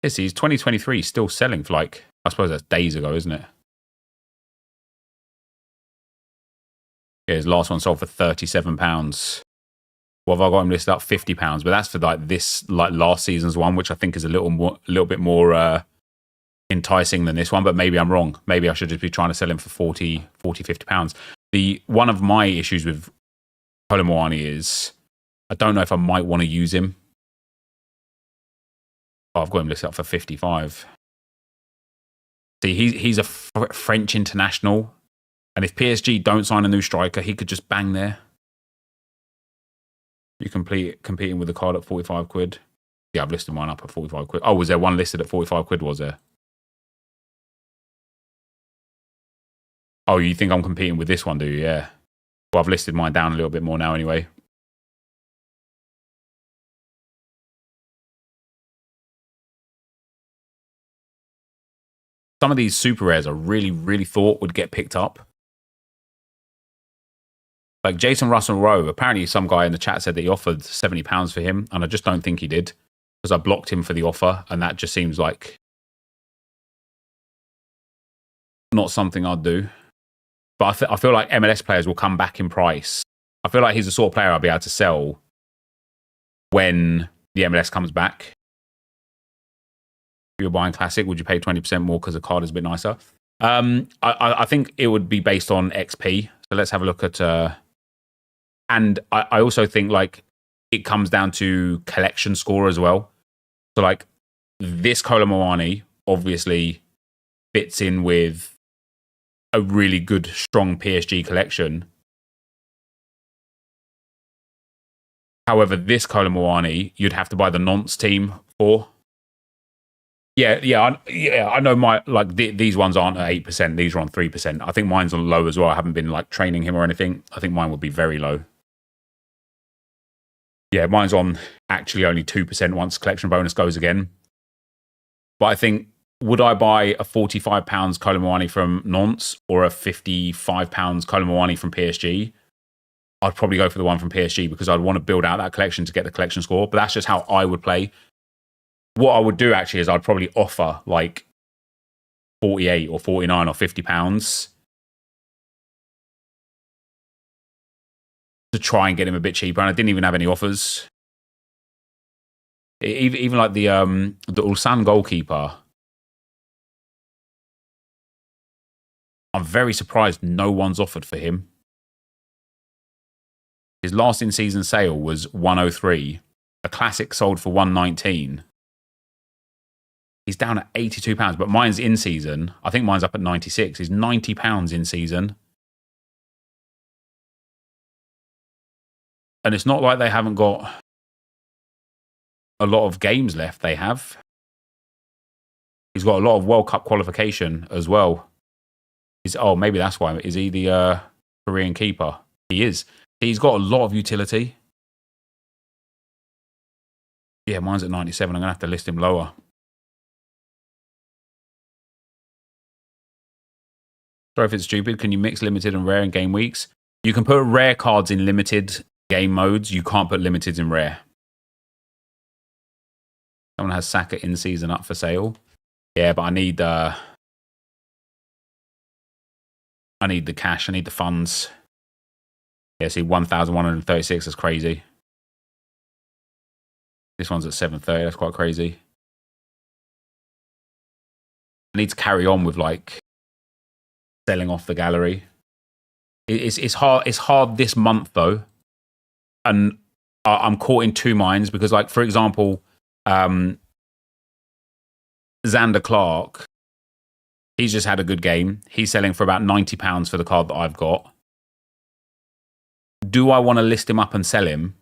Yes, he's 2023, still selling for like, I suppose that's days ago, isn't it? Yeah, his last one sold for £37. What have I got him listed up? £50, but that's for like this, like last season's one, which I think is a little bit more enticing than this one. But maybe I'm wrong. Maybe I should just be trying to sell him for 40, £50. One of my issues with Colomwani is I don't know if I might want to use him. Oh, I've got him listed up for 55. See, he's a French international, and if PSG don't sign a new striker, he could just bang there. You competing with the card at 45 quid. Yeah, I've listed mine up at 45 quid. Oh, was there one listed at 45 quid, was there? Oh, you think I'm competing with this one, do you? Yeah. Well, I've listed mine down a little bit more now anyway. Some of these super rares I really thought would get picked up. Like Jason Russell-Rowe, apparently some guy in the chat said that he offered £70 for him, and I just don't think he did, because I blocked him for the offer, and that just seems like not something I'd do. But I feel like MLS players will come back in price. I feel like he's the sort of player I'll be able to sell when the MLS comes back. If you're buying Classic, would you pay 20% more because the card is a bit nicer? I think it would be based on XP. So let's have a look at... and I also think like it comes down to collection score as well. So like this Colomwani obviously fits in with a really good, strong PSG collection. However, this Colomwani, you'd have to buy the nonce team for. Yeah, I know these ones aren't at 8%. These are on 3%. I think mine's on low as well. I haven't been like training him or anything. I think mine would be very low. Yeah, mine's on actually only 2% once collection bonus goes again. But I think, would I buy a £45 Colomwani from nonce or a £55 Colomwani from PSG? I'd probably go for the one from PSG because I'd want to build out that collection to get the collection score. But that's just how I would play. What I would do actually is I'd probably offer like 48 or 49 or £50 to try and get him a bit cheaper. And I didn't even have any offers. Even like the Ulsan goalkeeper, I'm very surprised no one's offered for him. His last in-season sale was 103. A Classic sold for 119. He's down at £82, but mine's in season. I think mine's up at 96. He's £90 in season. And it's not like they haven't got a lot of games left. They have. He's got a lot of World Cup qualification as well. Oh, maybe that's why. Is he the Korean keeper? He is. He's got a lot of utility. Yeah, mine's at 97. I'm going to have to list him lower. Sorry if it's stupid. Can you mix limited and rare in game weeks? You can put rare cards in limited game modes. You can't put limiteds in rare. Someone has Saka in season up for sale. Yeah, but I need the cash. I need the funds. Yeah, see, 1,136 is crazy. This one's at 730. That's quite crazy. I need to carry on with like selling off the gallery. It's hard. It's hard this month though, and I'm caught in two minds because, like, for example, Xander Clark, he's just had a good game. He's selling for about £90 for the card that I've got. Do I want to list him up and sell him,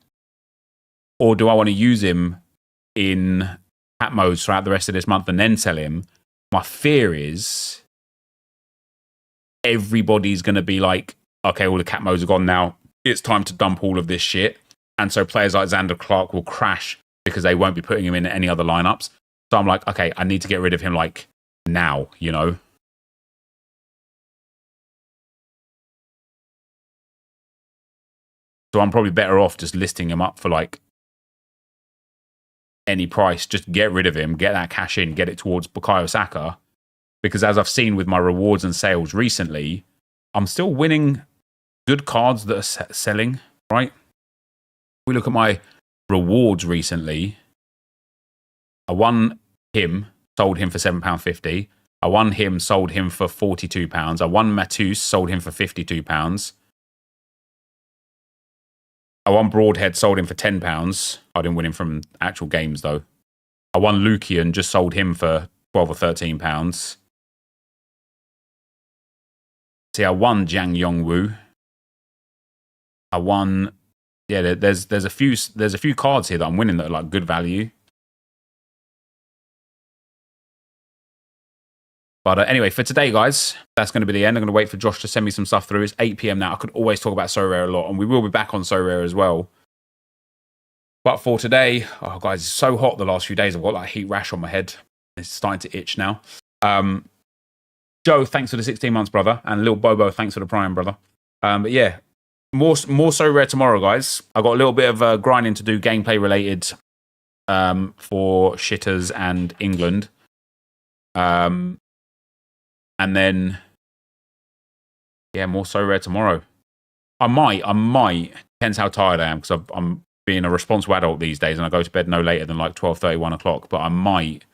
or do I want to use him in cat modes throughout the rest of this month and then sell him? My fear is everybody's going to be like, okay, all the cat modes are gone now. It's time to dump all of this shit. And so players like Xander Clark will crash because they won't be putting him in any other lineups. So I'm like, okay, I need to get rid of him like now, you know? So I'm probably better off just listing him up for like any price, just get rid of him, get that cash in, get it towards Bukayo Saka. Because as I've seen with my rewards and sales recently, I'm still winning good cards that are selling, right? If we look at my rewards recently, I won him, sold him for £7.50. I won him, sold him for £42. I won Matus, sold him for £52. I won Broadhead, sold him for £10. I didn't win him from actual games, though. I won Lukian, just sold him for £12 or £13. See, I won Jiang Yongwu. I won... Yeah, there's a few cards here that I'm winning that are like good value. But anyway, for today, guys, that's going to be the end. I'm going to wait for Josh to send me some stuff through. It's 8 PM now. I could always talk about SoRare a lot, and we will be back on SoRare as well. But for today, oh, guys, it's so hot the last few days. I've got like a heat rash on my head. It's starting to itch now. Joe, thanks for the 16 months, brother. And Lil Bobo, thanks for the Prime, brother. But yeah, more SoRare tomorrow, guys. I've got a little bit of grinding to do, gameplay related for Shitters and England. And then, yeah, more SoRare tomorrow. I might, depends how tired I am, because I'm being a responsible adult these days, and I go to bed no later than like 12:30, 1 o'clock. But I might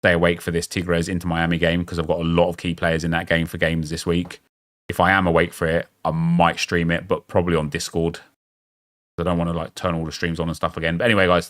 stay awake for this Tigres Inter Miami game, because I've got a lot of key players in that game for games this week. If I am awake for it, I might stream it, but probably on Discord. I don't want to like turn all the streams on and stuff again. But anyway, guys,